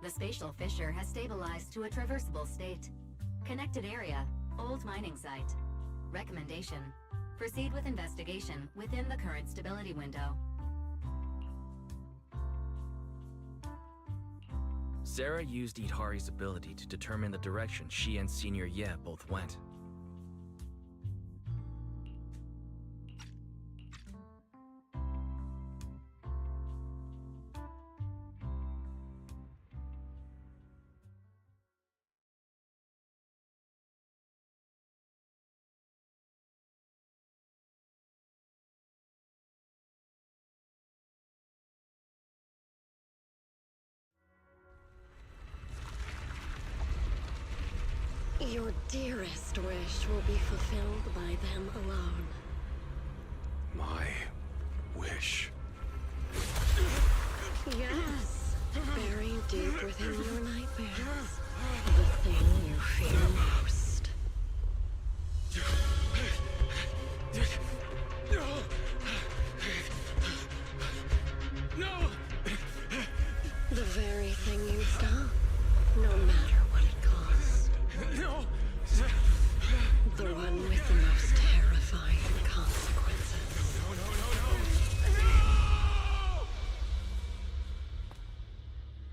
The spatial fissure has stabilized to a traversable state. Connected area, old mining site. Recommendation: proceed with investigation within the current stability window. Sarah used Idhari's ability to determine the direction she and Senior Ye both went. Your dearest wish will be fulfilled by them alone. My wish. Yes, buried deep within your nightmares. The thing you fear most. No! The very thing you'd stop, no matter what it costs. No! The one with the most terrifying consequences.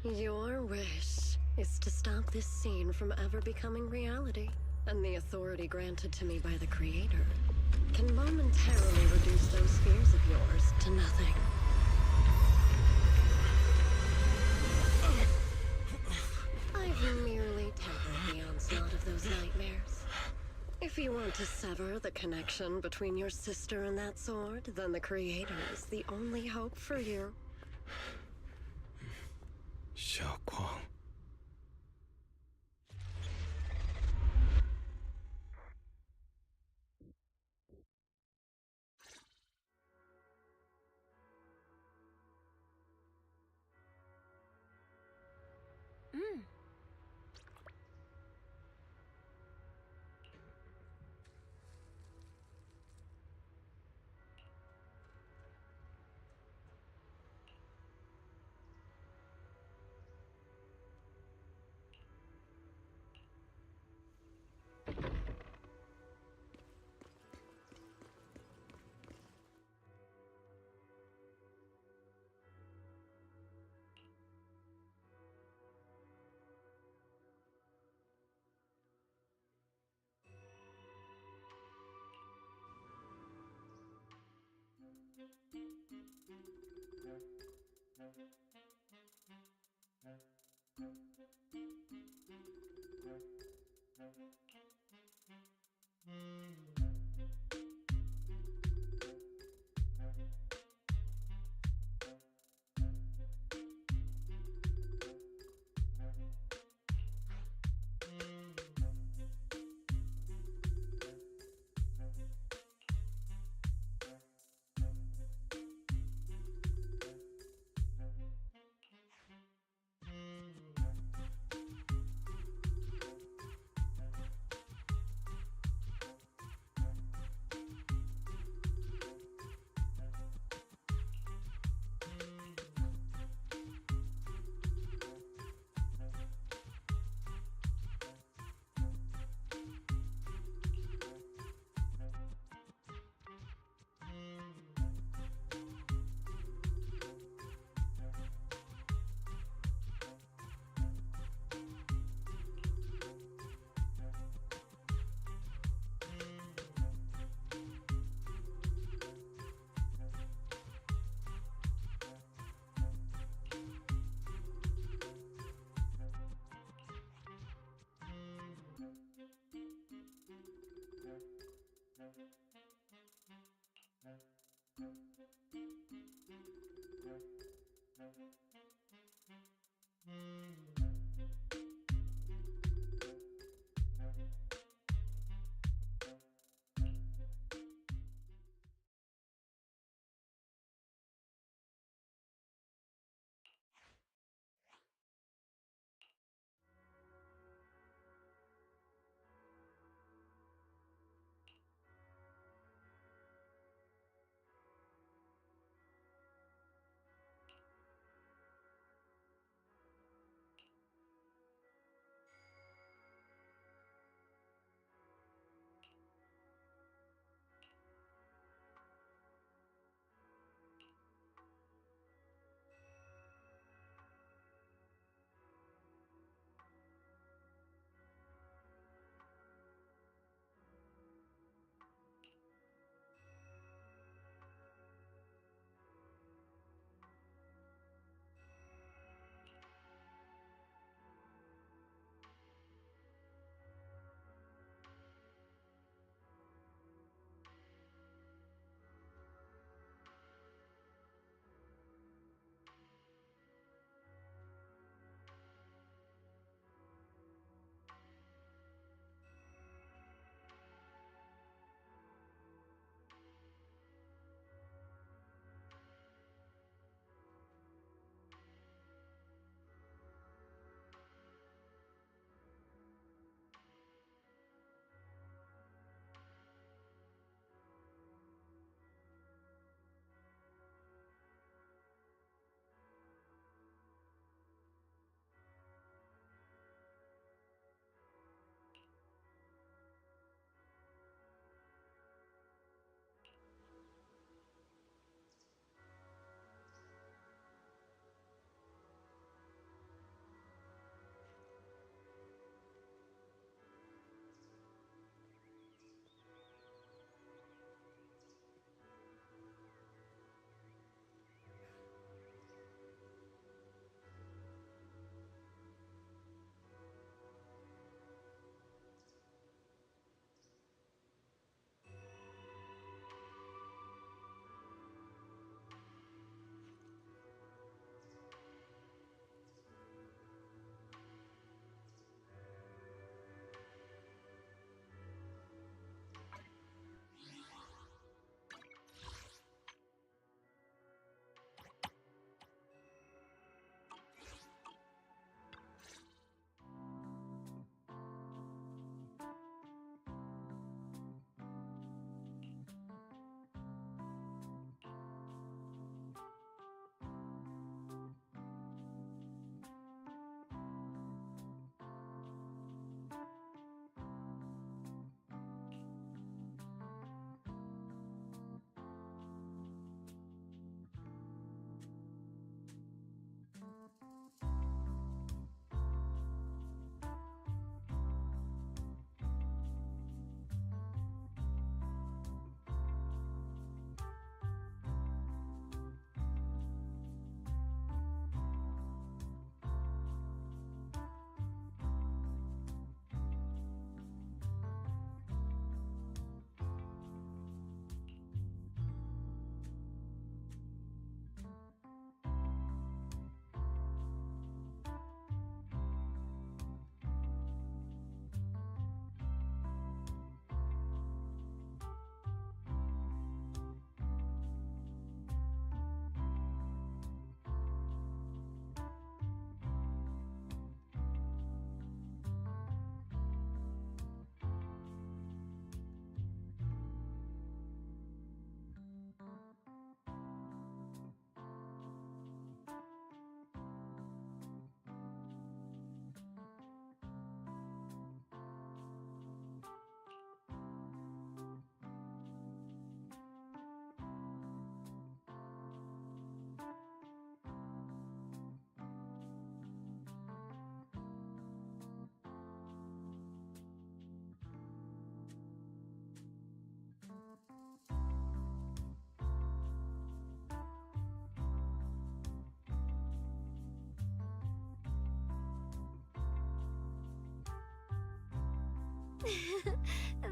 No! Your wish is to stop this scene from ever becoming reality, and the authority granted to me by the Creator can momentarily reduce those fears of yours to nothing. I've merely tempered the onslaught of those nightmares. If you want to sever the connection between your sister and that sword, then the Creator is the only hope for you. Xiaoguang.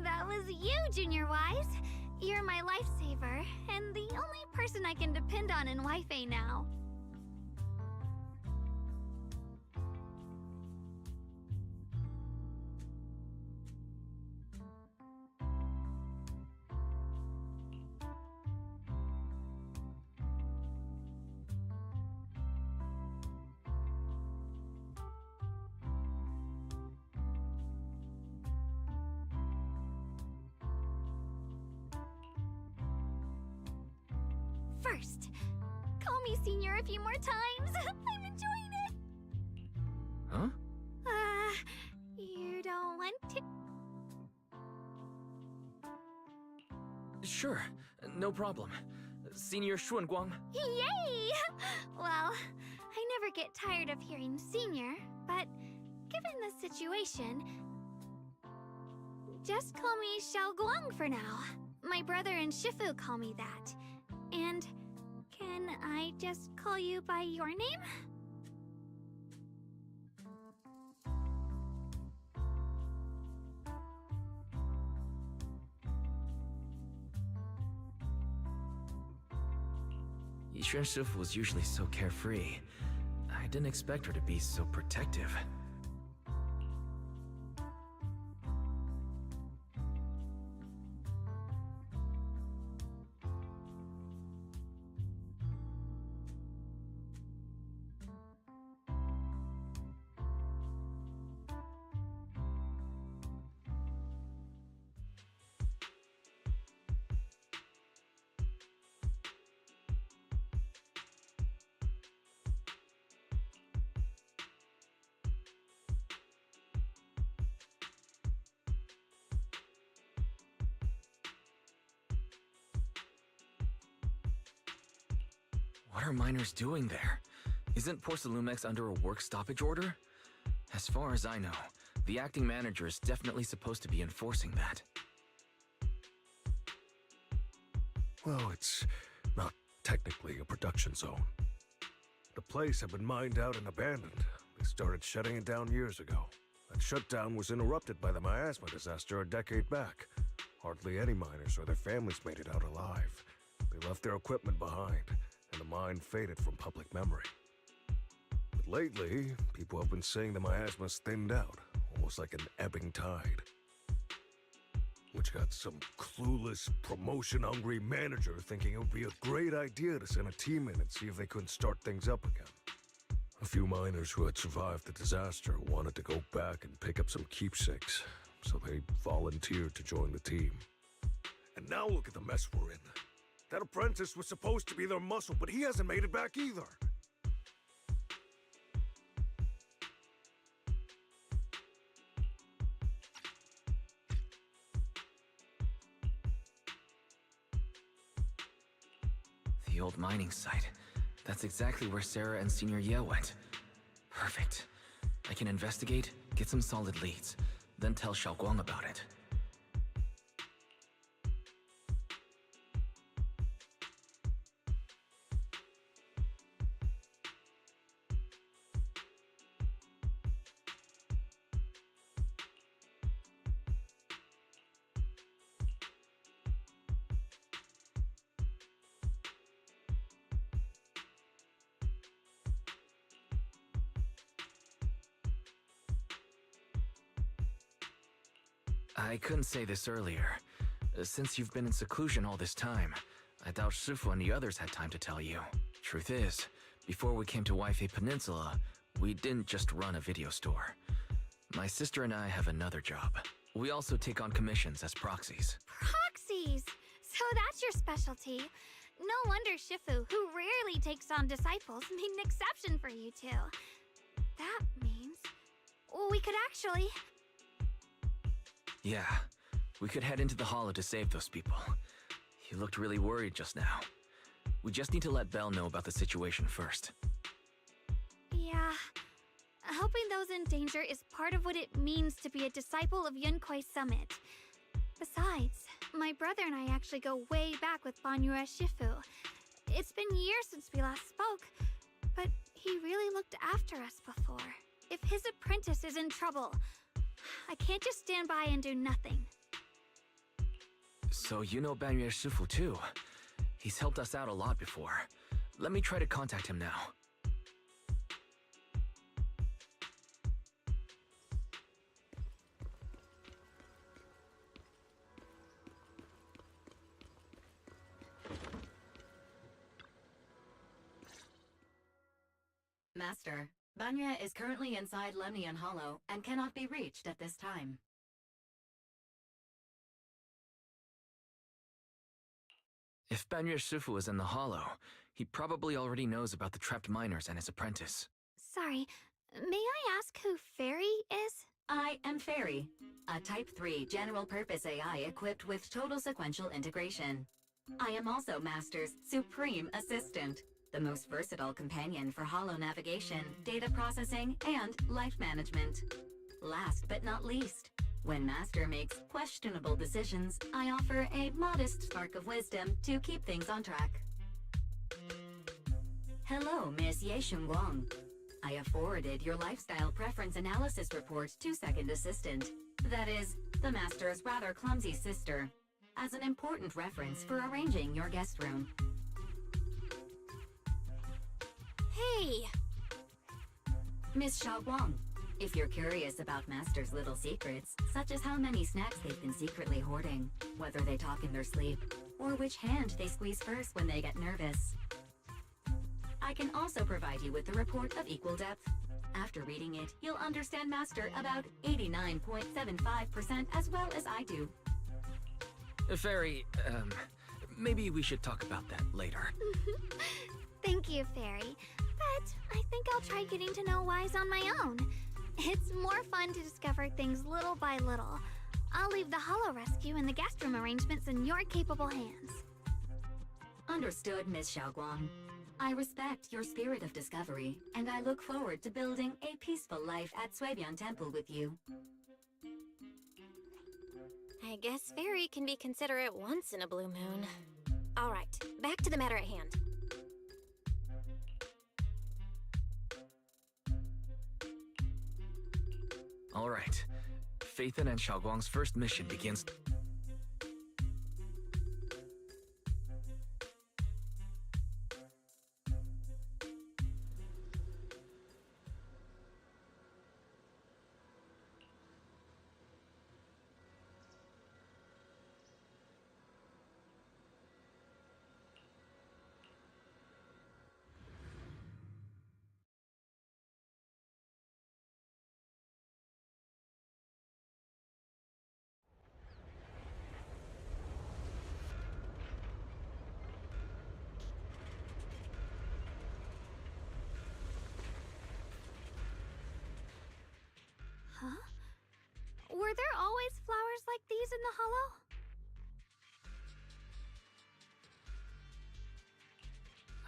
That was you, Junior Wise. You're my lifesaver, and the only person I can depend on in Wi-Fi now. First, call me Senior a few more times. I'm enjoying it. Huh? You don't want to? Sure, no problem. Senior Xuanguang. Yay! Well, I never get tired of hearing Senior, but given the situation, just call me Xiaoguang for now. My brother and Shifu call me that. And can I just call you by your name? Yixuan Shifu was usually so carefree. I didn't expect her to be so protective. What are miners doing there? Isn't Porcelumex under a work stoppage order? As far as I know, the acting manager is definitely supposed to be enforcing that. Well, it's not technically a production zone. The place had been mined out and abandoned. They started shutting it down years ago. That shutdown was interrupted by the miasma disaster a decade back. Hardly any miners or their families made it out alive. They left their equipment behind, and the mine faded from public memory. But lately, people have been saying the miasma's thinned out, almost like an ebbing tide. Which got some clueless, promotion-hungry manager thinking it would be a great idea to send a team in and see if they couldn't start things up again. A few miners who had survived the disaster wanted to go back and pick up some keepsakes, so they volunteered to join the team. And now look at the mess we're in. That apprentice was supposed to be their muscle, but he hasn't made it back either. The old mining site. That's exactly where Sarah and Senior Ye went. Perfect. I can investigate, get some solid leads, then tell Xiaoguang about it. I couldn't say this earlier. Since you've been in seclusion all this time, I doubt Shifu and the others had time to tell you. Truth is, before we came to Wi-Fi Peninsula, we didn't just run a video store. My sister and I have another job. We also take on commissions as proxies. Proxies! So that's your specialty. No wonder Shifu, who rarely takes on disciples, made an exception for you two. That means we could actually... Yeah, we could head into the hollow to save those people. You looked really worried just now. We just need to let Belle know about the situation first. Yeah, helping those in danger is part of what it means to be a disciple of Yunkuei Summit. Besides, my brother and I actually go way back with Banyue Shifu. It's been years since we last spoke, but he really looked after us before. If his apprentice is in trouble, I can't just stand by and do nothing. So you know Banyue Shifu too. He's helped us out a lot before. Let me try to contact him now. Master, Banya is currently inside Lemnian Hollow and cannot be reached at this time. If Banyue Shifu is in the hollow, he probably already knows about the trapped miners and his apprentice. Sorry, may I ask who Fairy is? I am Fairy, a Type 3 general-purpose AI equipped with total sequential integration. I am also Master's supreme assistant, the most versatile companion for hollow navigation, data processing, and life management. Last but not least, when Master makes questionable decisions, I offer a modest spark of wisdom to keep things on track. Hello, Miss Ye Shunguang. I have forwarded your lifestyle preference analysis report to Second Assistant, that is, the Master's rather clumsy sister, as an important reference for arranging your guest room. Hey! Miss Xiaoguang, if you're curious about Master's little secrets, such as how many snacks they've been secretly hoarding, whether they talk in their sleep, or which hand they squeeze first when they get nervous, I can also provide you with a report of equal depth. After reading it, you'll understand Master about 89.75% as well as I do. Fairy, maybe we should talk about that later. Thank you, Fairy. But I think I'll try getting to know Wise on my own. It's more fun to discover things little by little. I'll leave the Hollow Rescue and the guest room arrangements in your capable hands. Understood, Miss Xiaoguang. I respect your spirit of discovery, and I look forward to building a peaceful life at Suibian Temple with you. I guess Fairy can be considerate once in a blue moon. Alright, back to the matter at hand. All right. Phaethon and Xiaoguang's first mission begins... Huh? Were there always flowers like these in the hollow?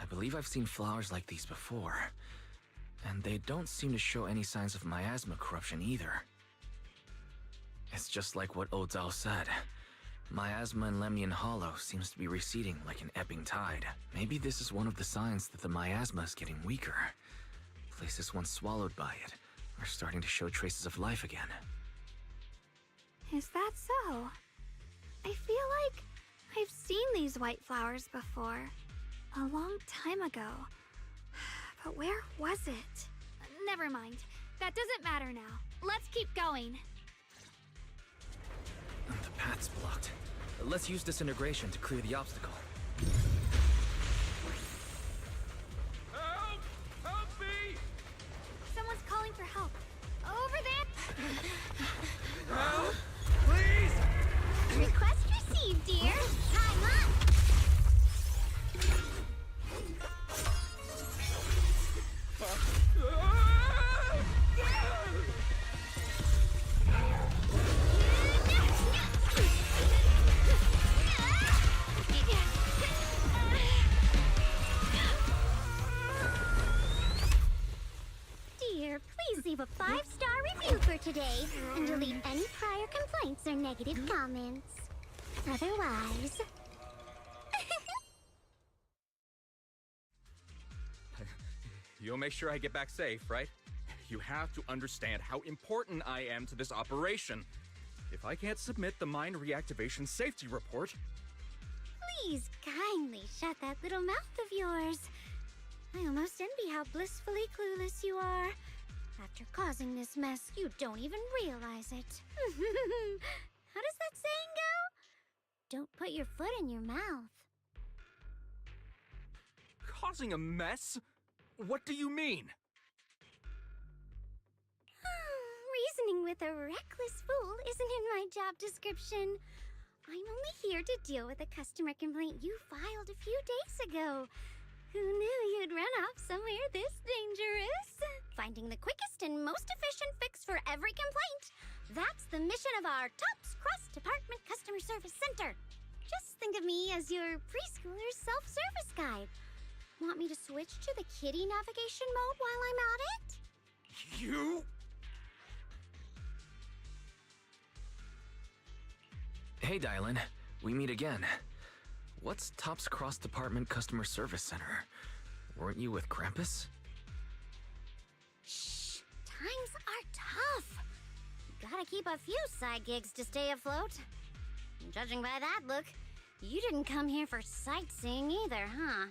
I believe I've seen flowers like these before. And they don't seem to show any signs of miasma corruption either. It's just like what Odzao said. Miasma in Lemnian Hollow seems to be receding like an ebbing tide. Maybe this is one of the signs that the miasma is getting weaker. Places once swallowed by it are starting to show traces of life again. Is that so? I feel like I've seen these white flowers before. A long time ago. But where was it? Never mind. That doesn't matter now. Let's keep going. The path's blocked. Let's use disintegration to clear the obstacle. Help! Help me! Someone's calling for help. Over there! Help! Please! Request received, dear. Time up! Dear, please leave a 5-star review for today and delete any prior complaints or negative comments. Otherwise... You'll make sure I get back safe, right? you have to understand how important I am to this operation. If I can't submit the mine reactivation safety report, Please kindly shut that little mouth of yours. I almost envy how blissfully clueless you are. After causing this mess, you don't even realize it. How does that saying go? Don't put your foot in your mouth. causing a mess? What do you mean? Reasoning with a reckless fool isn't in my job description. I'm only here to deal with a customer complaint you filed a few days ago. Who knew you'd run off somewhere this dangerous? Finding the quickest and most efficient fix for every complaint. That's the mission of our TOPS Cross-Department Customer Service Center. Just think of me as your preschooler's self-service guide. Want me to switch to the kiddie navigation mode while I'm at it? You? Hey, Dylan. We meet again. What's Top's Cross-Department Customer Service Center? Weren't you with Krampus? Shh! Times are tough. Gotta keep a few side gigs to stay afloat. And judging by that look, you didn't come here for sightseeing either, huh?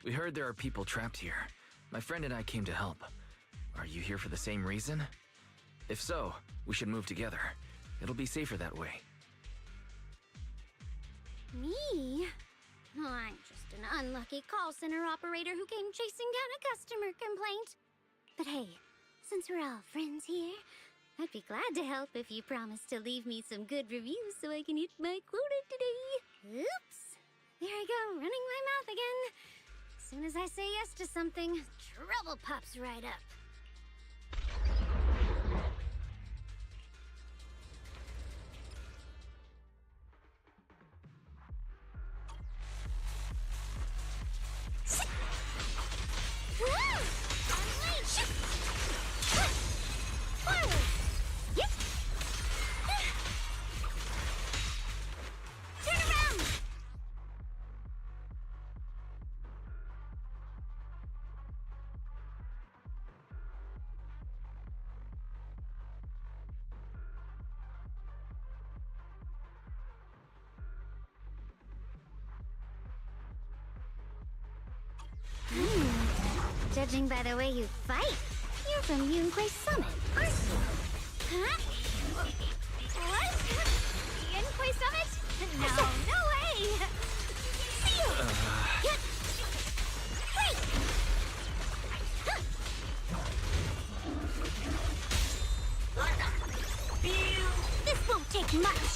We heard there are people trapped here. My friend and I came to help. Are you here for the same reason? If so, we should move together. It'll be safer that way. Me? Oh, I'm just an unlucky call center operator who came chasing down a customer complaint. But hey, since we're all friends here, I'd be glad to help if you promise to leave me some good reviews so I can hit my quota today. Oops! There I go, running my mouth again. As soon as I say yes to something, trouble pops right up. Judging by the way you fight, you're from Yunquay Summit, aren't you? Huh? What? Yunquay Summit? No, no way! Wait! This won't take much!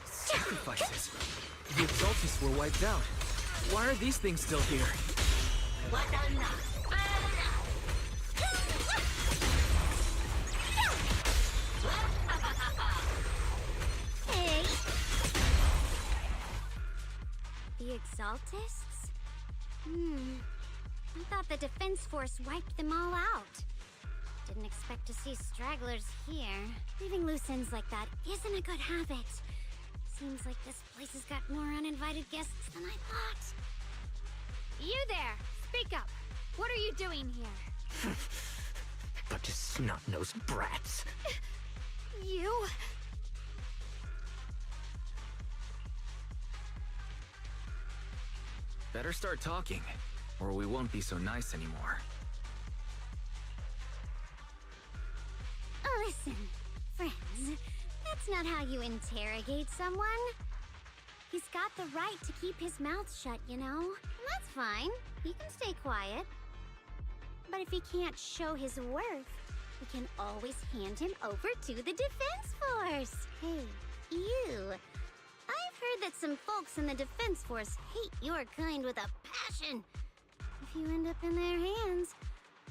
Sacrifices. The Exaltists were wiped out. Why are these things still here? Hey! The Exaltists? I thought the Defense Force wiped them all out. Didn't expect to see stragglers here. Leaving loose ends like that isn't a good habit. Seems like this place has got more uninvited guests than I thought. You there! Speak up! What are you doing here? Bunch of snot-nosed brats. You? Better start talking, or we won't be so nice anymore. Listen, friends, that's not how you interrogate someone. He's got the right to keep his mouth shut, you know? And that's fine. He can stay quiet. But if he can't show his worth, we can always hand him over to the Defense Force. Hey, you. I've heard that some folks in the Defense Force hate your kind with a passion. If you end up in their hands,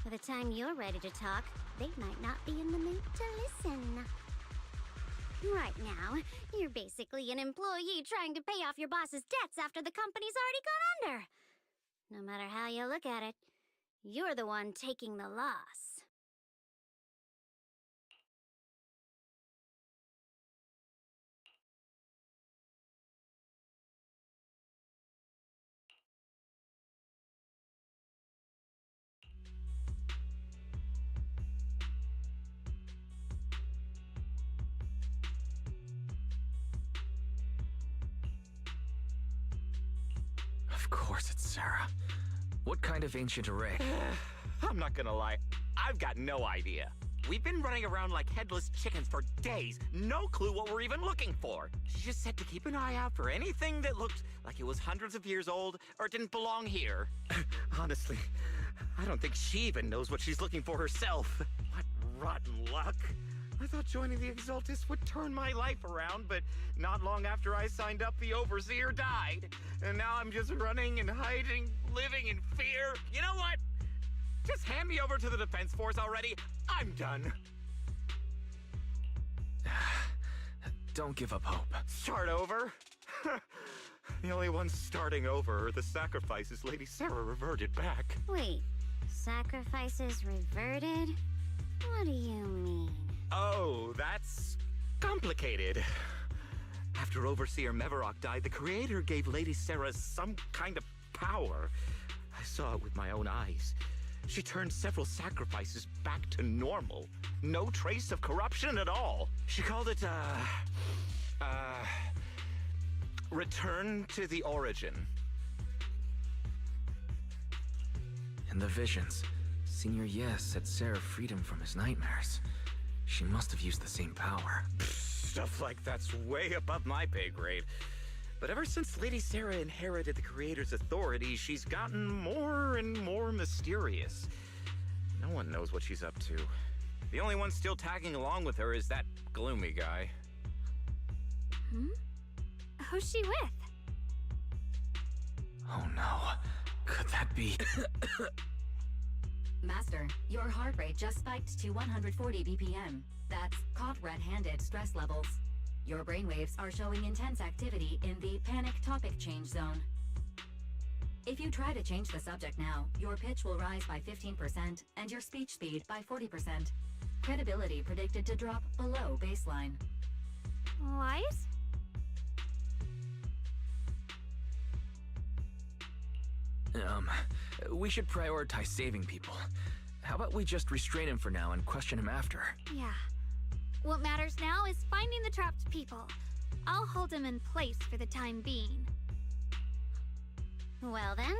by the time you're ready to talk, they might not be in the mood to listen. Right now, you're basically an employee trying to pay off your boss's debts after the company's already gone under. No matter how you look at it, you're the one taking the loss. Of course it's Sarah. What kind of ancient array? I'm not gonna lie, I've got no idea. We've been running around like headless chickens for days, no clue what we're even looking for. She just said to keep an eye out for anything that looked like it was hundreds of years old or didn't belong here. Honestly, I don't think she even knows what she's looking for herself. What rotten luck. I thought joining the Exaltus would turn my life around, but not long after I signed up, the Overseer died. And now I'm just running and hiding, living in fear. You know what? Just hand me over to the Defense Force already. I'm done. Don't give up hope. Start over? The only ones starting over are the sacrifices Lady Sarah reverted back. Wait, sacrifices reverted? What do you mean? Oh, that's complicated. After Overseer Mevarok died, the Creator gave Lady Sarah some kind of power. I saw it with my own eyes. She turned several sacrifices back to normal. No trace of corruption at all. She called it, Return to the Origin. In the visions, Senior Yes set Sarah freed him from his nightmares. She must have used the same power. Stuff like that's way above my pay grade. But ever since Lady Sarah inherited the Creator's authority, she's gotten more and more mysterious. No one knows what she's up to. The only one still tagging along with her is that gloomy guy. Who's she with? Oh no. Could that be? Master, your heart rate just spiked to 140 BPM. That's caught red-handed stress levels. Your brainwaves are showing intense activity in the panic topic change zone. If you try to change the subject now, your pitch will rise by 15% and your speech speed by 40%. Credibility predicted to drop below baseline. What? We should prioritize saving people. How about we just restrain him for now and question him after? Yeah. What matters now is finding the trapped people. I'll hold them in place for the time being. Well then,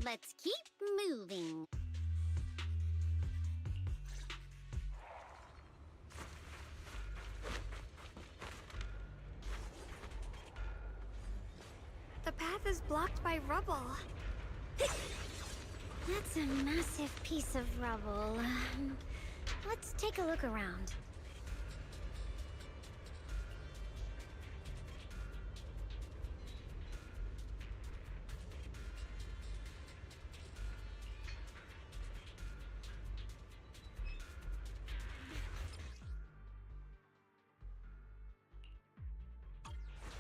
let's keep moving. The path is blocked by rubble. That's a massive piece of rubble. Let's take a look around.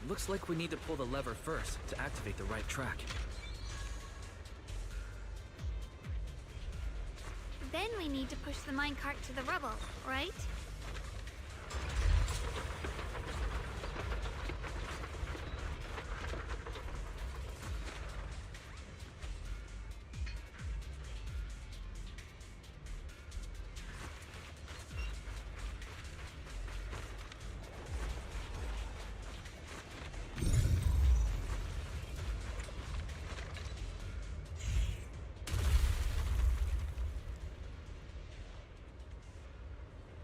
Looks like we need to pull the lever first to activate the right track. Then we I need to push the minecart to the rubble, right?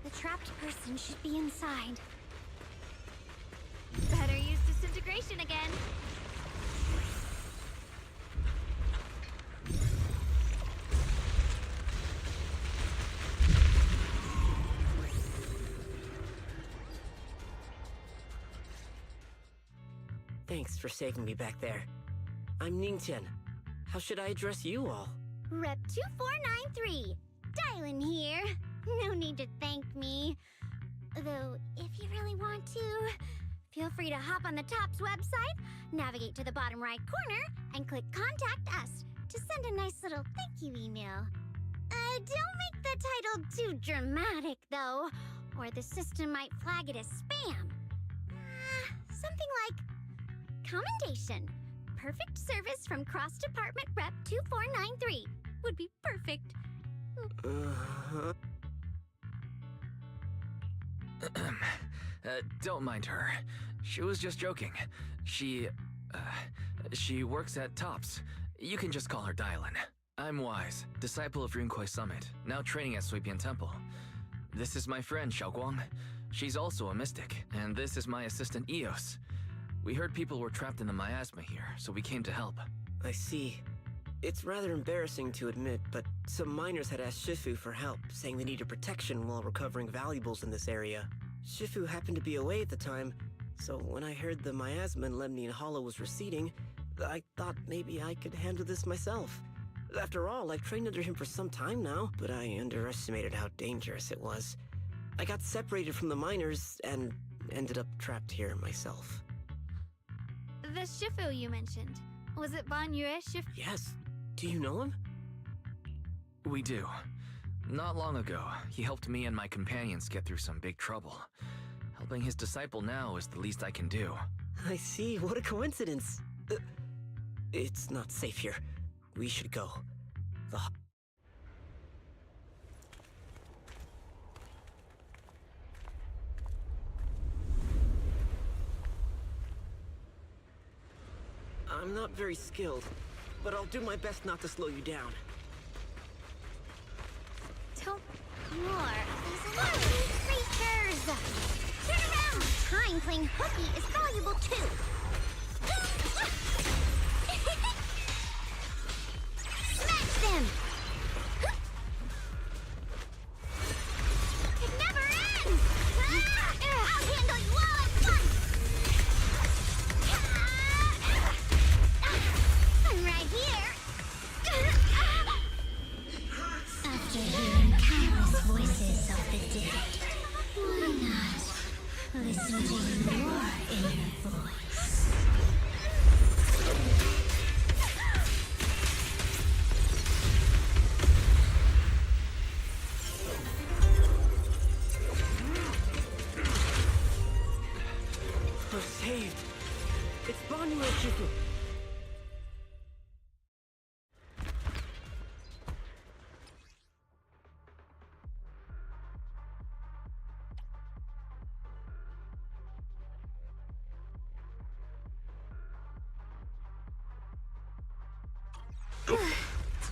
The trapped person should be inside. Better use disintegration again. Thanks for saving me back there. I'm Ningtian. How should I address you all? Rep 2493. Dylan here. No need to thank me. Though, if you really want to, feel free to hop on the TOPS website, navigate to the bottom right corner, and click Contact Us to send a nice little thank you email. Don't make the title too dramatic, though, or the system might flag it as spam. Something like Commendation. Perfect service from Cross Department Rep 2493 would be perfect. Don't mind her. She was just joking. She works at TOPS. You can just call her Dylan. I'm Wise, disciple of Rinkwei Summit, now training at Suibian Temple. This is my friend Xiaoguang. She's also a mystic, and this is my assistant Eos. We heard people were trapped in the miasma here, so we came to help. I see. It's rather embarrassing to admit, but some miners had asked Shifu for help, saying they needed protection while recovering valuables in this area. Shifu happened to be away at the time, so when I heard the miasma in Lemnian Hollow was receding, I thought maybe I could handle this myself. After all, I've trained under him for some time now, but I underestimated how dangerous it was. I got separated from the miners and ended up trapped here myself. The Shifu you mentioned. Was it Ban Yue Shifu? Yes. Do you know him? We do. Not long ago, he helped me and my companions get through some big trouble. Helping his disciple now is the least I can do. I see. What a coincidence. It's not safe here. We should go. I'm not very skilled, but I'll do my best not to slow you down. Don't more of these lovely creatures! Turn around! Time playing hooky is valuable too! Smash them! It never ends! I'll handle you all at once! I'm right here! After hearing countless voices of the dead, why not listen to your inner voice? We're saved! It's Banyu and Shifu!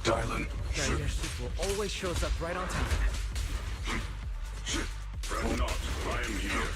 Dylan. Daiya Shifu always shows up right on time. Fret not, I am here.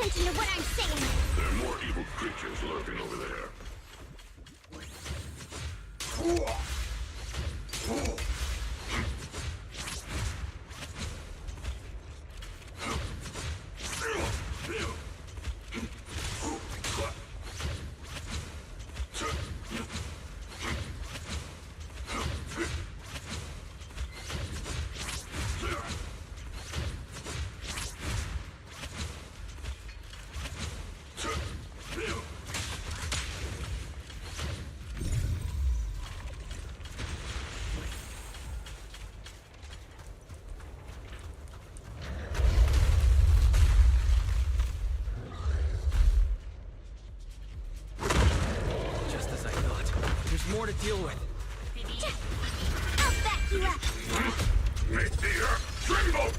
attention to what I'm saying! There are more evil creatures lurking over there. Just as I thought. There's more to deal with. I'll back you up! Make the earth tremble!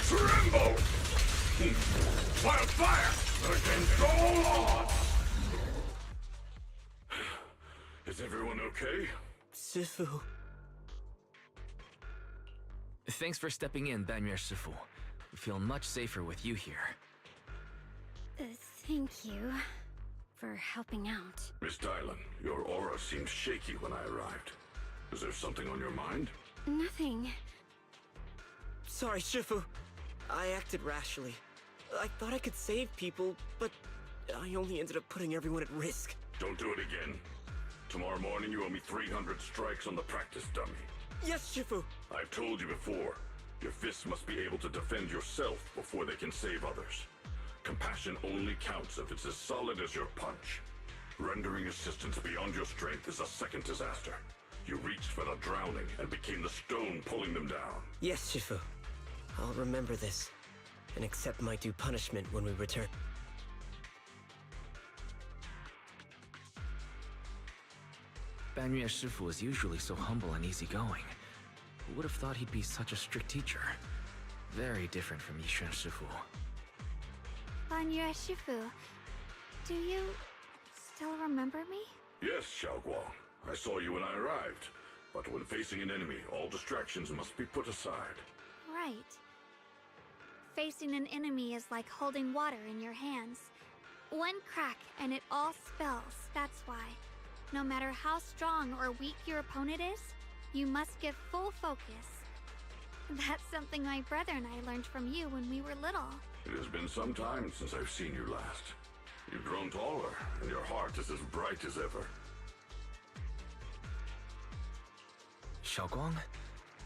Tremble! Wildfire against all odds! Is everyone okay? Shifu. Thanks for stepping in, Banmir Shifu. We feel much safer with you here. Thank you for helping out. Miss Dylan, your aura seemed shaky when I arrived. Is there something on your mind? Nothing. Sorry, Shifu. I acted rashly. I thought I could save people, but I only ended up putting everyone at risk. Don't do it again. Tomorrow morning you owe me 300 strikes on the practice dummy. Yes, Shifu. I've told you before, your fists must be able to defend yourself before they can save others. Compassion only counts if it's as solid as your punch. Rendering assistance beyond your strength is a second disaster. You reached for the drowning and became the stone pulling them down. Yes, Shifu. I'll remember this and accept my due punishment when we return. Banmir Shifu is usually so humble and easygoing. Who would have thought he'd be such a strict teacher? Very different from Yishan Shifu. Banmir Shifu, do you still remember me? Yes, Xiaoguang. I saw you when I arrived. But when facing an enemy, all distractions must be put aside. Right. Facing an enemy is like holding water in your hands. One crack and it all spills, that's why. No matter how strong or weak your opponent is, you must give full focus. That's something my brother and I learned from you when we were little. It has been some time since I've seen you last. You've grown taller, and your heart is as bright as ever. Xiaoguang,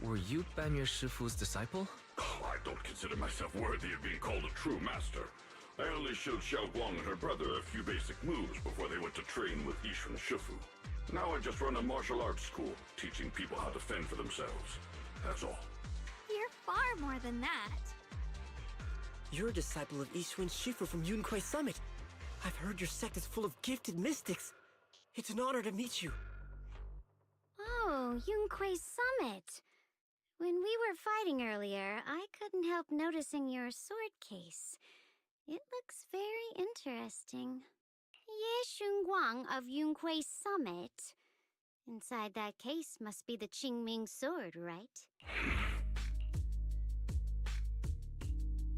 were you Banmir Shifu's disciple? Oh, I don't consider myself worthy of being called a true master. I only showed Xiaoguang and her brother a few basic moves before they went to train with Yishan Shifu. Now I just run a martial arts school, teaching people how to fend for themselves. That's all. You're far more than that. You're a disciple of Ishun Shifu from Yunquai Summit. I've heard your sect is full of gifted mystics. It's an honor to meet you. Oh, Yunquai Summit. When we were fighting earlier, I couldn't help noticing your sword case. It looks very interesting. Ye Shunguang of Yunquai Summit. Inside that case must be the Qingming sword, right?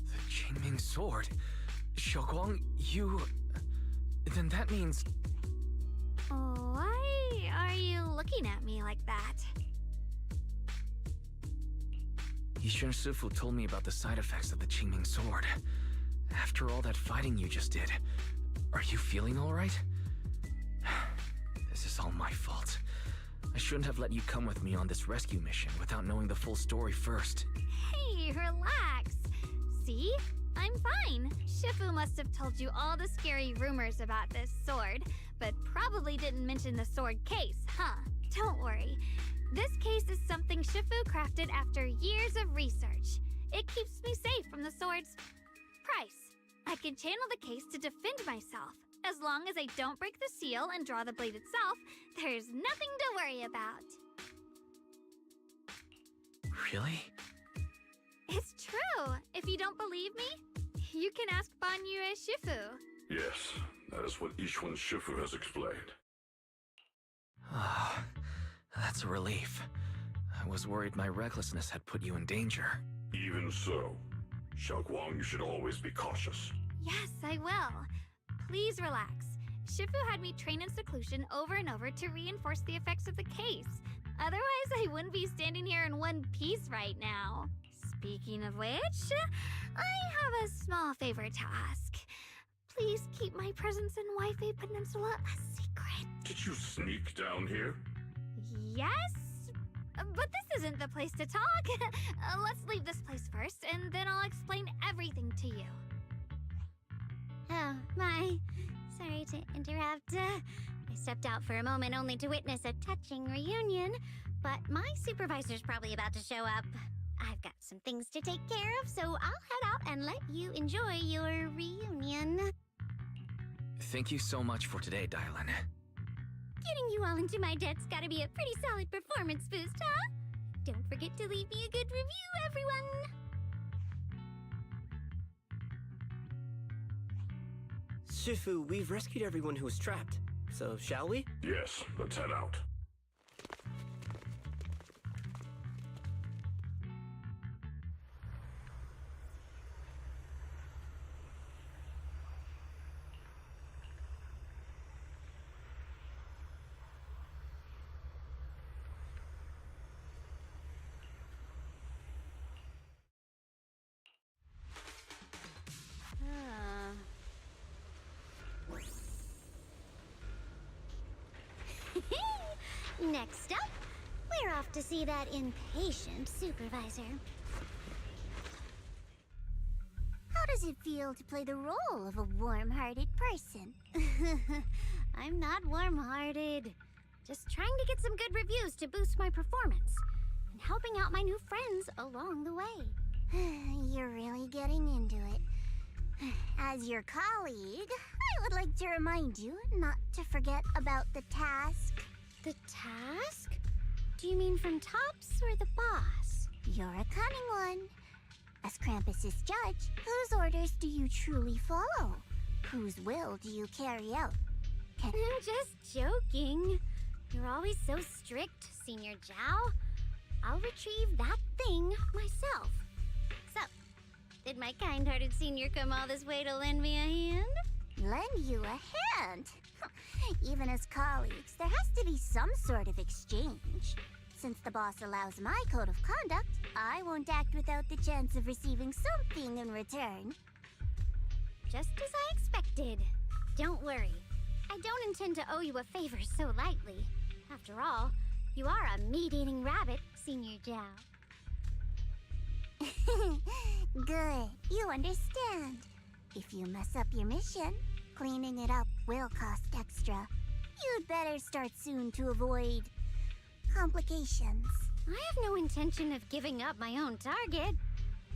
The Qingming sword? Xiaoguang, you... Then that means... Why are you looking at me like that? Yishan Shifu told me about the side effects of the Qingming sword. After all that fighting you just did, are you feeling all right? This is all my fault. I shouldn't have let you come with me on this rescue mission without knowing the full story first. Hey, relax. See? I'm fine. Shifu must have told you all the scary rumors about this sword, but probably didn't mention the sword case, huh? Don't worry. This case is something Shifu crafted after years of research. It keeps me safe from the sword's price. I can channel the case to defend myself. As long as I don't break the seal and draw the blade itself, there's nothing to worry about. Really? It's true. If you don't believe me, you can ask Banmir Shifu. Yes, that is what Yishan Shifu has explained. Ah, that's a relief. I was worried my recklessness had put you in danger. Even so, Xiaoguang, you should always be cautious. Yes, I will. Please relax. Shifu had me train in seclusion over and over to reinforce the effects of the case. Otherwise, I wouldn't be standing here in one piece right now. Speaking of which, I have a small favor to ask. Please keep my presence in Wi-Fi Peninsula a secret. Did you sneak down here? Yes? But this isn't the place to talk. Let's leave this place first, and then I'll explain everything to you. Oh, my. Sorry to interrupt. I stepped out for a moment only to witness a touching reunion, but my supervisor's probably about to show up. I've got some things to take care of, so I'll head out and let you enjoy your reunion. Thank you so much for today, Dylan. Getting you all into my debt's gotta be a pretty solid performance boost, huh? Don't forget to leave me a good review, everyone! Shifu, we've rescued everyone who was trapped. So, shall we? Yes, let's head out. Next up, we're off to see that impatient supervisor. How does it feel to play the role of a warm-hearted person? I'm not warm-hearted. Just trying to get some good reviews to boost my performance, and helping out my new friends along the way. You're really getting into it. As your colleague, I would like to remind you not to forget about the task. The task? Do you mean from Tops or the boss? You're a cunning one. As Krampus's judge, whose orders do you truly follow? Whose will do you carry out? I'm just joking. You're always so strict, Senior Zhao. I'll retrieve that thing myself. So, did my kind-hearted senior come all this way to lend me a hand? Lend you a hand? Even as colleagues, there has to be some sort of exchange. Since the boss allows my code of conduct, I won't act without the chance of receiving something in return. Just as I expected. Don't worry. I don't intend to owe you a favor so lightly. After all, you are a meat-eating rabbit, Senior Zhao. Good. You understand. If you mess up your mission, cleaning it up will cost extra. You'd better start soon to avoid complications. I have no intention of giving up my own target,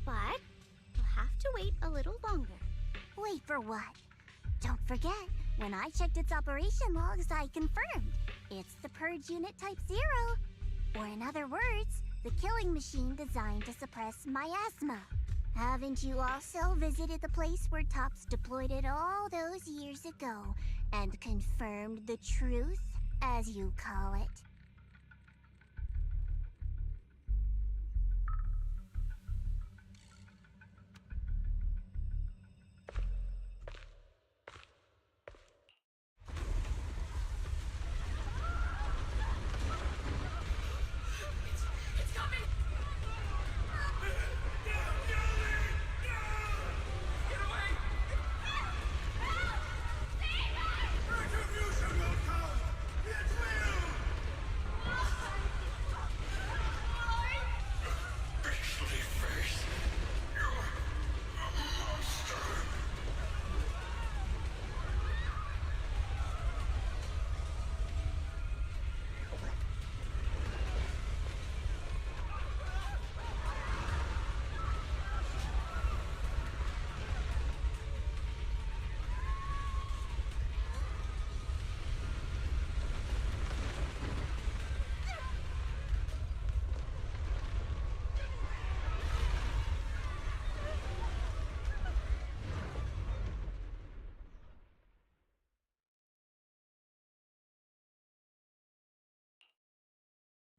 but I'll have to wait a little longer. Wait for what? Don't forget, when I checked its operation logs, I confirmed. It's the Purge Unit Type 0. Or in other words, the killing machine designed to suppress miasma. Haven't you also visited the place where Tops deployed it all those years ago and confirmed the truth, as you call it?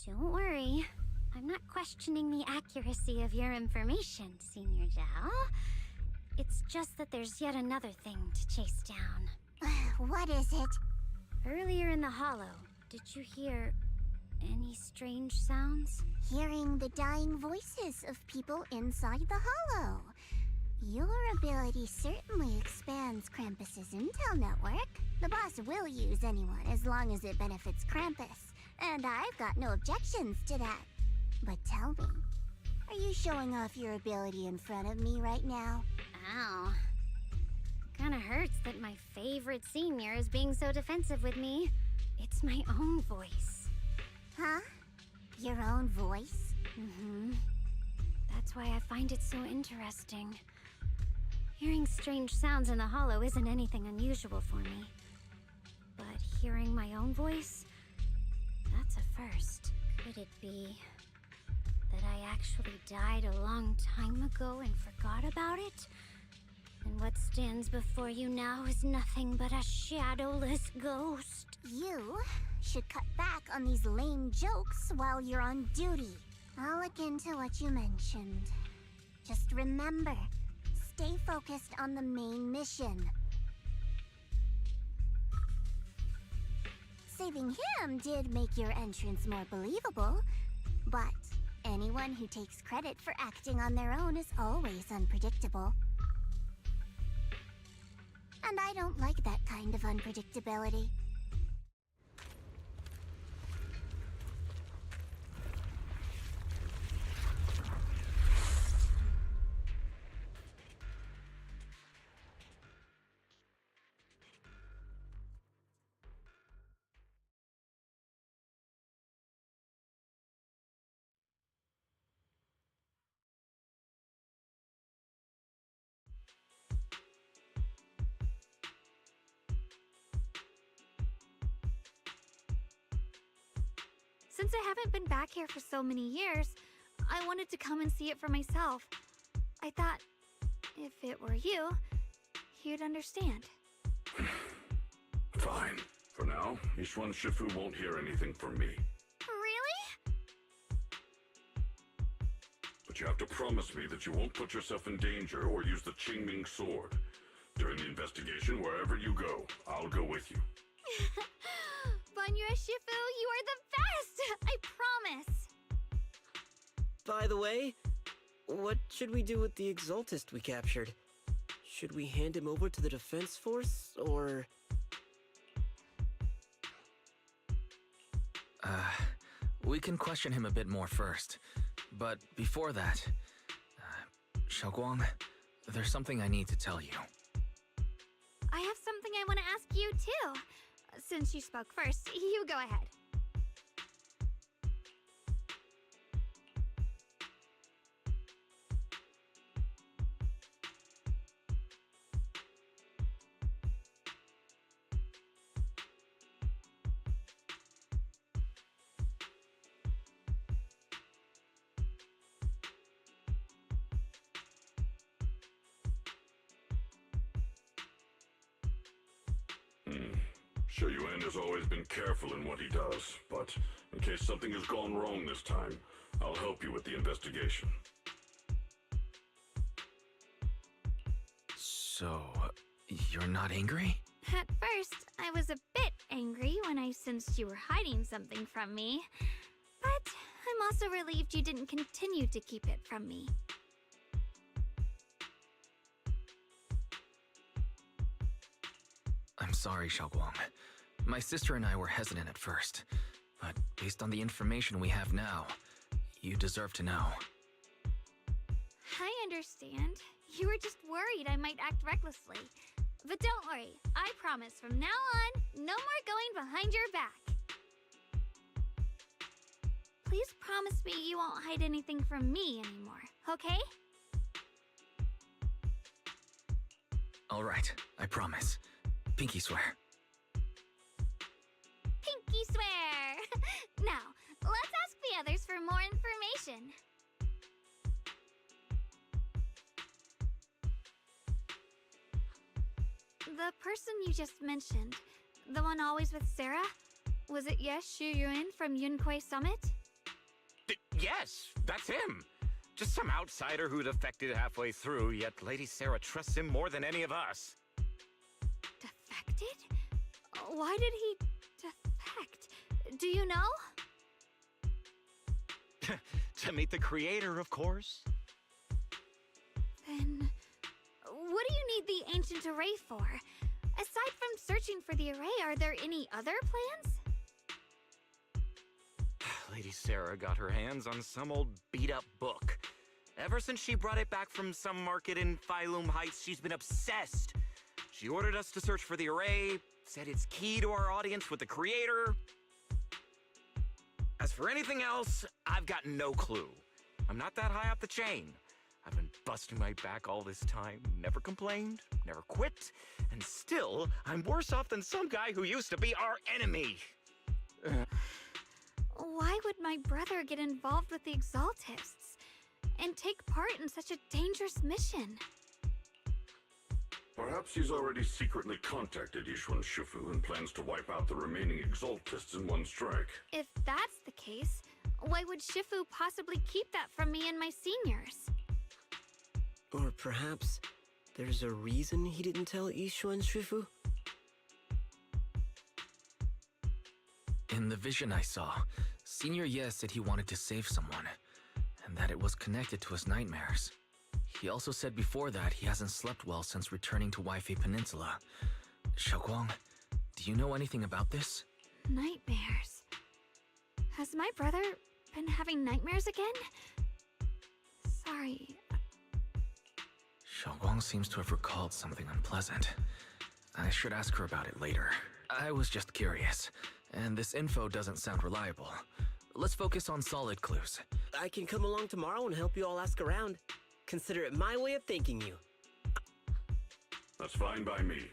Don't worry. I'm not questioning the accuracy of your information, Senior Zhao. It's just that there's yet another thing to chase down. What is it? Earlier in the hollow, did you hear any strange sounds? Hearing the dying voices of people inside the hollow. Your ability certainly expands Krampus's intel network. The boss will use anyone as long as it benefits Krampus, and I've got no objections to that. But tell me, are you showing off your ability in front of me right now? Ow. Kinda hurts that my favorite senior is being so defensive with me. It's my own voice. Huh? Your own voice? Mm-hmm. That's why I find it so interesting. Hearing strange sounds in the hollow isn't anything unusual for me. But hearing my own voice? That's a first. Could it be that I actually died a long time ago and forgot about it? And what stands before you now is nothing but a shadowless ghost. You should cut back on these lame jokes while you're on duty. I'll look into what you mentioned. Just remember, stay focused on the main mission. Saving him did make your entrance more believable, but anyone who takes credit for acting on their own is always unpredictable. And I don't like that kind of unpredictability. Since I haven't been back here for so many years, I wanted to come and see it for myself. I thought, if it were you, you'd understand. Fine. For now, Ishwan Shifu won't hear anything from me. Really? But you have to promise me that you won't put yourself in danger or use the Qingming sword. During the investigation, wherever you go, I'll go with you. Banya Shifu, you are the best! I promise! By the way, what should we do with the Exaltist we captured? Should we hand him over to the defense force, or... We can question him a bit more first. But before that, Xiaoguang, there's something I need to tell you. I have something I want to ask you, too. Since you spoke first, you go ahead. Shuyuan has always been careful in what he does, but in case something has gone wrong this time, I'll help you with the investigation. So, you're not angry? At first, I was a bit angry when I sensed you were hiding something from me. But I'm also relieved you didn't continue to keep it from me. I'm sorry, Xiaoguang. My sister and I were hesitant at first, but based on the information we have now, you deserve to know. I understand. You were just worried I might act recklessly. But don't worry, I promise from now on, no more going behind your back. Please promise me you won't hide anything from me anymore, okay? All right, I promise. Pinky swear. Pinky swear! Now, let's ask the others for more information. The person you just mentioned, the one always with Sarah, was it Yes Shuyuan from Yunkui Summit? Yeah, yes, that's him. Just some outsider who defected halfway through, yet Lady Sarah trusts him more than any of us. Defected? Why did he defect? Do you know? To meet the creator, of course. Then, what do you need the ancient array for? Aside from searching for the array, are there any other plans? Lady Sarah got her hands on some old beat-up book. Ever since she brought it back from some market in Phylum Heights, she's been obsessed. She ordered us to search for the array, said it's key to our audience with the creator. As for anything else, I've got no clue. I'm not that high up the chain. I've been busting my back all this time, never complained, never quit, and still, I'm worse off than some guy who used to be our enemy. Why would my brother get involved with the Exaltists and take part in such a dangerous mission? Perhaps he's already secretly contacted Yishuan Shifu and plans to wipe out the remaining Exaltists in one strike. If that's the case, why would Shifu possibly keep that from me and my seniors? Or perhaps there's a reason he didn't tell Yishuan Shifu? In the vision I saw, Senior Ye said he wanted to save someone, and that it was connected to his nightmares. He also said before that he hasn't slept well since returning to Waifei Peninsula. Xiaoguang, do you know anything about this? Nightmares. Has my brother been having nightmares again? Sorry. Xiaoguang seems to have recalled something unpleasant. I should ask her about it later. I was just curious, and this info doesn't sound reliable. Let's focus on solid clues. I can come along tomorrow and help you all ask around. Consider it my way of thanking you. That's fine by me.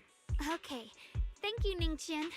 Okay. Thank you, Ningqian.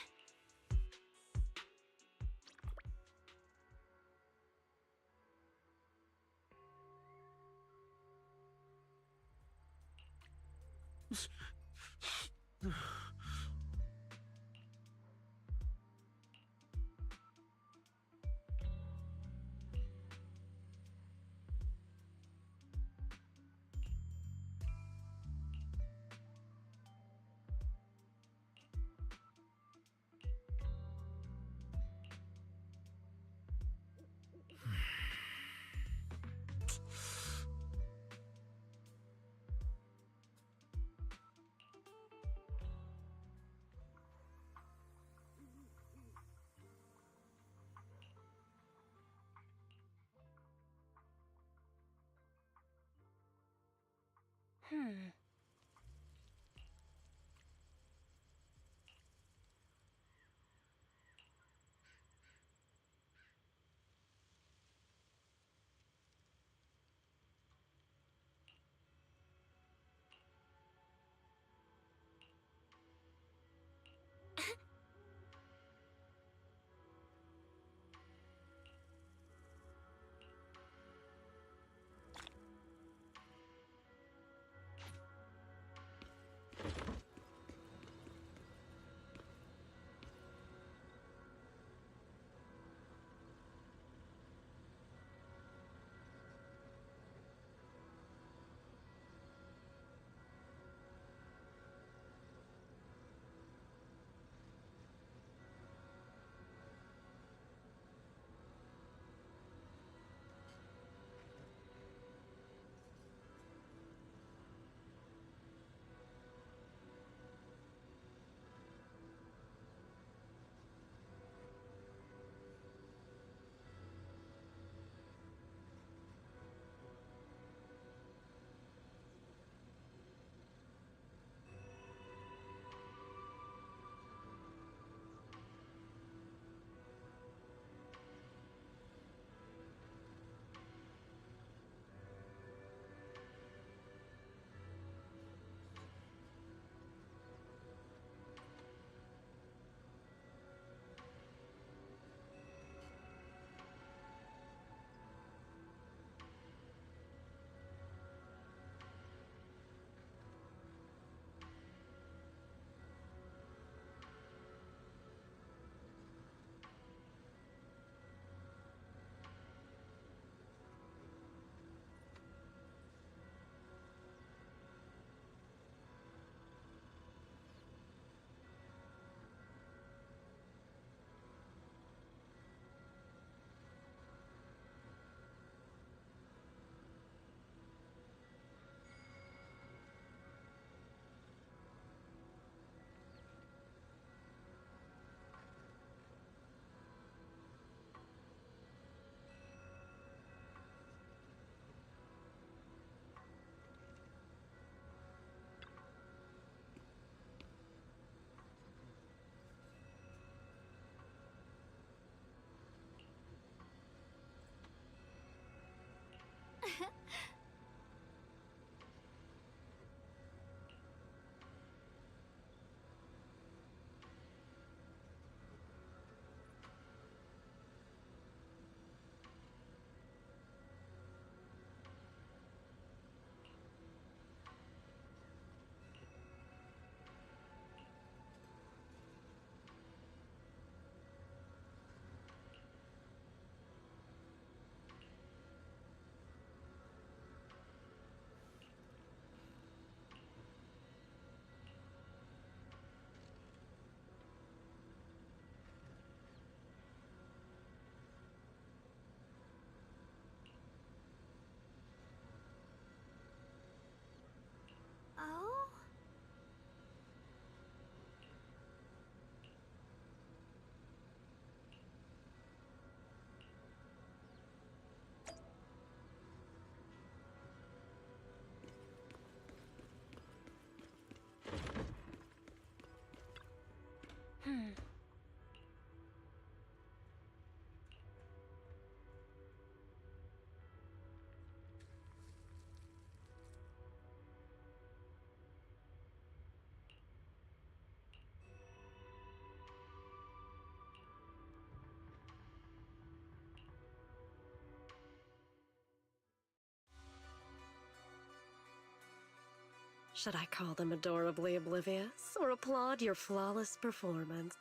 Should I call them adorably oblivious or applaud your flawless performance?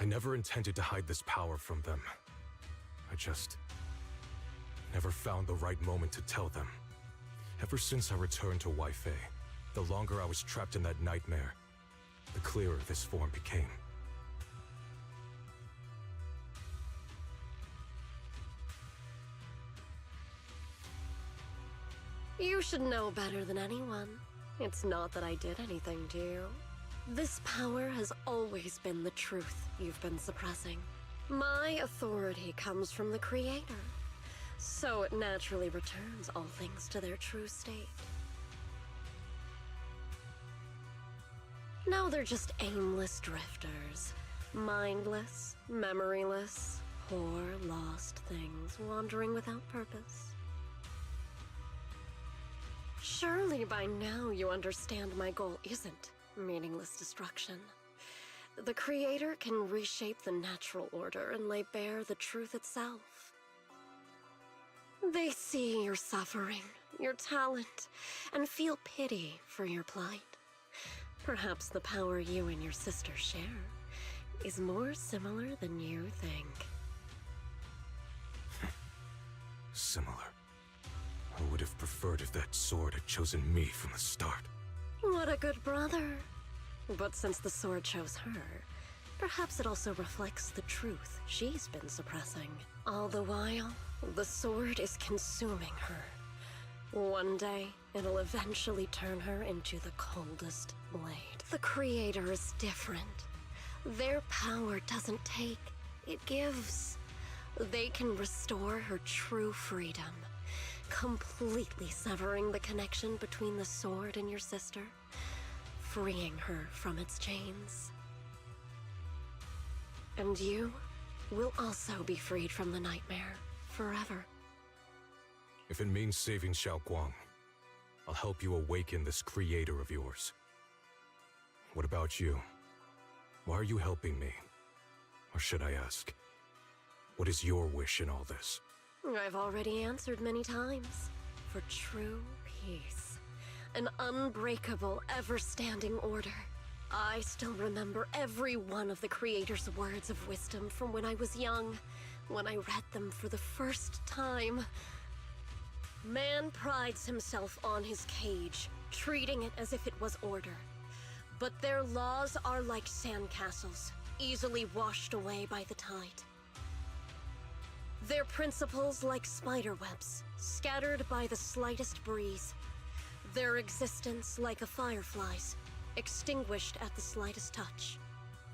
I never intended to hide this power from them. I just never found the right moment to tell them. Ever since I returned to Wi-Fi, the longer I was trapped in that nightmare, the clearer this form became. You should know better than anyone. It's not that I did anything to you. This power has always been the truth you've been suppressing. My authority comes from the Creator, so it naturally returns all things to their true state. Now they're just aimless drifters, mindless, memoryless, poor, lost things wandering without purpose. Surely by now you understand my goal isn't meaningless destruction. The Creator can reshape the natural order and lay bare the truth itself. They see your suffering, your talent, and feel pity for your plight. Perhaps the power you and your sister share is more similar than you think. Similar. I would have preferred if that sword had chosen me from the start. What a good brother. But since the sword chose her, perhaps it also reflects the truth she's been suppressing. All the while, the sword is consuming her. One day, it'll eventually turn her into the coldest blade. The Creator is different. Their power doesn't take, it gives. They can restore her true freedom, completely severing the connection between the sword and your sister, freeing her from its chains. And you will also be freed from the nightmare forever. If it means saving Xiao Guang, I'll help you awaken this creator of yours. What about you? Why are you helping me? Or should I ask, what is your wish in all this? I've already answered many times. For true peace. An unbreakable, ever-standing order. I still remember every one of the Creator's words of wisdom from when I was young, when I read them for the first time. Man prides himself on his cage, treating it as if it was order. But their laws are like sandcastles, easily washed away by the tide. Their principles like spiderwebs, scattered by the slightest breeze. Their existence like a firefly's, extinguished at the slightest touch.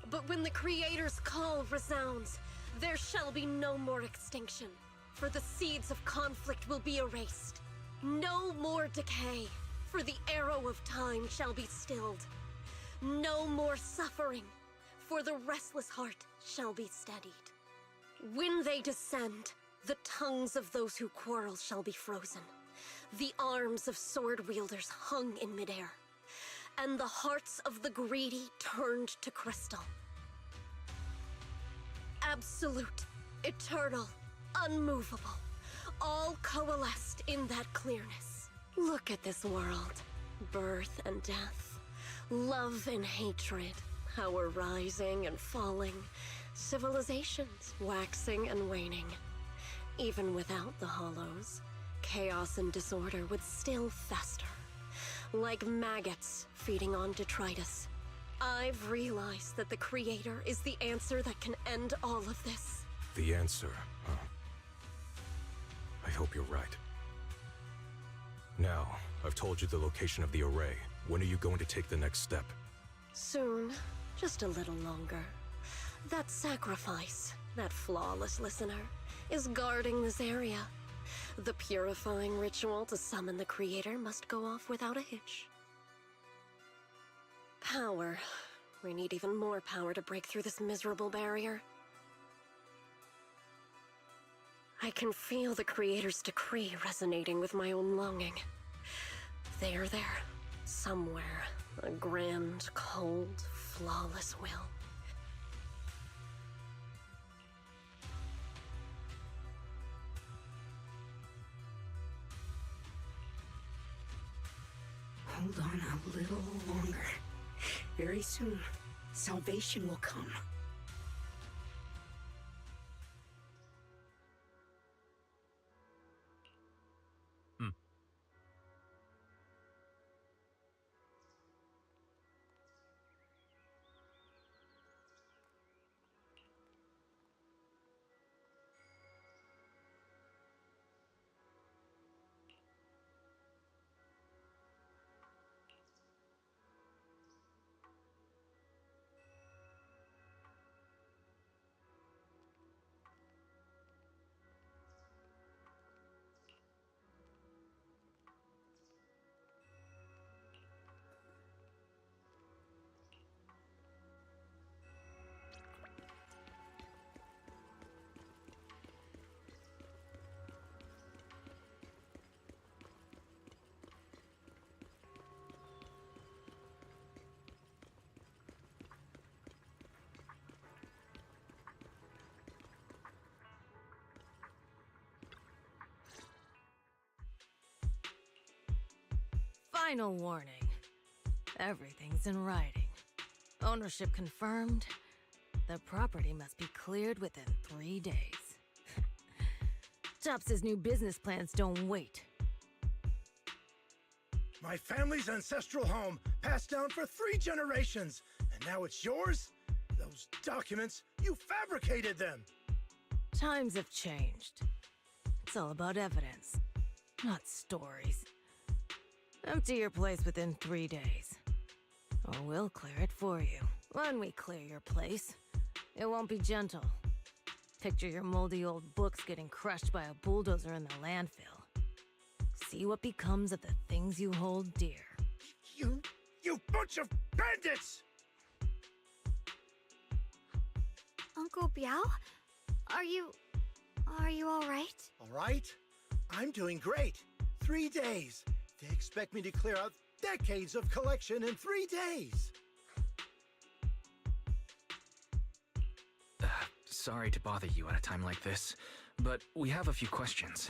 But when the Creator's call resounds, there shall be no more extinction, for the seeds of conflict will be erased. No more decay, for the arrow of time shall be stilled. No more suffering, for the restless heart shall be steadied. When they descend, the tongues of those who quarrel shall be frozen, the arms of sword-wielders hung in midair, and the hearts of the greedy turned to crystal. Absolute, eternal, unmovable, all coalesced in that clearness. Look at this world. Birth and death, love and hatred, power rising and falling, civilizations waxing and waning. Even without the hollows, chaos and disorder would still fester, like maggots feeding on detritus. I've realized that the Creator is the answer that can end all of this. The answer, huh? I hope you're right. Now, I've told you the location of the array. When are you going to take the next step? Soon, just a little longer. That sacrifice, that flawless listener, is guarding this area. The purifying ritual to summon the Creator must go off without a hitch. Power. We need even more power to break through this miserable barrier. I can feel the Creator's decree resonating with my own longing. There, somewhere, a grand, cold, flawless will. Hold on a little longer. Very soon, salvation will come. Final warning. Everything's in writing. Ownership confirmed. The property must be cleared within 3 days. Tops' new business plans don't wait. My family's ancestral home, passed down for 3 generations, and now it's yours? Those documents, you fabricated them! Times have changed. It's all about evidence, not stories. Empty your place within 3 days, or we'll clear it for you. When we clear your place, it won't be gentle. Picture your moldy old books getting crushed by a bulldozer in the landfill. See what becomes of the things you hold dear. You bunch of bandits! Uncle Biao? Are you all right? All right? I'm doing great. 3 days. They expect me to clear out decades of collection in 3 days. Sorry to bother you at a time like this, but we have a few questions.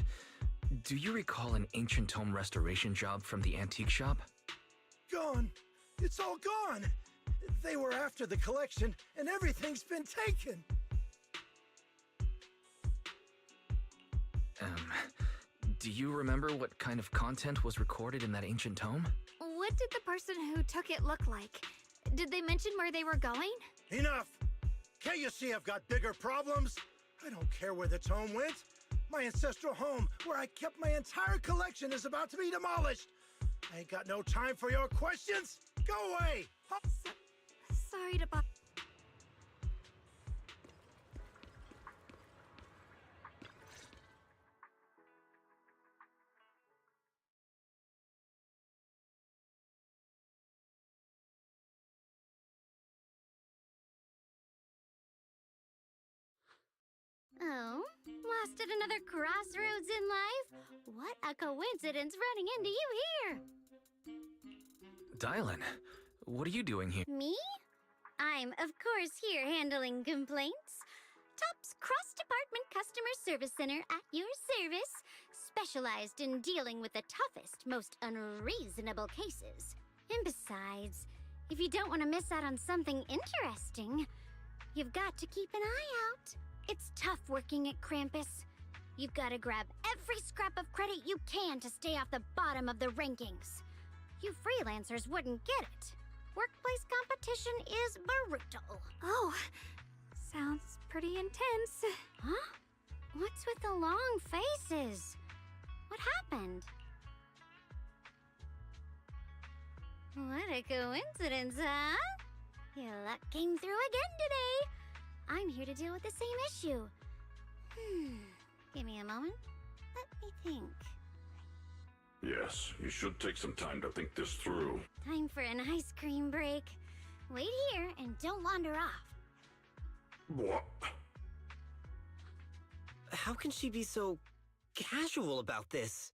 Do you recall an ancient tome restoration job from the antique shop? Gone. It's all gone. They were after the collection, and everything's been taken. Do you remember what kind of content was recorded in that ancient tome? What did the person who took it look like? Did they mention where they were going? Enough! Can't you see I've got bigger problems? I don't care where the tome went. My ancestral home, where I kept my entire collection, is about to be demolished. I ain't got no time for your questions. Go away! Sorry to bother. Oh, lost at another crossroads in life? What a coincidence running into you here! Dylan, what are you doing here? Me? I'm, of course, here handling complaints. Top's cross-department customer service center at your service, specialized in dealing with the toughest, most unreasonable cases. And besides, if you don't want to miss out on something interesting, you've got to keep an eye out. It's tough working at Krampus. You've got to grab every scrap of credit you can to stay off the bottom of the rankings. You freelancers wouldn't get it. Workplace competition is brutal. Oh, sounds pretty intense. Huh? What's with the long faces? What happened? What a coincidence, huh? Your luck came through again today. I'm here to deal with the same issue. Give me a moment. Let me think. Yes, you should take some time to think this through. Time for an ice cream break. Wait here and don't wander off. What? How can she be so casual about this?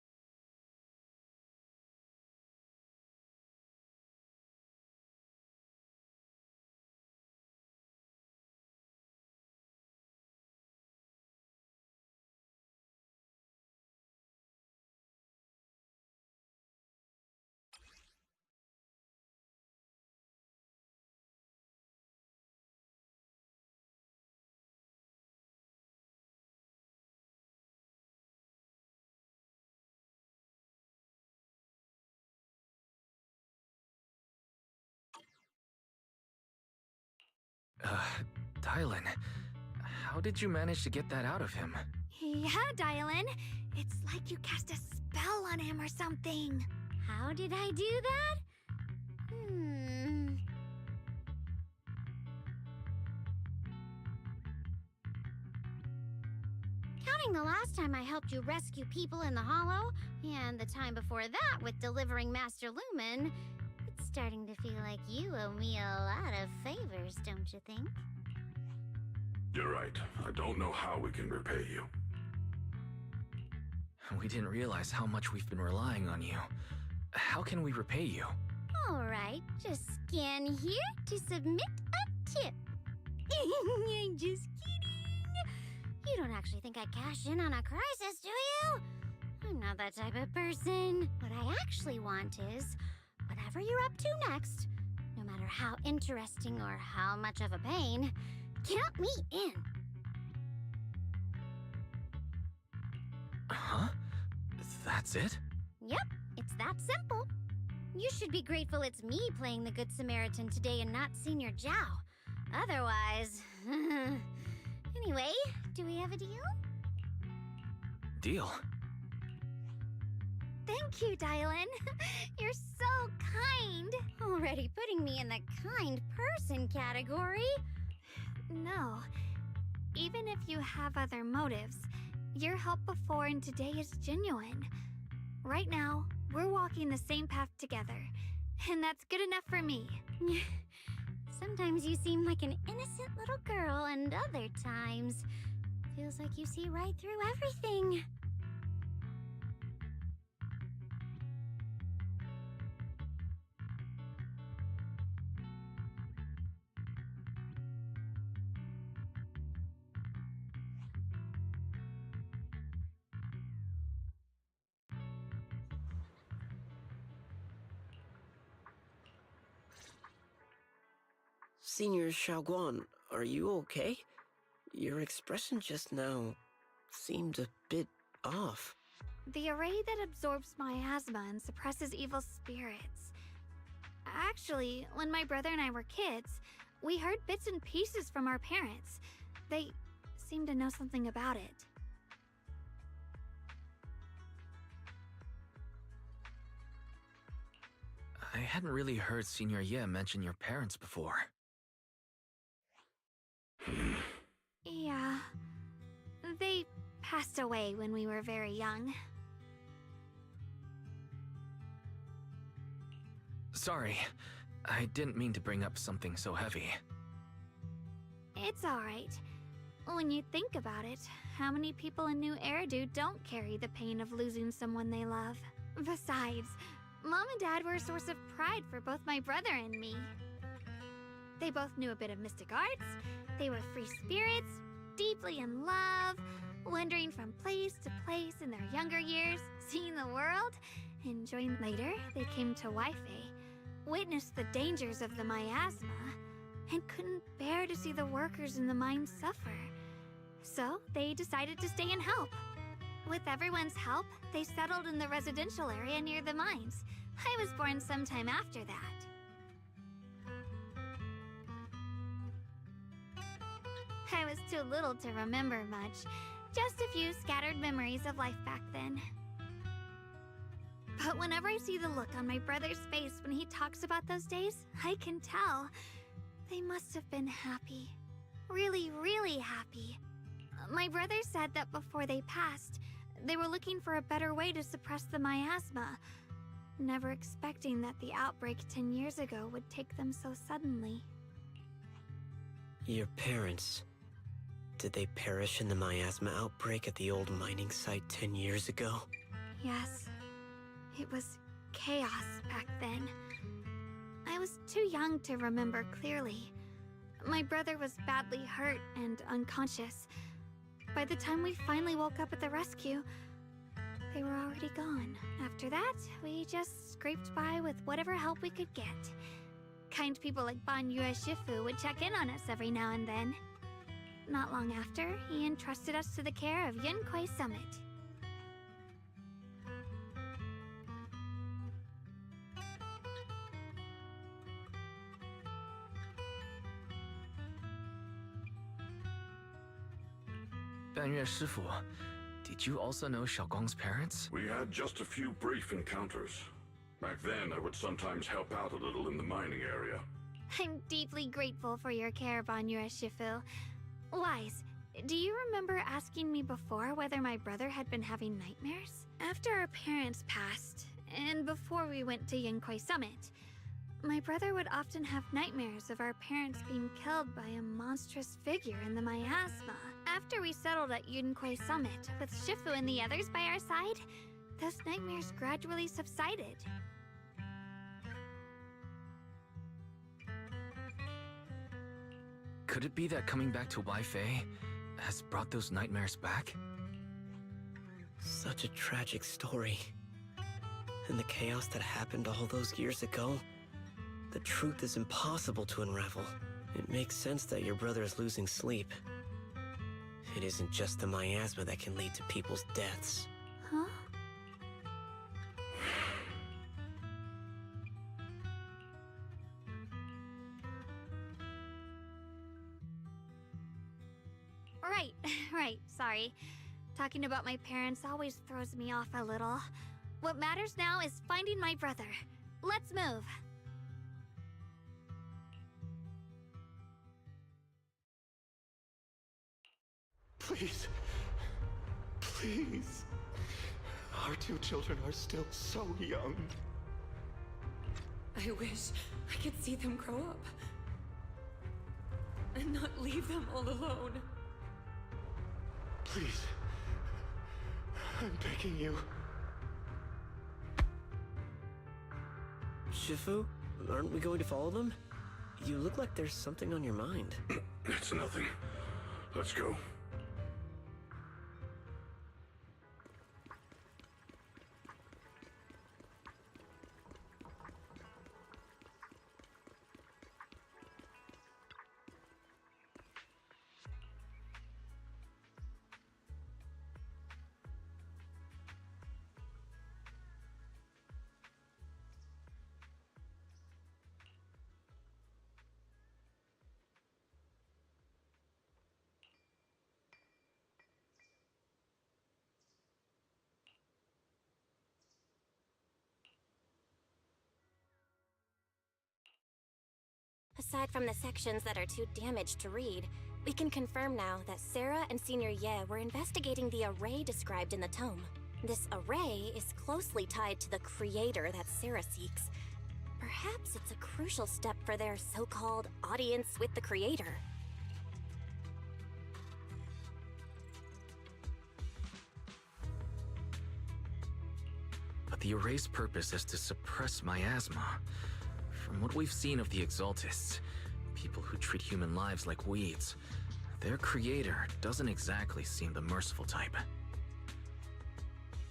Dylan, how did you manage to get that out of him? Yeah, Dylan. It's like you cast a spell on him or something. How did I do that? Counting the last time I helped you rescue people in the Hollow, and the time before that with delivering Master Lumen, it's starting to feel like you owe me a lot of favors, don't you think? You're right. I don't know how we can repay you. We didn't realize how much we've been relying on you. How can we repay you? Alright, just scan here to submit a tip. I'm just kidding. You don't actually think I'd cash in on a crisis, do you? I'm not that type of person. What I actually want is, whatever you're up to next, no matter how interesting or how much of a pain, count me in. Huh? That's it? Yep, it's that simple. You should be grateful it's me playing the Good Samaritan today and not Senior Zhao. Otherwise... Anyway, do we have a deal? Deal? Thank you, Dylan. You're so kind. Already putting me in the kind person category? No. Even if you have other motives, your help before and today is genuine. Right now, we're walking the same path together, and that's good enough for me. Sometimes you seem like an innocent little girl, and other times, feels like you see right through everything. Senior Xiaoguan, are you okay? Your expression just now seemed a bit off. The array that absorbs miasma and suppresses evil spirits. Actually, when my brother and I were kids, we heard bits and pieces from our parents. They seemed to know something about it. I hadn't really heard Senior Ye mention your parents before. Yeah. They passed away when we were very young. Sorry, I didn't mean to bring up something so heavy. It's alright. When you think about it, how many people in New Eridu don't carry the pain of losing someone they love? Besides, Mom and Dad were a source of pride for both my brother and me. They both knew a bit of mystic arts, they were free spirits, deeply in love, wandering from place to place in their younger years, seeing the world, enjoying. Later, they came to Waifei, witnessed the dangers of the miasma, and couldn't bear to see the workers in the mines suffer. So, they decided to stay and help. With everyone's help, they settled in the residential area near the mines. I was born sometime after that. I was too little to remember much. Just a few scattered memories of life back then. But whenever I see the look on my brother's face when he talks about those days, I can tell. They must have been happy. Really, really happy. My brother said that before they passed, they were looking for a better way to suppress the miasma. never expecting that the outbreak 10 years ago would take them so suddenly. Your parents... did they perish in the miasma outbreak at the old mining site 10 years ago? Yes. It was chaos back then. I was too young to remember clearly. My brother was badly hurt and unconscious. By the time we finally woke up at the rescue, they were already gone. After that, we just scraped by with whatever help we could get. Kind people like Banyue Shifu would check in on us every now and then. Not long after, he entrusted us to the care of Yunkwei Summit. Banyue Shifu, did you also know Xiaoguang's parents? We had just a few brief encounters. Back then, I would sometimes help out a little in the mining area. I'm deeply grateful for your care, Banyue Shifu. Wise, do you remember asking me before whether my brother had been having nightmares? After our parents passed, and before we went to Yunkwei Summit, my brother would often have nightmares of our parents being killed by a monstrous figure in the miasma. After we settled at Yunkwei Summit, with Shifu and the others by our side, those nightmares gradually subsided. Could it be that coming back to Waifei has brought those nightmares back? Such a tragic story. And the chaos that happened all those years ago, the truth is impossible to unravel. It makes sense that your brother is losing sleep. It isn't just the miasma that can lead to people's deaths. Huh? Right, sorry. Talking about my parents always throws me off a little. What matters now is finding my brother. Let's move. Please. Please. Our two children are still so young. I wish I could see them grow up. And not leave them all alone. Please. I'm begging you. Shifu, aren't we going to follow them? You look like there's something on your mind. It's nothing. Let's go. Aside from the sections that are too damaged to read, we can confirm now that Sarah and Senior Ye were investigating the array described in the tome. This array is closely tied to the creator that Sarah seeks. Perhaps it's a crucial step for their so-called audience with the creator. But the array's purpose is to suppress miasma. From what we've seen of the Exaltists, people who treat human lives like weeds, their creator doesn't exactly seem the merciful type.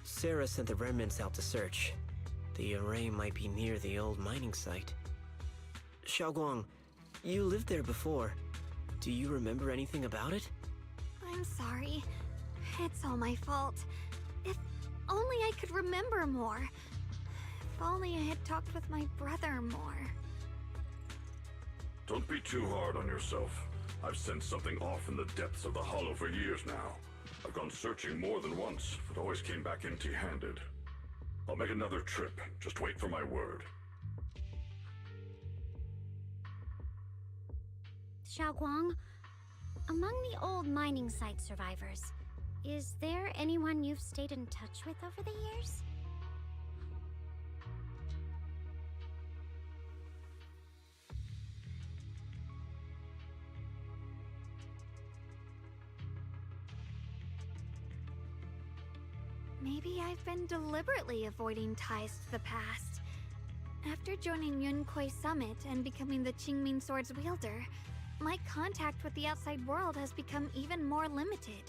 Sarah sent the remnants out to search. The array might be near the old mining site. Xiaoguang, you lived there before. Do you remember anything about it? I'm sorry. It's all my fault. If only I could remember more. If only I had talked with my brother more. Don't be too hard on yourself. I've sensed something off in the depths of the hollow for years now. I've gone searching more than once, but always came back empty-handed. I'll make another trip. Just wait for my word. Xiaoguang, among the old mining site survivors, is there anyone you've stayed in touch with over the years? Maybe I've been deliberately avoiding ties to the past. After joining Yunquei Summit and becoming the Qingming Sword's wielder, my contact with the outside world has become even more limited.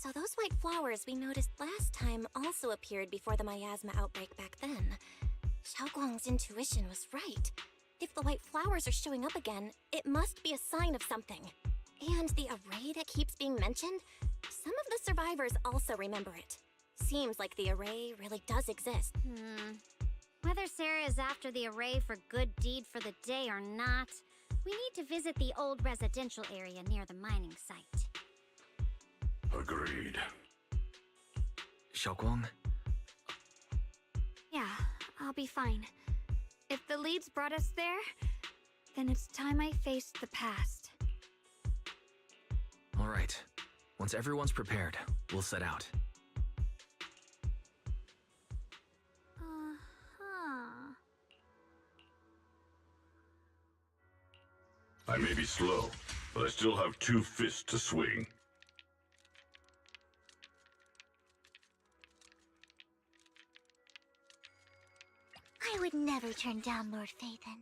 So those white flowers we noticed last time also appeared before the miasma outbreak back then. Xiaoguang's intuition was right. If the white flowers are showing up again, it must be a sign of something. And the array that keeps being mentioned, some of the survivors also remember it. Seems like the array really does exist. Whether Sarah is after the array for good deed for the day or not, we need to visit the old residential area near the mining site. Agreed. Xiaoguang? Yeah, I'll be fine. If the leads brought us there, then it's time I faced the past. All right. Once everyone's prepared, we'll set out. I may be slow, but I still have 2 fists to swing. I would never turn down Lord Phaethon.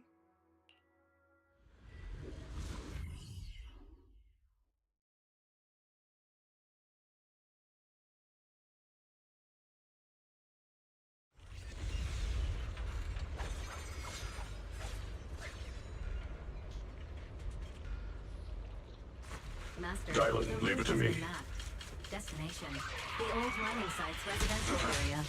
Master, Dylan, leave it to me. map. Destination: the old mining site's residential area.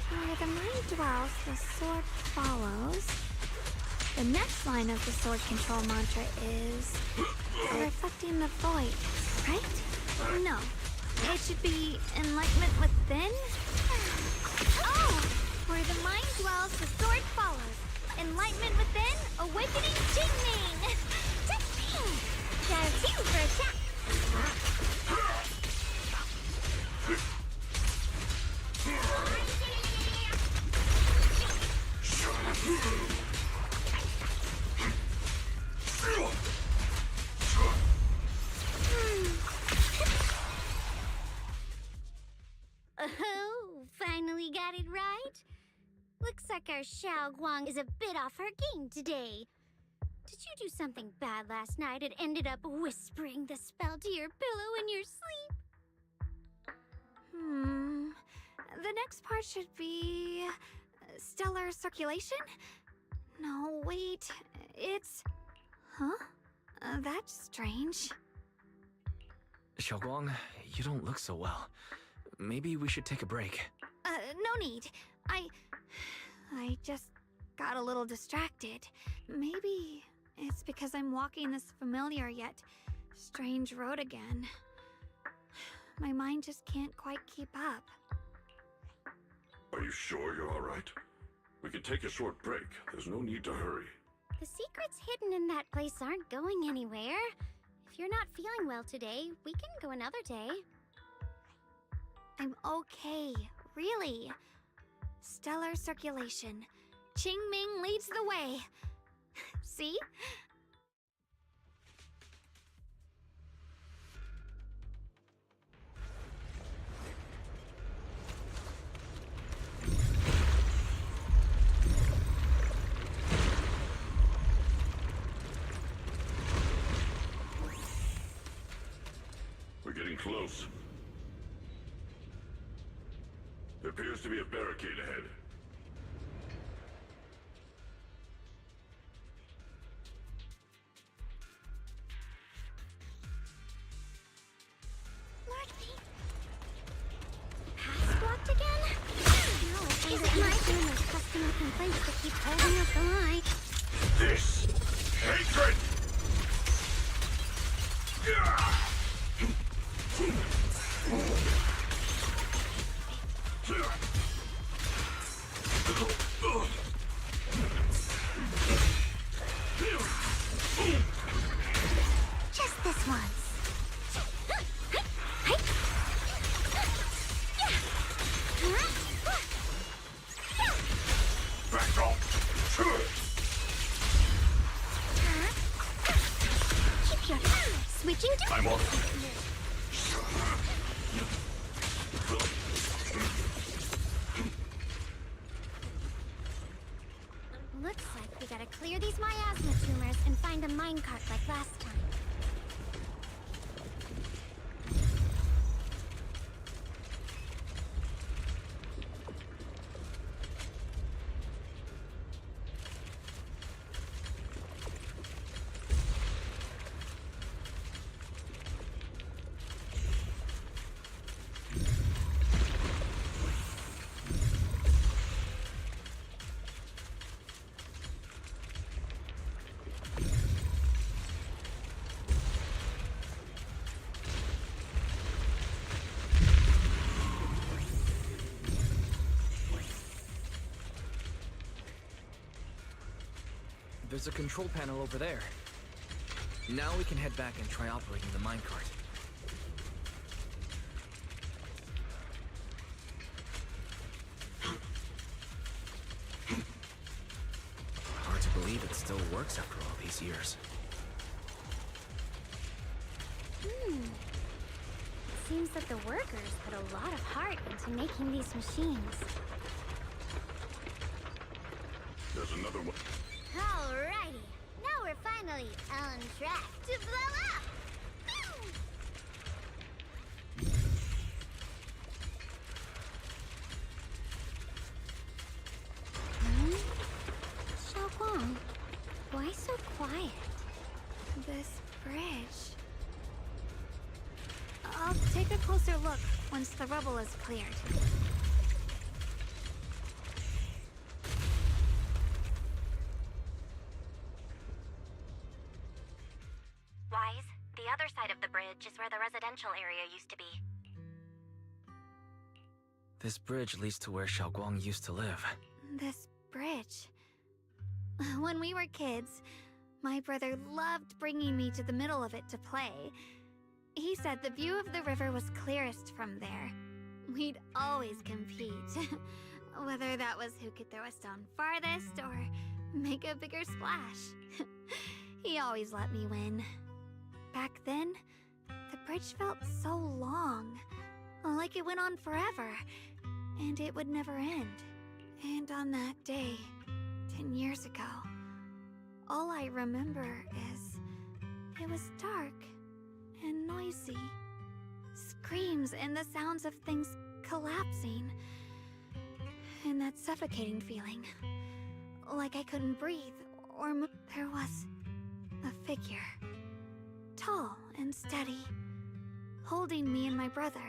Where the mind dwells, the sword follows. The next line of the sword control mantra is reflecting the void, right? No. It should be enlightenment within? Oh! Where the mind dwells, the sword follows. Enlightenment within, awakening Jingming! Got a two for attack. Oh, finally got it right. Looks like our Xiaoguang is a bit off her game today. Did you do something bad last night and ended up whispering the spell to your pillow in your sleep? The next part should be stellar circulation? No, wait. It's... Huh? That's strange. Xiaoguang, you don't look so well. Maybe we should take a break. No need. I just got a little distracted. Maybe it's because I'm walking this familiar yet strange road again. My mind just can't quite keep up. Are you sure you're all right? We can take a short break. There's no need to hurry. The secrets hidden in that place aren't going anywhere. If you're not feeling well today, we can go another day. I'm okay, really. Stellar circulation. Qingming leads the way. See? We're getting close. There appears to be a barricade ahead. Pass blocked again? No, is it my turn of customer complaints to keep holding up the line? This hatred! Just this once. Back off! Keep your switching to... I'm on. There's a control panel over there. Now we can head back and try operating the minecart. Hard to believe it still works after all these years. It seems that the workers put a lot of heart into making these machines. There's another one. Alrighty. Now we're finally on track to blow up! Xiaoguang, why so quiet? This bridge. I'll take a closer look once the rubble is cleared. Wise, the other side of the bridge is where the residential area used to be. This bridge leads to where Xiaoguang used to live. This bridge. When we were kids, my brother loved bringing me to the middle of it to play. He said the view of the river was clearest from there. We'd always compete. Whether that was who could throw a stone farthest or make a bigger splash. He always let me win. Back then, the bridge felt so long. Like it went on forever. And it would never end. And on that day, 10 years ago, all I remember is it was dark and noisy. Screams and the sounds of things collapsing. And that suffocating feeling. Like I couldn't breathe or move. There was a figure. Tall and steady. Holding me and my brother.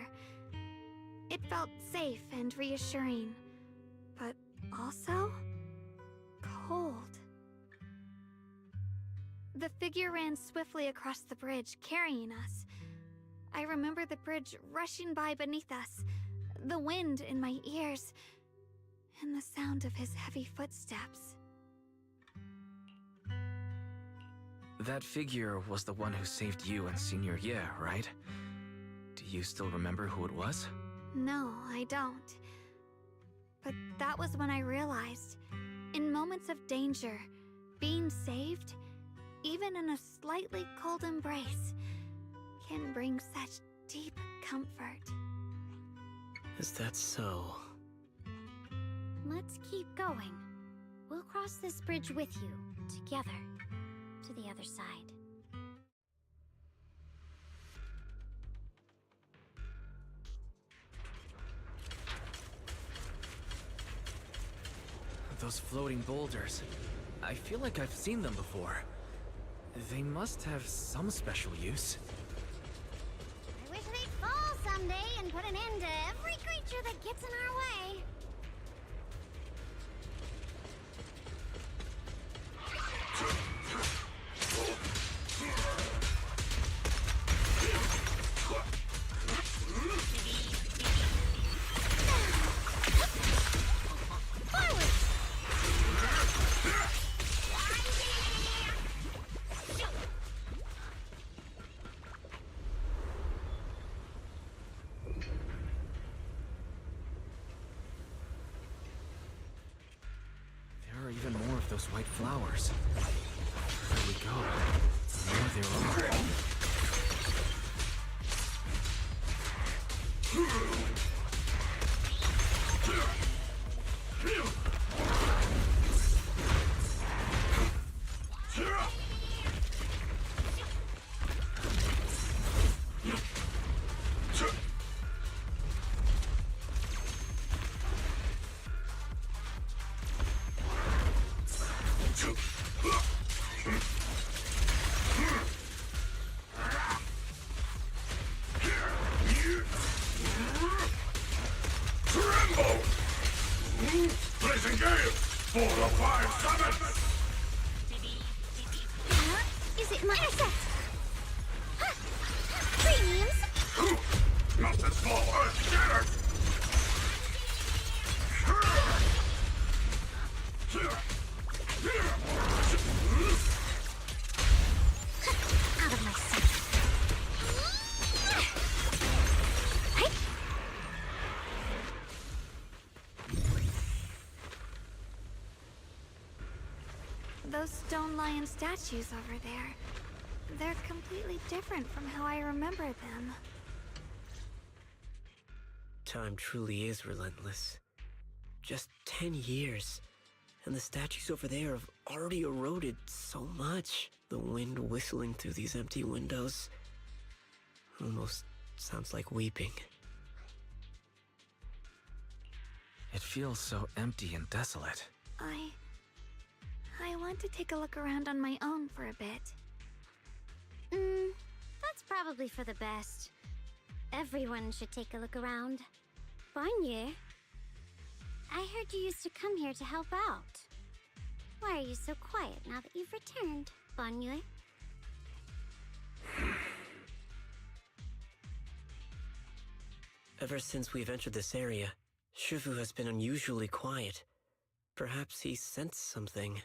It felt safe and reassuring. But also cold. The figure ran swiftly across the bridge, carrying us. I remember the bridge rushing by beneath us, the wind in my ears, and the sound of his heavy footsteps. That figure was the one who saved you and Senior Ye, right? Do you still remember who it was? No, I don't. But that was when I realized, in moments of danger, being saved, even in a slightly cold embrace, can bring such deep comfort. Is that so? Let's keep going. We'll cross this bridge with you, together, to the other side. Those floating boulders. I feel like I've seen them before. They must have some special use. I wish they'd fall someday and put an end to every creature that gets in our way. Those white flowers. There we go. There they are. Blazing gale! 4 of 5 summons! Is it my intercept? Premiums? Not this small earth shattered! Those stone lion statues over there. They're completely different from how I remember them. Time truly is relentless. Just 10 years, and the statues over there have already eroded so much. The wind whistling through these empty windows almost sounds like weeping. It feels so empty and desolate. I want to take a look around on my own for a bit. That's probably for the best. Everyone should take a look around. Banye, I heard you used to come here to help out. Why are you so quiet now that you've returned, Banye? Ever since we've entered this area, Shifu has been unusually quiet. Perhaps he sensed something.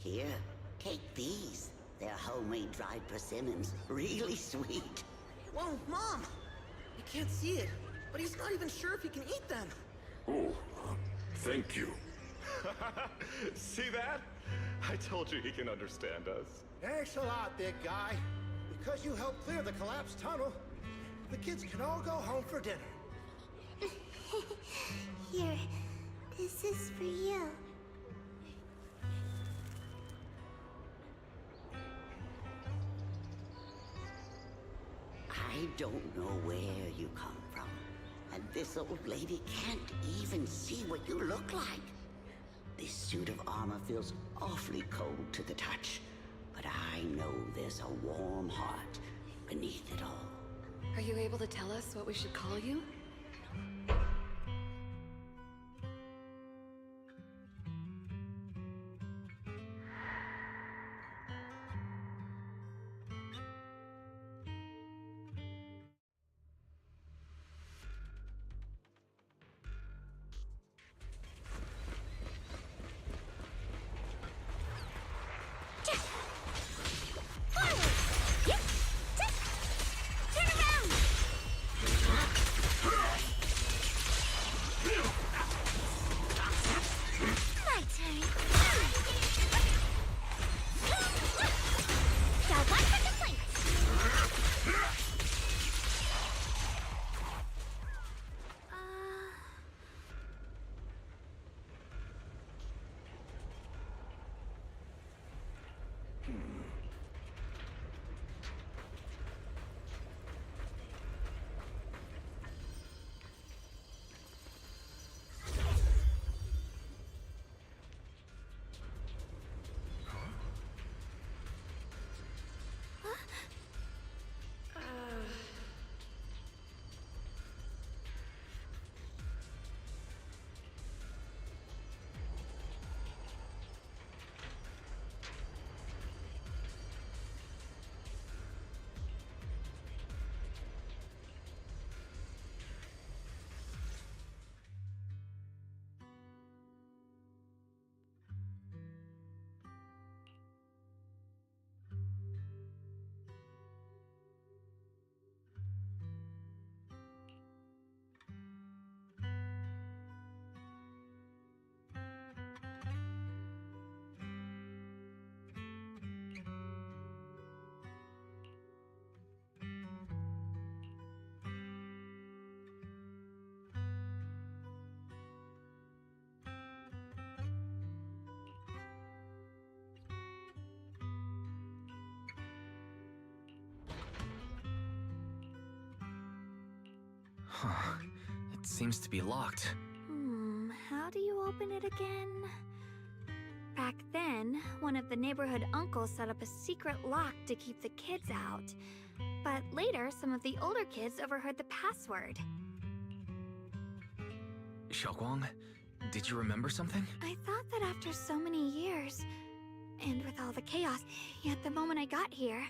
Here, take these. They're homemade dried persimmons. Really sweet. Whoa, Mom! You can't see it, but he's not even sure if he can eat them. Oh, thank you. See that? I told you he can understand us. Thanks a lot, big guy. Because you helped clear the collapsed tunnel, the kids can all go home for dinner. Here, this is for you. I don't know where you come from, and this old lady can't even see what you look like. This suit of armor feels awfully cold to the touch, but I know there's a warm heart beneath it all. Are you able to tell us what we should call you? Huh. It seems to be locked. How do you open it again? Back then, one of the neighborhood uncles set up a secret lock to keep the kids out. But later, some of the older kids overheard the password. Xiaoguang, did you remember something? I thought that after so many years, and with all the chaos, yet the moment I got here,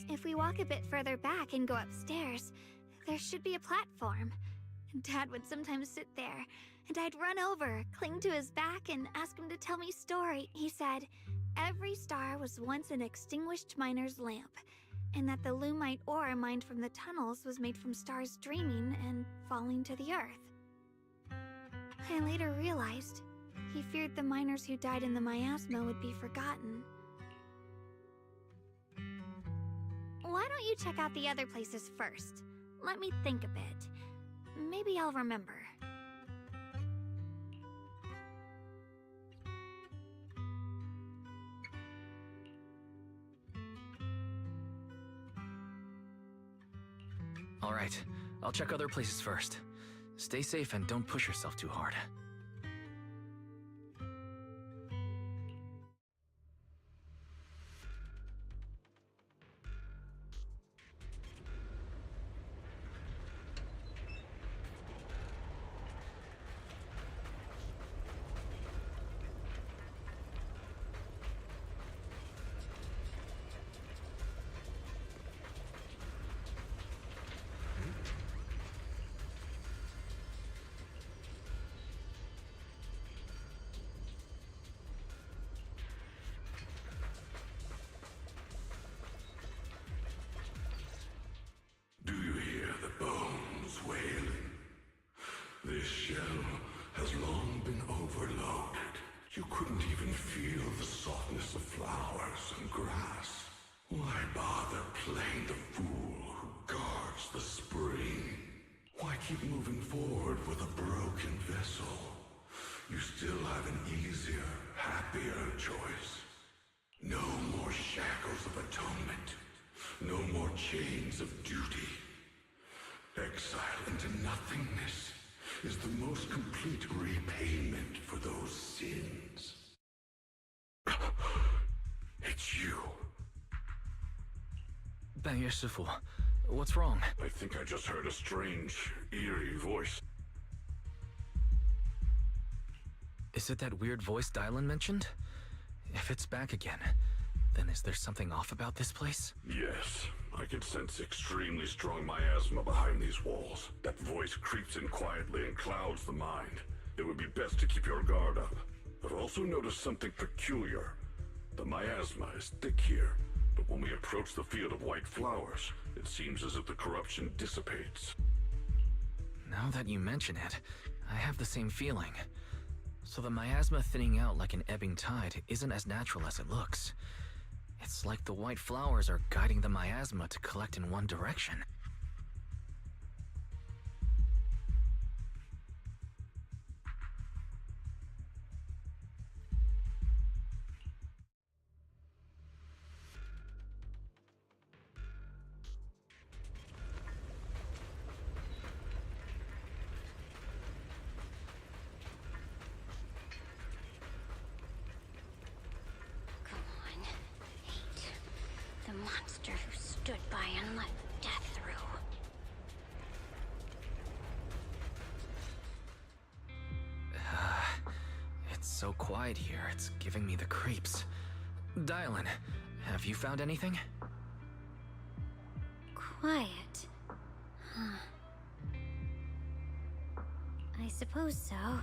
If we walk a bit further back and go upstairs, there should be a platform. Dad would sometimes sit there, and I'd run over, cling to his back, and ask him to tell me story. He said, every star was once an extinguished miner's lamp, and that the lumite ore mined from the tunnels was made from stars dreaming and falling to the earth. I later realized he feared the miners who died in the miasma would be forgotten. Why don't you check out the other places first? Let me think a bit. Maybe I'll remember. All right, I'll check other places first. Stay safe and don't push yourself too hard. Do you hear the bones wailing? This shell has long been overloaded. You couldn't even feel the softness of flowers and grass. Why bother playing the fool who guards the spring? Why keep moving forward with a broken vessel? You still have an easier, happier choice. No more shackles of atonement. No more chains of duty. Exile into nothingness is the most complete repayment for those sins. It's you. 半月师傅, what's wrong? I think I just heard a strange, eerie voice. Is it that weird voice Dylan mentioned? If it's back again, then is there something off about this place? Yes, I can sense extremely strong miasma behind these walls. That voice creeps in quietly and clouds the mind. It would be best to keep your guard up. I've also noticed something peculiar. The miasma is thick here, but when we approach the field of white flowers, it seems as if the corruption dissipates. Now that you mention it, I have the same feeling. So the miasma thinning out like an ebbing tide isn't as natural as it looks. It's like the white flowers are guiding the miasma to collect in one direction. Monster who stood by and let death through. It's so quiet here, it's giving me the creeps. Dylan, have you found anything? Quiet. Huh. I suppose so.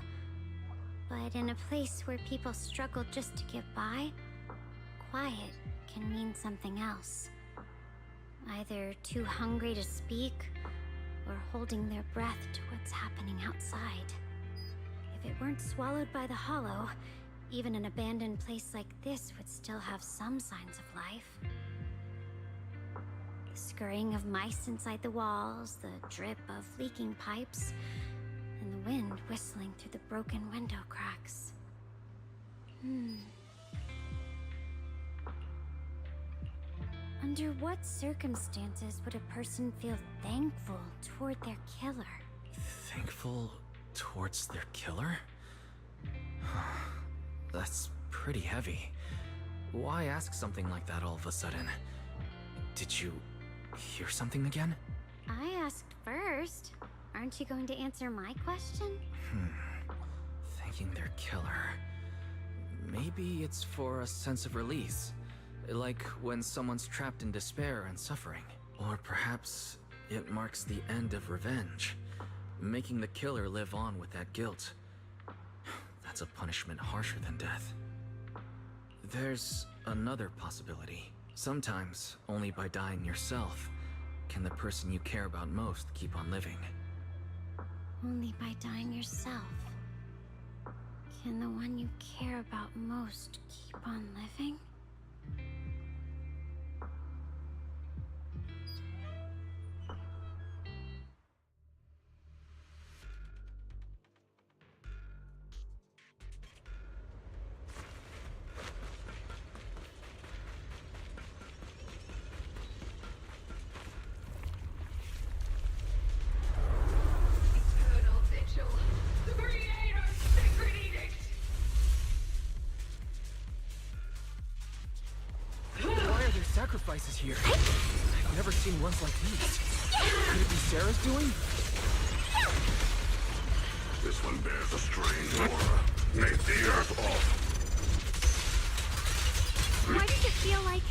But in a place where people struggle just to get by, quiet can mean something else. Either too hungry to speak, or holding their breath to what's happening outside. If it weren't swallowed by the hollow, even an abandoned place like this would still have some signs of life. The scurrying of mice inside the walls, the drip of leaking pipes, and the wind whistling through the broken window cracks. Under what circumstances would a person feel thankful toward their killer? Thankful towards their killer? That's pretty heavy. Why ask something like that all of a sudden? Did you hear something again? I asked first. Aren't you going to answer my question? Thanking their killer. Maybe it's for a sense of release. Like when someone's trapped in despair and suffering. Or perhaps it marks the end of revenge, making the killer live on with that guilt. That's a punishment harsher than death. There's another possibility. Sometimes, only by dying yourself, can the person you care about most keep on living. Only by dying yourself can the one you care about most keep on living? Why are there sacrifices here? I've never seen ones like these. Could it be Sarah's doing? This one bears a strange aura. Make the earth off. Why does it feel like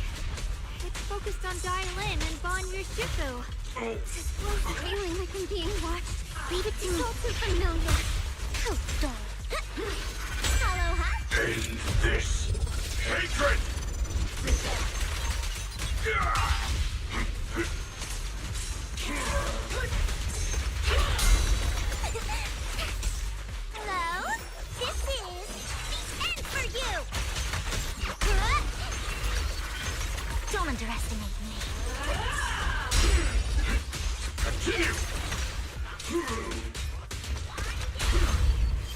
it's focused on Dialin and Bon Yushifu? This close feeling like I'm being watched. Leave it to me. It's all too familiar. How dull. Hello, huh? End this hatred! Hello? This is the end for you! Don't underestimate me. Continue!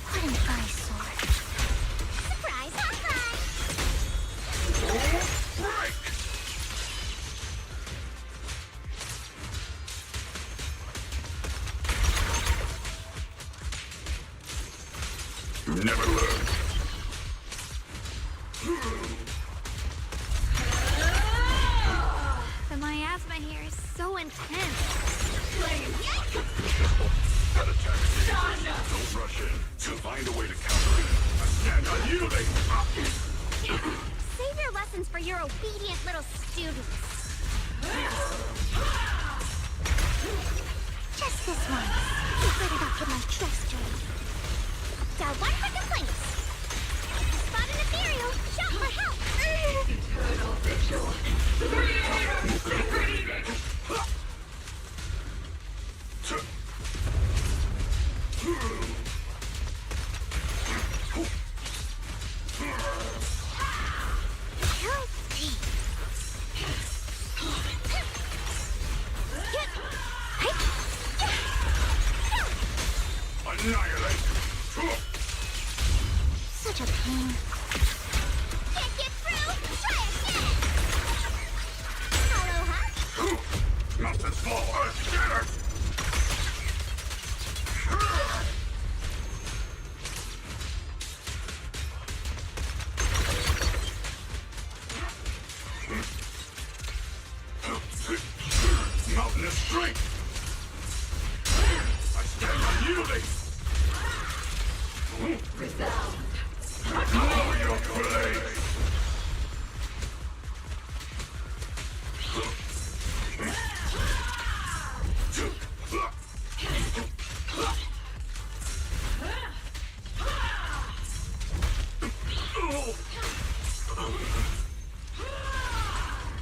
What an eyesore. Surprise, high Break! You never learn. The miasma here is so intense. That attack is dangerous. Don't rush in. To find a way to counter it. I stand unyielding. Save your lessons for your obedient little students. Just this once. You better not get my trust drained. Got one for complaints. Spot an ethereal. Shout for help. Eternal vigil. The creator of sacred edict. Annihilate! Such a pain. Can't get through? Try again! Hello, huh? Nothing small, earth shatter! Mountainous strength! I stand unyielding! Resound. Lower your blade!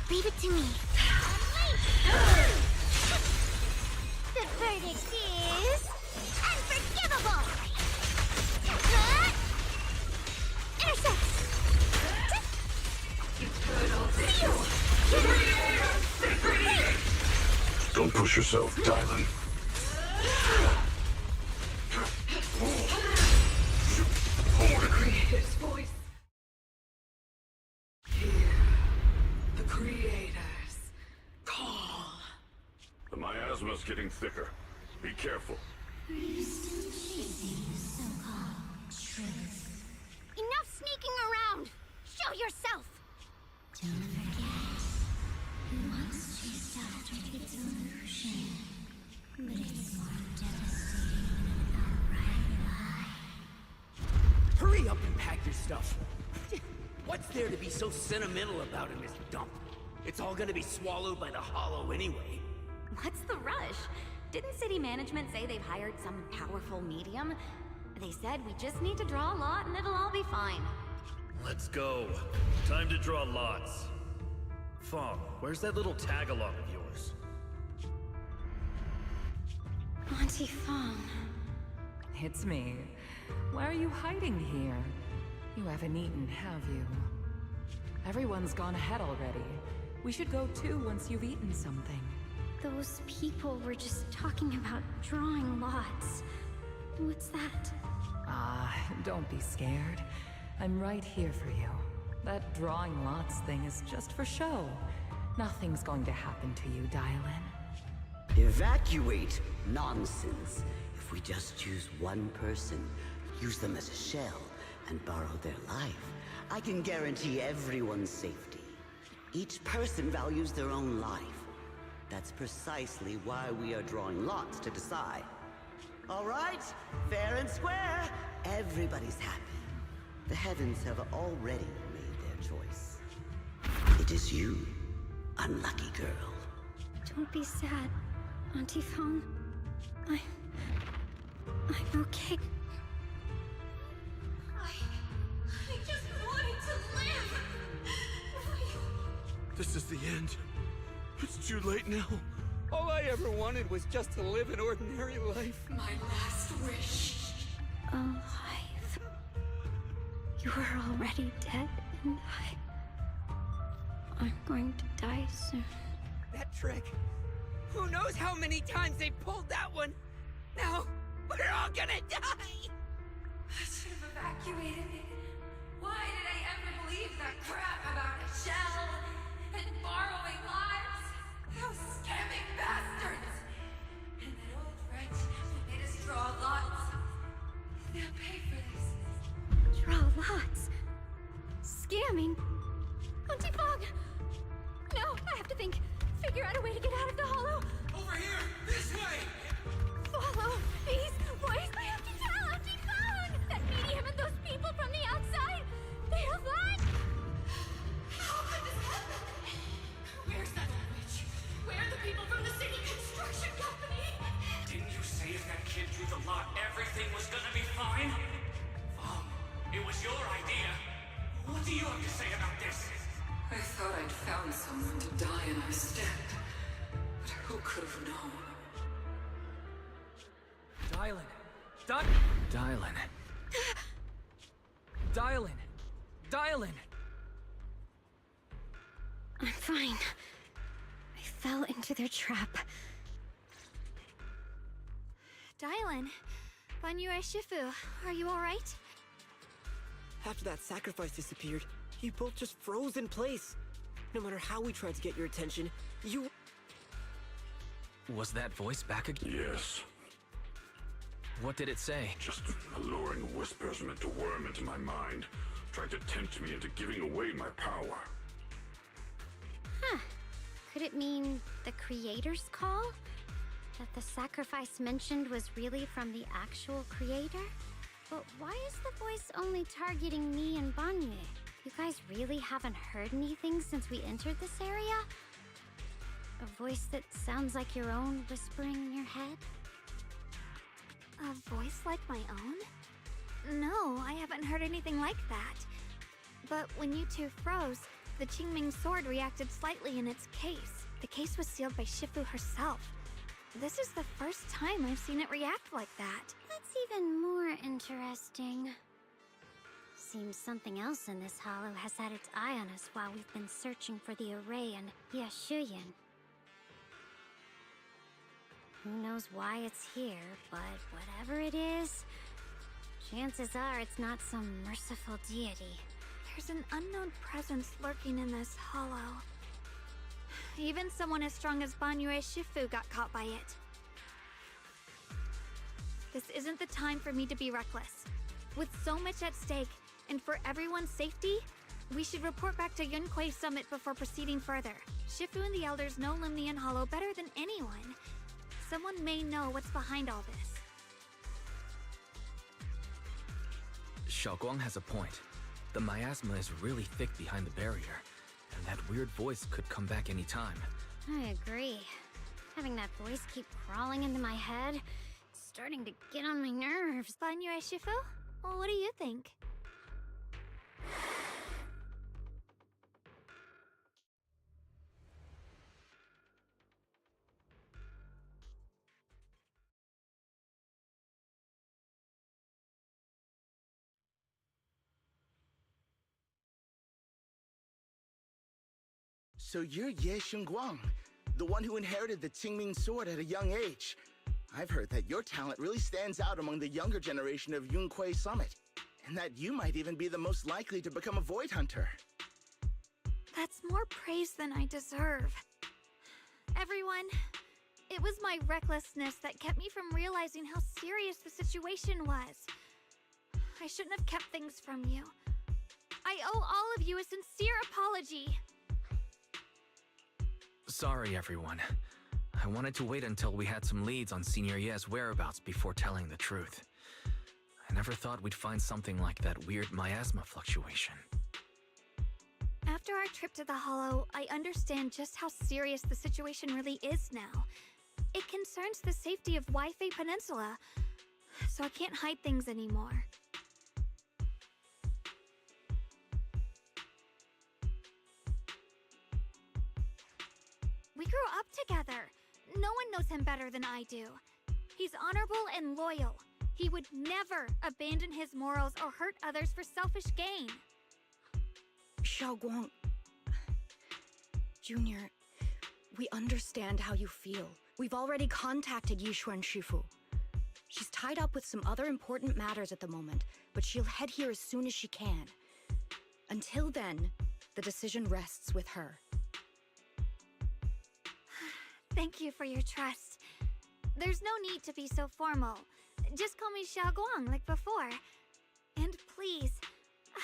Leave it to me. The verdict is unforgivable. Intercept. Don't push yourself, Dylan. The creator's voice. Hear the creator's call. The miasma's getting thicker. Be careful. Enough sneaking around! Show yourself! Don't forget, once chased after its illusion, but it's more devastating than an outright lie. Hurry up and pack your stuff. What's there to be so sentimental about in this dump? It's all gonna be swallowed by the Hollow anyway. What's the rush? Didn't city management say they've hired some powerful medium? They said we just need to draw a lot and it'll all be fine. Let's go. Time to draw lots. Fong, where's that little tag-along of yours? Auntie Fong. It's me. Why are you hiding here? You haven't eaten, have you? Everyone's gone ahead already. We should go too once you've eaten something. Those people were just talking about drawing lots. What's that? Don't be scared. I'm right here for you. That drawing lots thing is just for show. Nothing's going to happen to you, Dylan. Evacuate? Nonsense. If we just choose one person, use them as a shell, and borrow their life, I can guarantee everyone's safety. Each person values their own life. That's precisely why we are drawing lots to decide. All right, fair and square. Everybody's happy. The heavens have already made their choice. It is you, unlucky girl. Don't be sad, Auntie Fong. I'm okay. I just wanted to live! This is the end. It's too late now. All I ever wanted was just to live an ordinary life. My last wish. Alive. You were already dead, and I'm going to die soon. That trick. Who knows how many times they pulled that one? Now, we're all gonna die! I should have evacuated. Why did I ever believe that crap about a shell and borrowing lives? Those scamming bastards! And that old wretch made us draw lots. They'll pay for this. Draw lots. Scamming. Auntie Fong! No, I have to think. Figure out a way to get out of the hollow. Over here! This way! Follow these boys. I have to tell Auntie Fong! That medium and those people from the outside, they have lied! How could this happen? Where's that witch? Where are the people from the city construction company? Didn't you say if that kid drew the lot, everything was gonna be fine? It was your idea. What do you have to say about this? I thought I'd found someone to die in our stead. But who could have known? Dylan! Dylan! I'm fine. I fell into their trap. Dylan, Banyue Shifu, are you alright? After that sacrifice disappeared, you both just froze in place. No matter how we tried to get your attention, you... Was that voice back again? Yes. What did it say? Just alluring whispers meant to worm into my mind, trying to tempt me into giving away my power. Huh. Could it mean the creator's call? That the sacrifice mentioned was really from the actual creator? But why is the voice only targeting me and Banyue? You guys really haven't heard anything since we entered this area? A voice that sounds like your own whispering in your head? A voice like my own? No, I haven't heard anything like that. But when you two froze, the Qingming sword reacted slightly in its case. The case was sealed by Shifu herself. This is the first time I've seen it react like that. That's even more interesting. Seems something else in this hollow has had its eye on us while we've been searching for the array and Yashuyan. Who knows why it's here, but whatever it is, chances are it's not some merciful deity. There's an unknown presence lurking in this hollow. Even someone as strong as Banyue Shifu got caught by it. This isn't the time for me to be reckless. With so much at stake, and for everyone's safety, we should report back to Yunquei Summit before proceeding further. Shifu and the elders know Limnian Hollow better than anyone. Someone may know what's behind all this. Xiaoguang has a point. The miasma is really thick behind the barrier, and that weird voice could come back any time. I agree. Having that voice keep crawling into my head, it's starting to get on my nerves. Banyu Shifu? Well, what do you think? So you're Ye Xingguang, the one who inherited the Qingming sword at a young age. I've heard that your talent really stands out among the younger generation of Yunquei Summit, and that you might even be the most likely to become a Void Hunter. That's more praise than I deserve. Everyone, it was my recklessness that kept me from realizing how serious the situation was. I shouldn't have kept things from you. I owe all of you a sincere apology. Sorry, everyone. I wanted to wait until we had some leads on Senior Ye's whereabouts before telling the truth. I never thought we'd find something like that weird miasma fluctuation. After our trip to the Hollow, I understand just how serious the situation really is now. It concerns the safety of Waifei Peninsula, so I can't hide things anymore. We grew up together. No one knows him better than I do. He's honorable and loyal. He would never abandon his morals or hurt others for selfish gain. Xiaoguang... Junior, we understand how you feel. We've already contacted Yishuan Shifu. She's tied up with some other important matters at the moment, but she'll head here as soon as she can. Until then, the decision rests with her. Thank you for your trust. There's no need to be so formal. Just call me Xiaoguang like before. And please,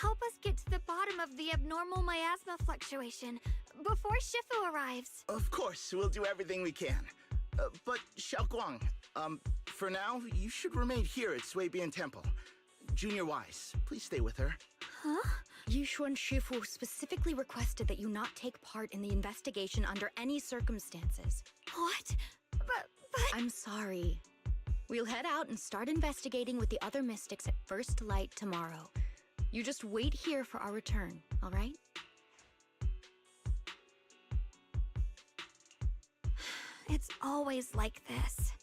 help us get to the bottom of the abnormal miasma fluctuation before Shifu arrives. Of course, we'll do everything we can. But Xiaoguang, for now, you should remain here at Suibian Temple. Junior Wise, please stay with her. Huh? Yishuan Shifu specifically requested that you not take part in the investigation under any circumstances. What? But... I'm sorry. We'll head out and start investigating with the other mystics at first light tomorrow. You just wait here for our return, all right? It's always like this.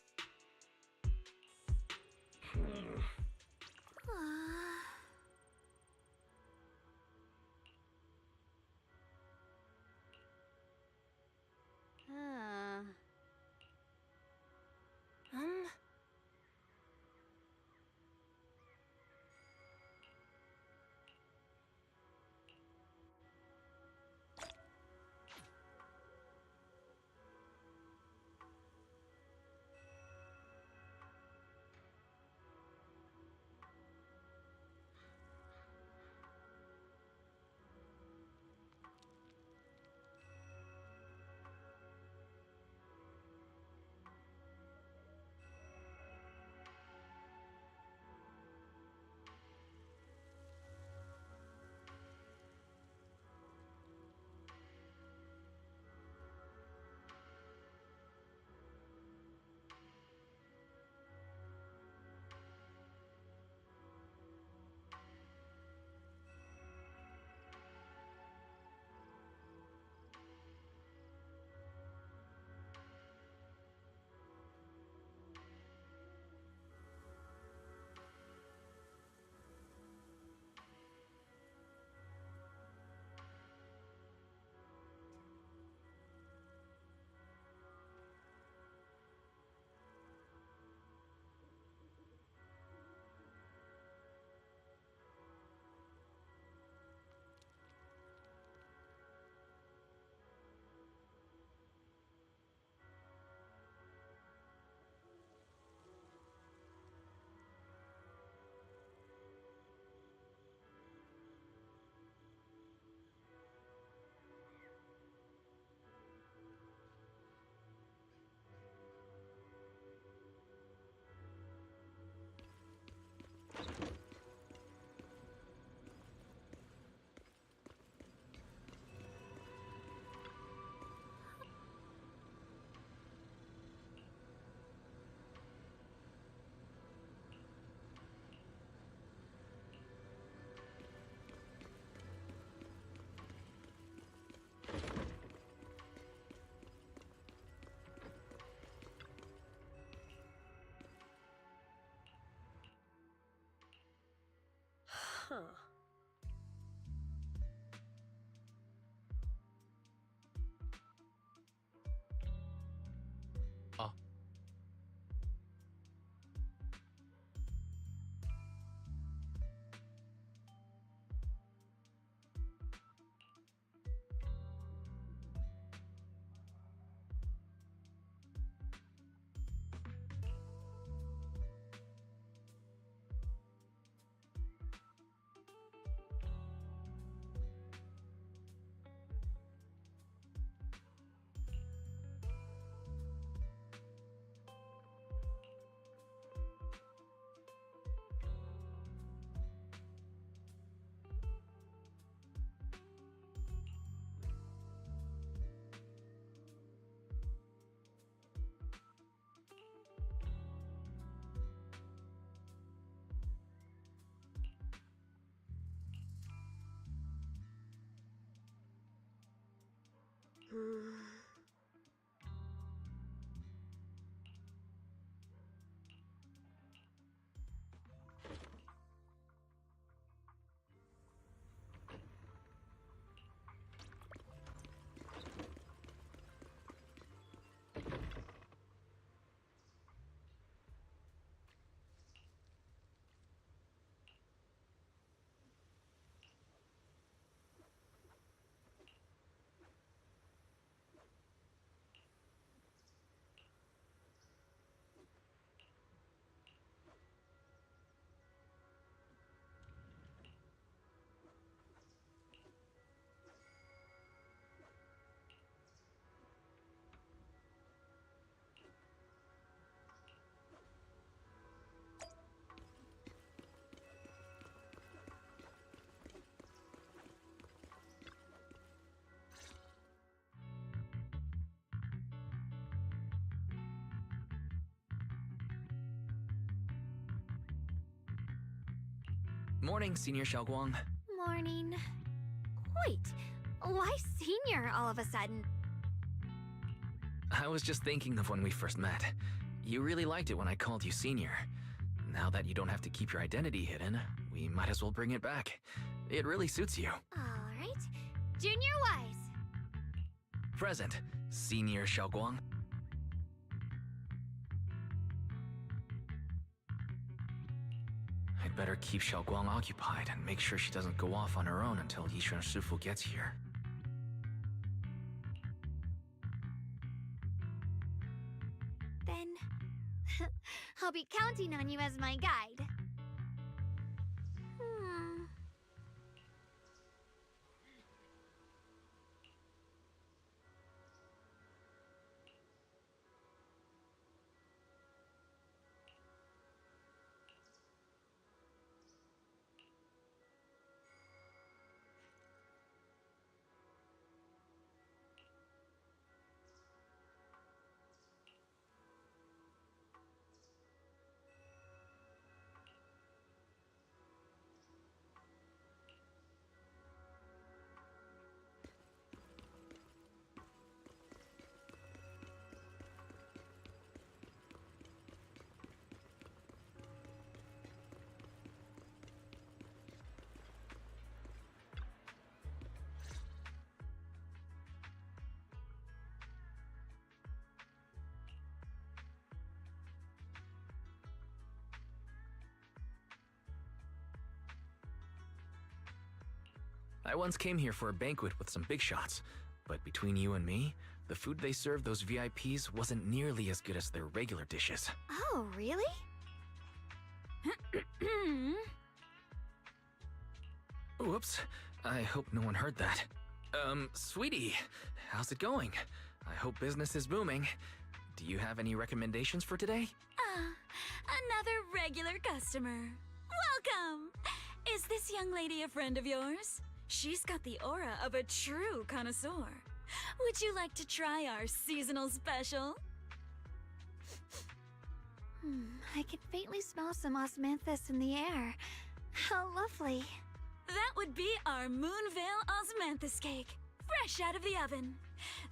Huh. Morning, Senior Xiaoguang. Morning. Wait, why senior all of a sudden? I was just thinking of when we first met. You really liked it when I called you Senior. Now that you don't have to keep your identity hidden, we might as well bring it back. It really suits you. Alright. Junior Wise. Present, Senior Xiaoguang. I'd better keep Xiaoguang occupied and make sure she doesn't go off on her own until Yishuan Shifu gets here. Then I'll be counting on you as my guide. I once came here for a banquet with some big shots, but between you and me, the food they served those VIPs wasn't nearly as good as their regular dishes. Oh, really? Whoops, I hope no one heard that. Sweetie, how's it going? I hope business is booming. Do you have any recommendations for today? Another regular customer. Welcome! Is this young lady a friend of yours? She's got the aura of a true connoisseur. Would you like to try our seasonal special? I can faintly smell some osmanthus in the air. How lovely. That would be our Moonvale Osmanthus cake, fresh out of the oven.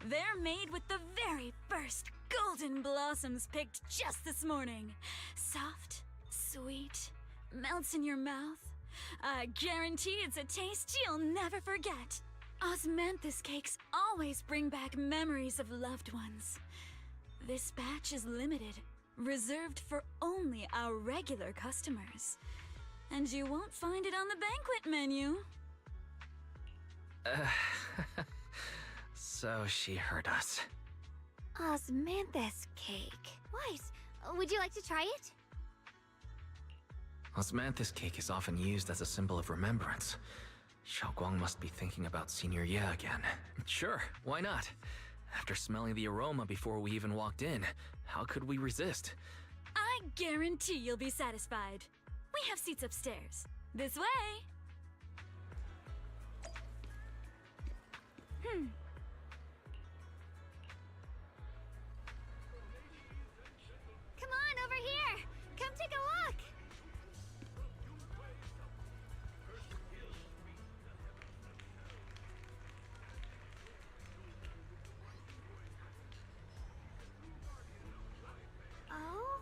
They're made with the very first golden blossoms picked just this morning. Soft, sweet, melts in your mouth, I guarantee it's a taste you'll never forget. Osmanthus cakes always bring back memories of loved ones. This batch is limited, reserved for only our regular customers. And you won't find it on the banquet menu. So she heard us. Osmanthus cake. Weiss, would you like to try it? Osmanthus cake is often used as a symbol of remembrance. Xiaoguang must be thinking about Senior Ye again. Sure, why not? After smelling the aroma before we even walked in, how could we resist? I guarantee you'll be satisfied. We have seats upstairs. This way! Come on, over here! Come take a look! Oh?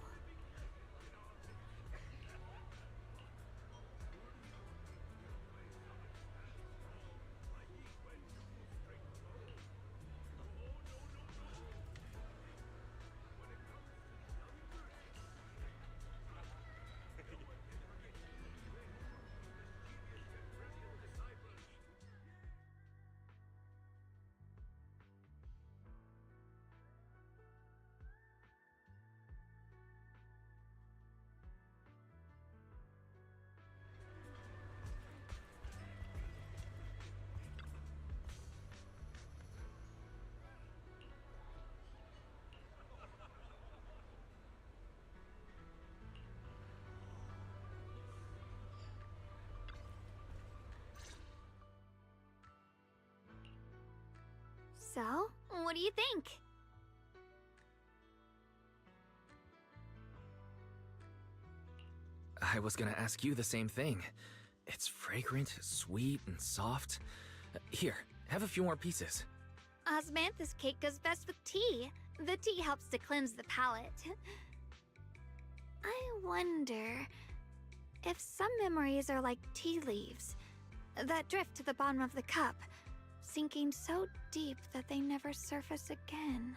So, what do you think? I was gonna ask you the same thing. It's fragrant, sweet, and soft. Here, have a few more pieces. Osmanthus cake goes best with tea. The tea helps to cleanse the palate. I wonder if some memories are like tea leaves that drift to the bottom of the cup, sinking so deep that they never surface again.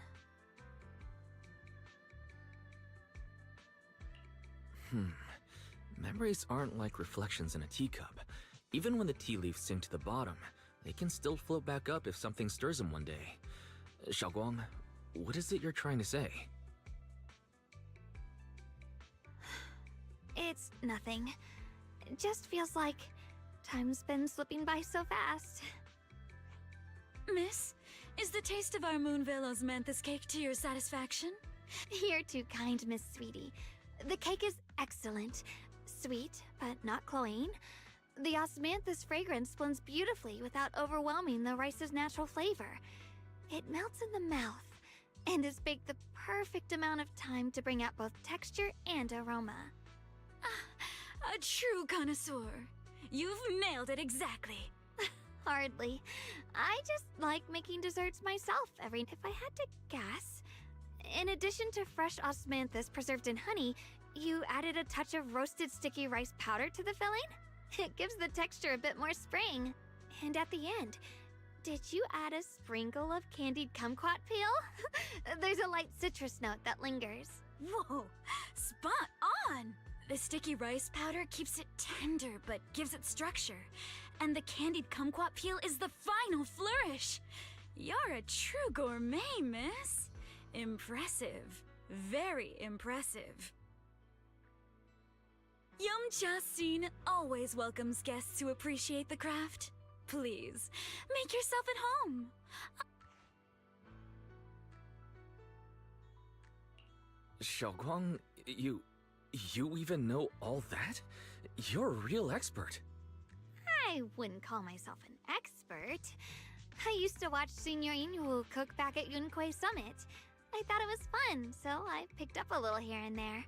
Memories aren't like reflections in a teacup. Even when the tea leaves sink to the bottom, they can still float back up if something stirs them one day. Xiaoguang, what is it you're trying to say? It's nothing. It just feels like time's been slipping by so fast. Miss, is the taste of our Moonville Osmanthus cake to your satisfaction? You're too kind, Miss Sweetie. The cake is excellent. Sweet, but not cloying. The osmanthus fragrance blends beautifully without overwhelming the rice's natural flavor. It melts in the mouth and is baked the perfect amount of time to bring out both texture and aroma. A true connoisseur. You've nailed it exactly. Hardly. I just like making desserts myself If I had to guess, in addition to fresh osmanthus preserved in honey, you added a touch of roasted sticky rice powder to the filling? It gives the texture a bit more spring. And at the end, did you add a sprinkle of candied kumquat peel? There's a light citrus note that lingers. Whoa, spot on! The sticky rice powder keeps it tender but gives it structure. And the candied kumquat peel is the final flourish. You're a true gourmet, miss. Impressive. Very impressive. Yum-Cha Scene always welcomes guests who appreciate the craft. Please, make yourself at home. Xiaoguang, you even know all that? You're a real expert. I wouldn't call myself an expert. I used to watch Senior Inhu cook back at Yunquei Summit. I thought it was fun, so I picked up a little here and there.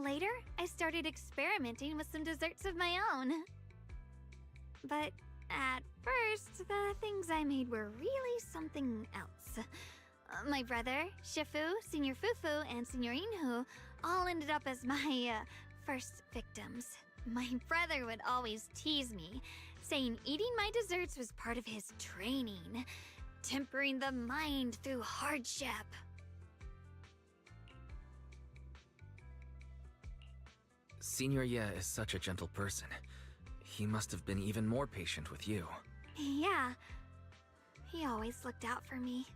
Later, I started experimenting with some desserts of my own. But at first, the things I made were really something else. My brother, Shifu, Senior Fufu, and Senior Inhu all ended up as my first victims. My brother would always tease me, saying eating my desserts was part of his training, tempering the mind through hardship. Senior Ye is such a gentle person. He must have been even more patient with you. Yeah, he always looked out for me.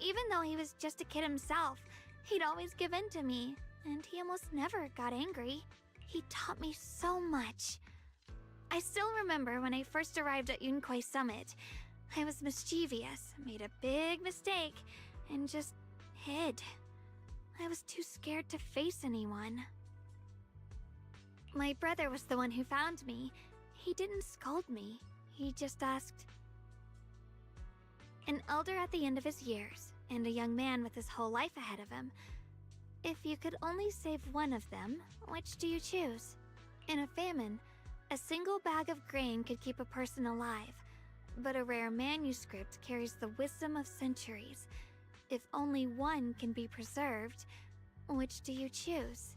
Even though he was just a kid himself, he'd always give in to me, and he almost never got angry. He taught me so much. I still remember when I first arrived at Yunkwei Summit. I was mischievous, made a big mistake, and just hid. I was too scared to face anyone. My brother was the one who found me. He didn't scold me. He just asked. An elder at the end of his years, and a young man with his whole life ahead of him. If you could only save one of them, which do you choose? In a famine, a single bag of grain could keep a person alive, but a rare manuscript carries the wisdom of centuries. If only one can be preserved, which do you choose?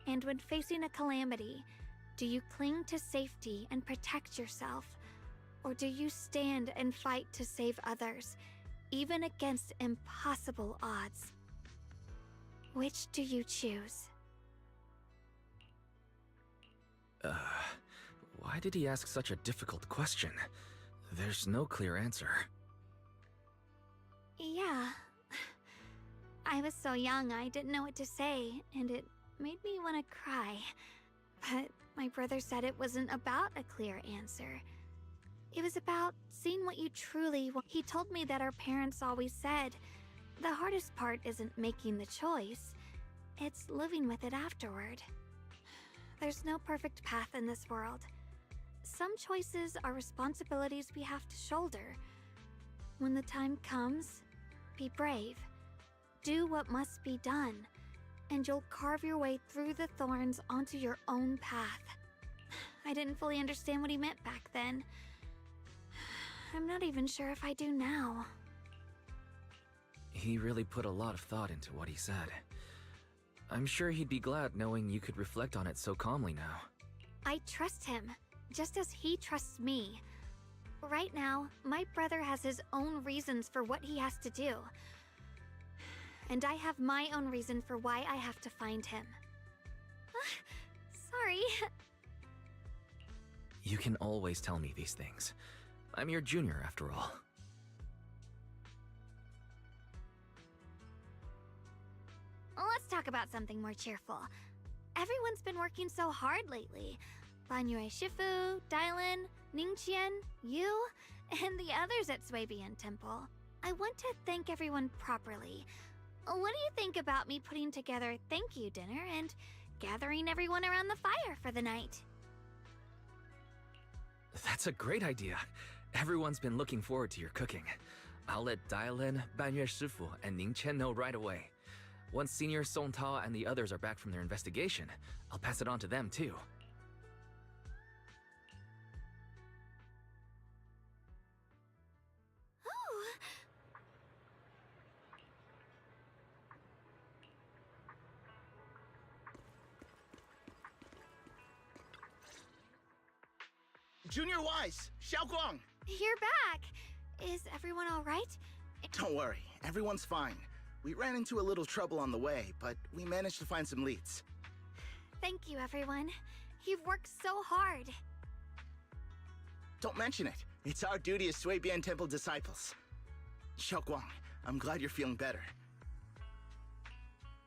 And when facing a calamity, do you cling to safety and protect yourself? Or do you stand and fight to save others, even against impossible odds? Which do you choose? Why did he ask such a difficult question? There's no clear answer. Yeah. I was so young I didn't know what to say, and it made me want to cry. But my brother said it wasn't about a clear answer. It was about seeing what you truly want. He told me that our parents always said, the hardest part isn't making the choice, it's living with it afterward. There's no perfect path in this world. Some choices are responsibilities we have to shoulder. When the time comes, be brave. Do what must be done, and you'll carve your way through the thorns onto your own path. I didn't fully understand what he meant back then. I'm not even sure if I do now. He really put a lot of thought into what he said. I'm sure he'd be glad knowing you could reflect on it so calmly now. I trust him, just as he trusts me. Right now, my brother has his own reasons for what he has to do. And I have my own reason for why I have to find him. Sorry. You can always tell me these things. I'm your junior, after all. Let's talk about something more cheerful. Everyone's been working so hard lately. Banyue Shifu, Dylan, Ningqian, you, and the others at Suibian Temple. I want to thank everyone properly. What do you think about me putting together a thank you dinner and gathering everyone around the fire for the night? That's a great idea. Everyone's been looking forward to your cooking. I'll let Dylan, Banyue Shifu, and Ningqian know right away. Once Senior Song Tao and the others are back from their investigation, I'll pass it on to them too. Junior Wise, Xiaoguang! You're back! Is everyone alright? Don't worry, everyone's fine. We ran into a little trouble on the way, but we managed to find some leads. Thank you, everyone. You've worked so hard. Don't mention it. It's our duty as Suibian Temple disciples. Xiaoguang, I'm glad you're feeling better.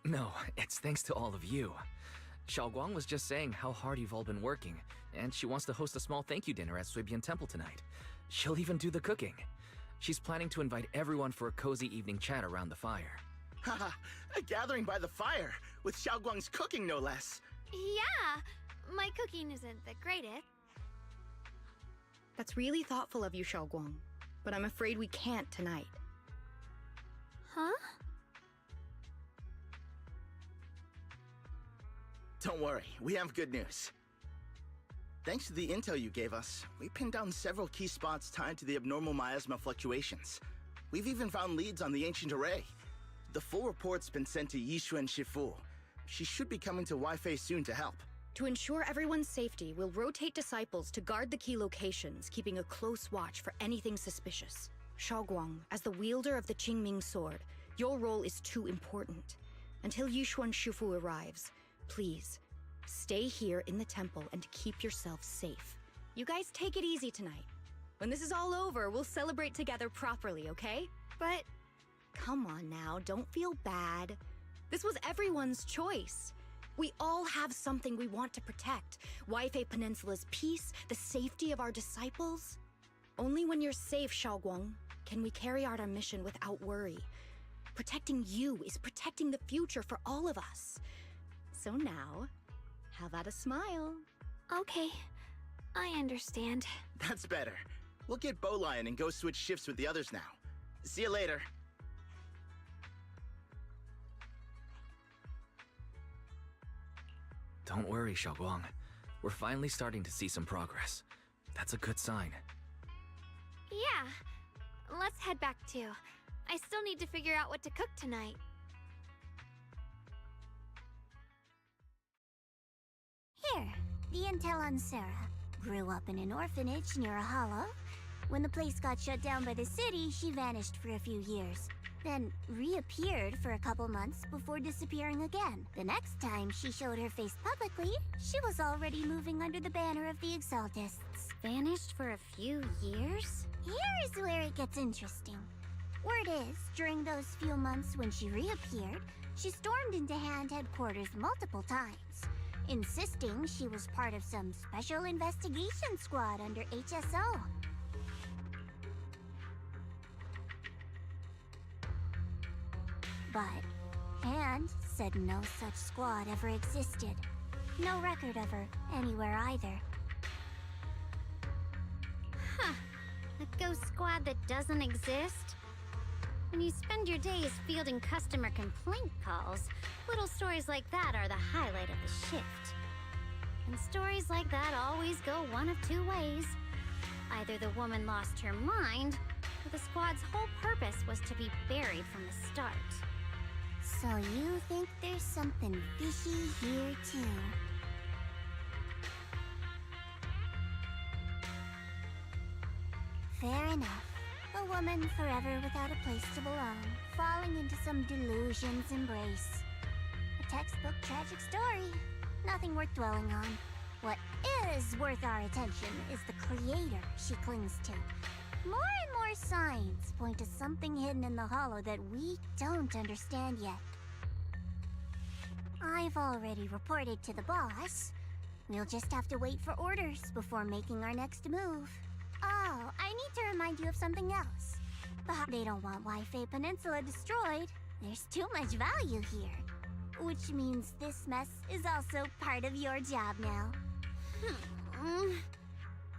No, it's thanks to all of you. Xiaoguang was just saying how hard you've all been working, and she wants to host a small thank you dinner at Suibian Temple tonight. She'll even do the cooking. She's planning to invite everyone for a cozy evening chat around the fire. Haha, a gathering by the fire, with Xiaoguang's cooking no less. Yeah, my cooking isn't the greatest. That's really thoughtful of you, Xiaoguang, but I'm afraid we can't tonight. Huh? Don't worry, we have good news. Thanks to the intel you gave us, we pinned down several key spots tied to the abnormal miasma fluctuations. We've even found leads on the ancient array. The full report's been sent to Yishuan Shifu. She should be coming to Waifei soon to help. To ensure everyone's safety, we'll rotate disciples to guard the key locations, keeping a close watch for anything suspicious. Shaoguang, as the wielder of the Qingming sword, your role is too important. Until Yushuan Shifu arrives, please, stay here in the temple and keep yourselves safe. You guys take it easy tonight. When this is all over, we'll celebrate together properly, okay? But come on now, don't feel bad. This was everyone's choice. We all have something we want to protect. Waifei Peninsula's peace, the safety of our disciples. Only when you're safe, Shaoguang, can we carry out our mission without worry. Protecting you is protecting the future for all of us. So now, how about a smile? Okay, I understand. That's better. We'll get Bowlion and go switch shifts with the others now. See you later. Don't worry, Shaoguang. We're finally starting to see some progress. That's a good sign. Yeah, let's head back too. I still need to figure out what to cook tonight. Here, the intel on Sarah. Grew up in an orphanage near a hollow. When the place got shut down by the city, she vanished for a few years. Then reappeared for a couple months before disappearing again. The next time she showed her face publicly, she was already moving under the banner of the Exaltists. Vanished for a few years? Here's where it gets interesting. Word is, during those few months when she reappeared, she stormed into Hand headquarters multiple times, insisting she was part of some special investigation squad under HSO. But Hand said no such squad ever existed. No record of her anywhere either. Huh. A ghost squad that doesn't exist? When you spend your days fielding customer complaint calls, little stories like that are the highlight of the shift. And stories like that always go one of two ways. Either the woman lost her mind, or the squad's whole purpose was to be buried from the start. So you think there's something fishy here too? Fair enough. A woman forever without a place to belong, falling into some delusion's embrace. A textbook tragic story. Nothing worth dwelling on. What is worth our attention is the creator she clings to. More and more signs point to something hidden in the hollow that we don't understand yet. I've already reported to the boss. We'll just have to wait for orders before making our next move. Oh, I need to remind you of something else. They don't want Waifei Peninsula destroyed. There's too much value here. Which means this mess is also part of your job now.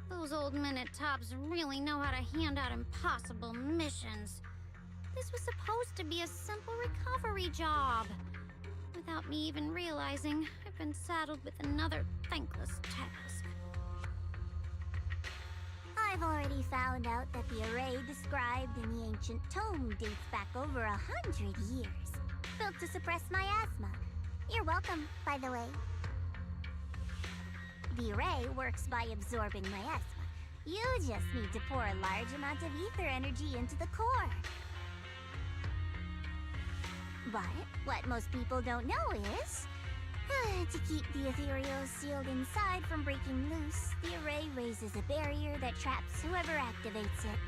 Those old minute tops really know how to hand out impossible missions. This was supposed to be a simple recovery job. Without me even realizing, I've been saddled with another thankless task. I've already found out that the array described in the ancient tome dates back over 100 years. Built to suppress miasma. You're welcome, by the way. The array works by absorbing miasma. You just need to pour a large amount of ether energy into the core. But what most people don't know is, to keep the ethereals sealed inside from breaking loose, the array raises a barrier that traps whoever activates it.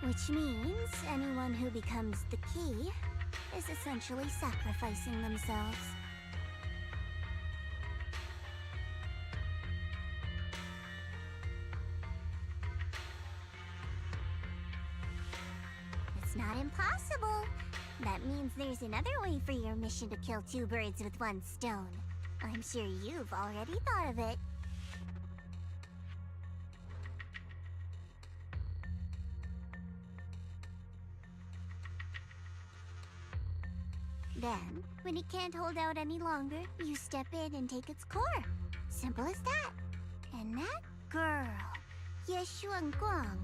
Which means anyone who becomes the key is essentially sacrificing themselves. It's not impossible. That means there's another way for your mission to kill two birds with one stone. I'm sure you've already thought of it. Then, when it can't hold out any longer, you step in and take its core. Simple as that. And that girl, Yeshuan Guang,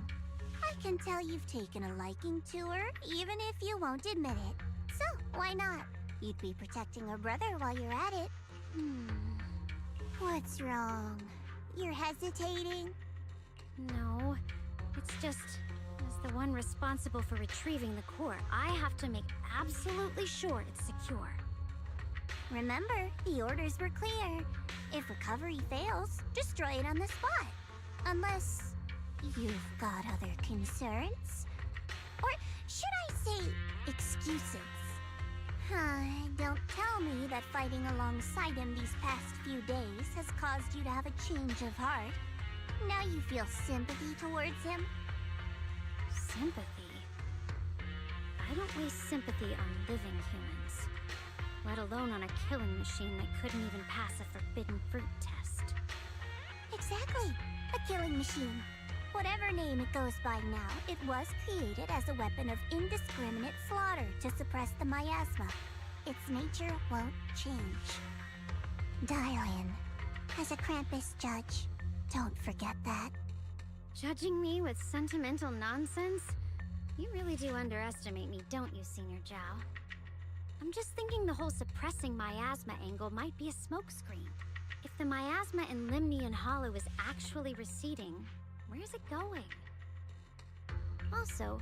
I can tell you've taken a liking to her, even if you won't admit it. So, why not? You'd be protecting her brother while you're at it. What's wrong? You're hesitating? No, it's just, as the one responsible for retrieving the core, I have to make absolutely sure it's secure. Remember, the orders were clear. If recovery fails, destroy it on the spot. Unless you've got other concerns? Or should I say, excuses? Don't tell me that fighting alongside him these past few days has caused you to have a change of heart. Now you feel sympathy towards him? Sympathy? I don't waste sympathy on living humans, let alone on a killing machine that couldn't even pass a forbidden fruit test. Exactly. A killing machine. Whatever name it goes by now, it was created as a weapon of indiscriminate slaughter to suppress the miasma. Its nature won't change. Darling, as a Krampus judge, don't forget that. Judging me with sentimental nonsense? You really do underestimate me, don't you, Senior Zhao? I'm just thinking the whole suppressing miasma angle might be a smokescreen. If the miasma in Limnian Hollow is actually receding, where's it going? Also,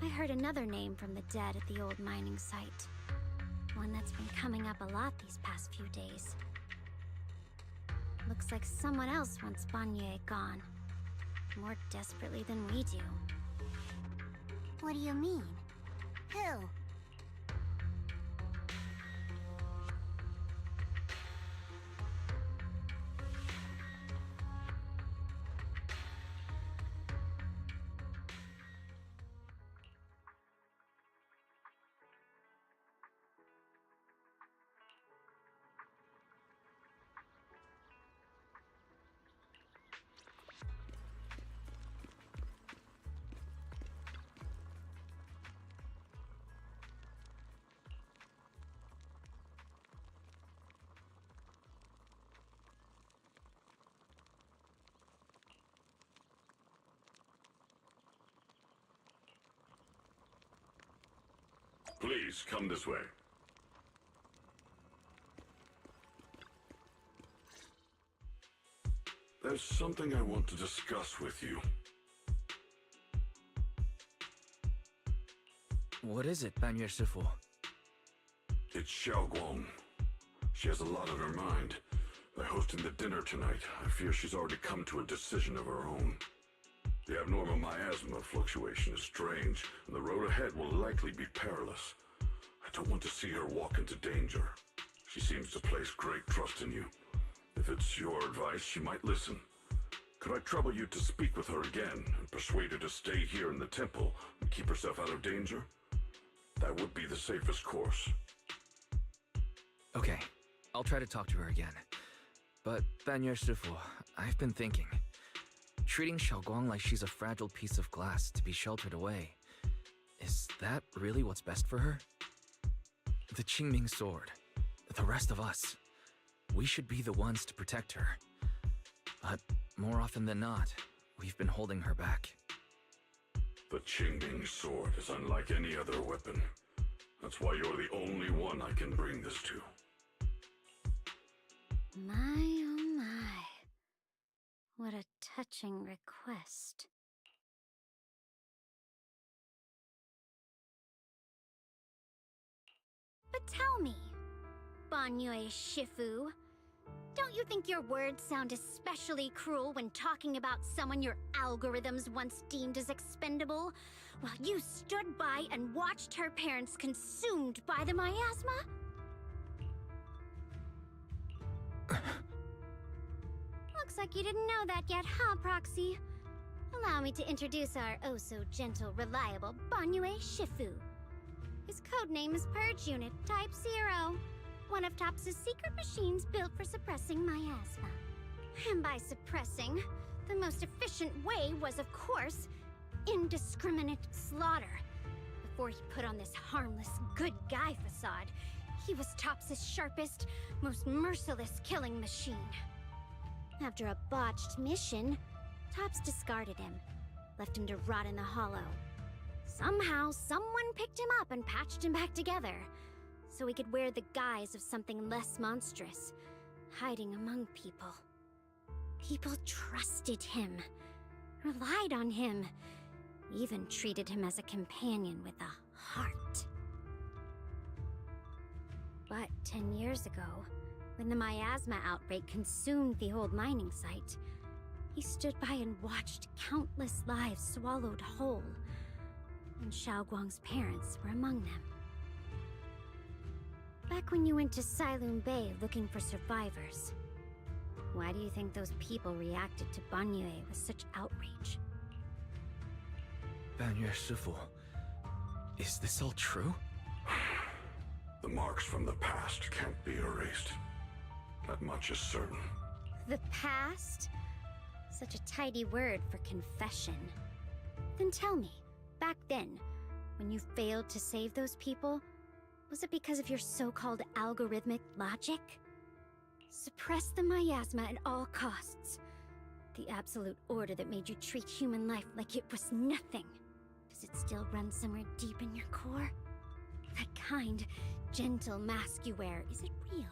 I heard another name from the dead at the old mining site. One that's been coming up a lot these past few days. Looks like someone else wants Banye gone. More desperately than we do. What do you mean? Who? Please, come this way. There's something I want to discuss with you. What is it, Banyue Shifu? It's Xiaoguang. She has a lot on her mind. By hosting the dinner tonight, I fear she's already come to a decision of her own. The abnormal miasma fluctuation is strange, and the road ahead will likely be perilous. I don't want to see her walk into danger. She seems to place great trust in you. If it's your advice, she might listen. Could I trouble you to speak with her again, and persuade her to stay here in the temple and keep herself out of danger? That would be the safest course. Okay, I'll try to talk to her again. But, Banyue Shifu, I've been thinking. Treating Xiaoguang like she's a fragile piece of glass to be sheltered away. Is that really what's best for her? The Qingming sword, the rest of us, we should be the ones to protect her. But more often than not, we've been holding her back. The Qingming sword is unlike any other weapon. That's why you're the only one I can bring this to. My oh my. What a touching request. But tell me, Banyue Shifu, don't you think your words sound especially cruel when talking about someone your algorithms once deemed as expendable, while you stood by and watched her parents consumed by the miasma? Looks like you didn't know that yet, huh, Proxy? Allow me to introduce our oh-so-gentle, reliable Banyue Shifu. His codename is Purge Unit Type 0, one of TOPS' secret machines built for suppressing miasma. And by suppressing, the most efficient way was, of course, indiscriminate slaughter. Before he put on this harmless, good guy facade, he was TOPS' sharpest, most merciless killing machine. After a botched mission, TOPS discarded him, left him to rot in the hollow. Somehow, someone picked him up and patched him back together. So so he could wear the guise of something less monstrous, hiding among people. People trusted him, relied on him, even treated him as a companion with a heart. But 10 years ago, when the miasma outbreak consumed the old mining site, he stood by and watched countless lives swallowed whole, and Xiaoguang's parents were among them. Back when you went to Silum Bay looking for survivors, why do you think those people reacted to Banyue with such outrage? Banyue Shifu, is this all true? The marks from the past can't be erased. That much is certain. The past? Such a tidy word for confession. Then tell me, back then, when you failed to save those people, was it because of your so-called algorithmic logic? Suppress the miasma at all costs. The absolute order that made you treat human life like it was nothing. Does it still run somewhere deep in your core? That kind, gentle mask you wear, is it real?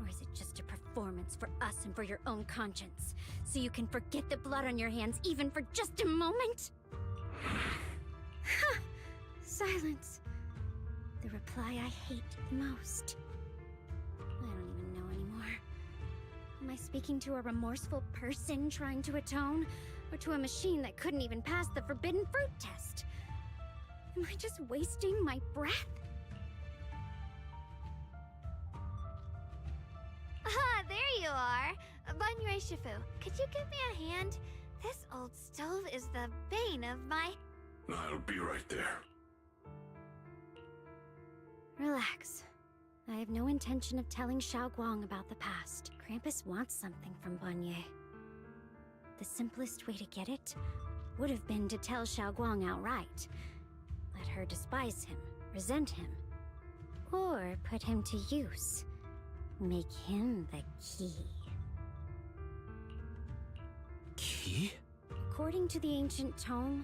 Or is it just a performance for us and for your own conscience? So you can forget the blood on your hands even for just a moment? Silence. The reply I hate the most. I don't even know anymore. Am I speaking to a remorseful person trying to atone? Or to a machine that couldn't even pass the forbidden fruit test? Am I just wasting my breath? Ah, there you are! Banyue Shifu, could you give me a hand? This old stove is the bane of my... I'll be right there. Relax. I have no intention of telling Xiaoguang about the past. Krampus wants something from Banyue. The simplest way to get it would have been to tell Xiaoguang outright. Let her despise him, resent him, or put him to use. Make him the key. Key? According to the ancient tome,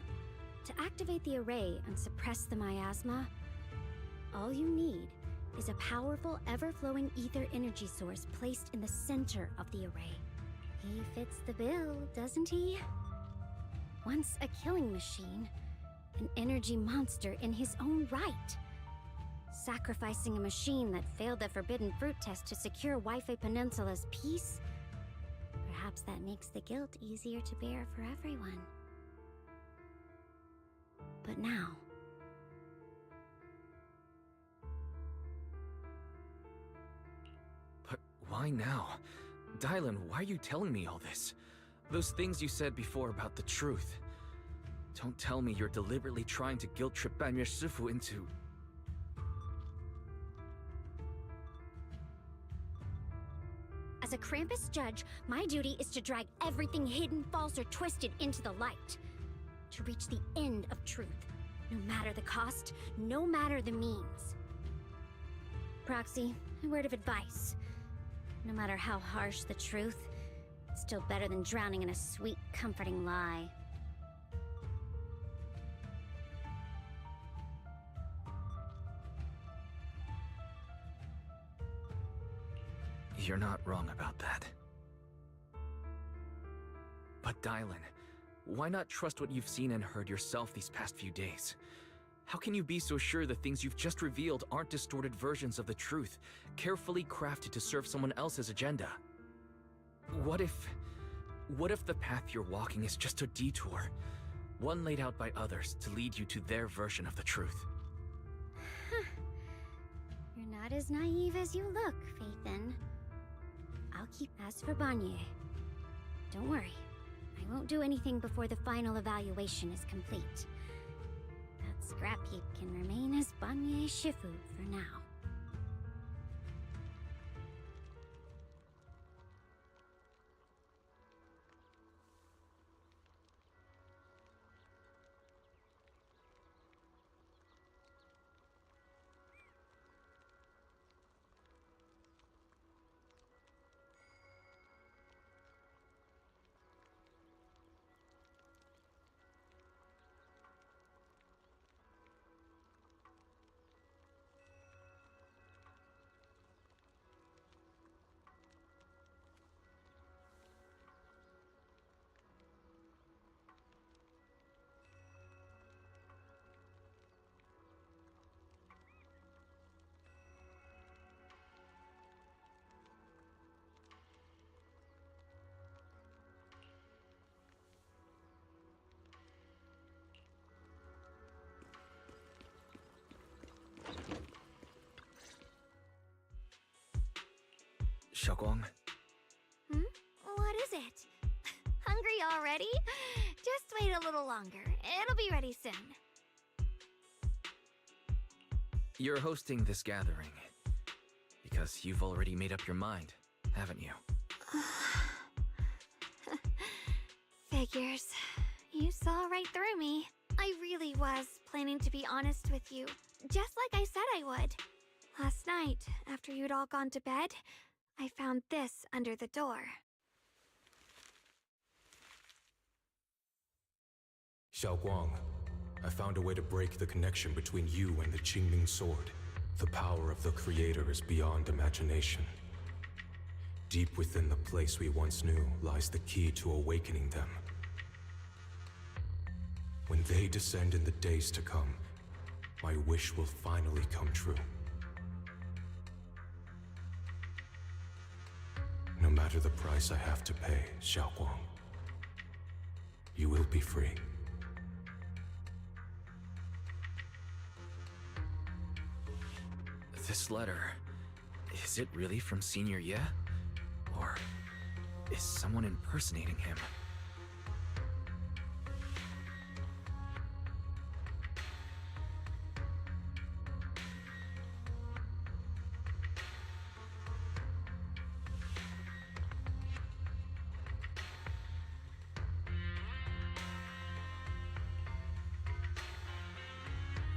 to activate the array and suppress the miasma, all you need is a powerful, ever-flowing ether energy source placed in the center of the array. He fits the bill, doesn't he? Once a killing machine, an energy monster in his own right. Sacrificing a machine that failed the forbidden fruit test to secure Wi-Fi Peninsula's peace? Perhaps that makes the guilt easier to bear for everyone. But now... But why now? Dylan, why are you telling me all this? Those things you said before about the truth. Don't tell me you're deliberately trying to guilt-trip Banyue Shifu into... As a Krampus judge, my duty is to drag everything hidden, false, or twisted into the light. To reach the end of truth. No matter the cost, no matter the means. Proxy, a word of advice. No matter how harsh the truth, it's still better than drowning in a sweet, comforting lie. You're not wrong about that. But Dylan, why not trust what you've seen and heard yourself these past few days? How can you be so sure the things you've just revealed aren't distorted versions of the truth, carefully crafted to serve someone else's agenda? What if the path you're walking is just a detour, one laid out by others to lead you to their version of the truth? You're not as naive as you look, Phaethon. I'll keep... As for Banyue, don't worry. I won't do anything before the final evaluation is complete. That scrap heap can remain as Banyue Shifu for now. Xiaoguang. What is it? Hungry already? Just wait a little longer. It'll be ready soon. You're hosting this gathering because you've already made up your mind, haven't you? Figures. You saw right through me. I really was planning to be honest with you, just like I said I would. Last night, after you'd all gone to bed, I found this under the door. Xiaoguang, I found a way to break the connection between you and the Qingming Sword. The power of the Creator is beyond imagination. Deep within the place we once knew lies the key to awakening them. When they descend in the days to come, my wish will finally come true. No matter the price I have to pay, Xiaoguang, you will be free. This letter, is it really from Senior Ye? Or is someone impersonating him?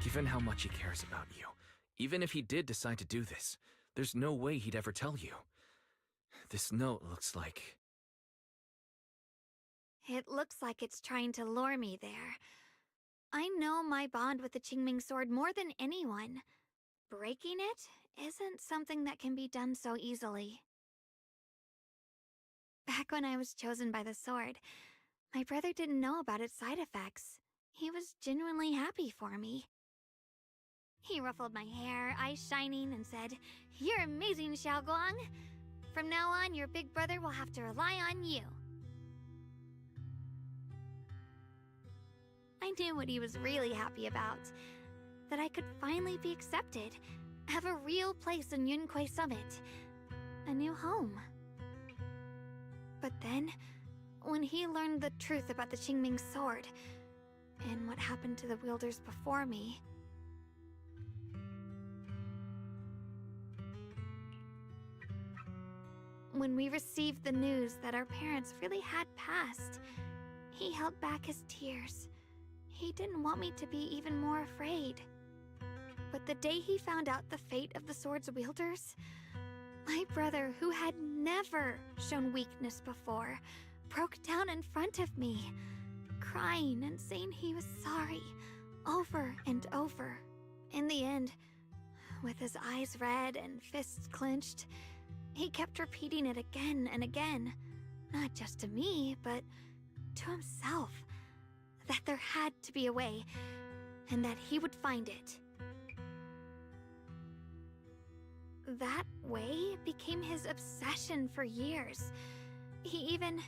Given how much he cares about you, even if he did decide to do this, there's no way he'd ever tell you. This note looks like... It looks like it's trying to lure me there. I know my bond with the Qingming Sword more than anyone. Breaking it isn't something that can be done so easily. Back when I was chosen by the sword, my brother didn't know about its side effects. He was genuinely happy for me. He ruffled my hair, eyes shining, and said, "You're amazing, Xiaoguang. From now on, your big brother will have to rely on you." I knew what he was really happy about. That I could finally be accepted, have a real place in Yunquei Summit, a new home. But then, when he learned the truth about the Qingming Sword, and what happened to the wielders before me, when we received the news that our parents really had passed, he held back his tears. He didn't want me to be even more afraid. But the day he found out the fate of the sword's wielders, my brother, who had never shown weakness before, broke down in front of me, crying and saying he was sorry, over and over. In the end, with his eyes red and fists clenched, he kept repeating it again and again, not just to me, but to himself, that there had to be a way, and that he would find it. That way became his obsession for years. He even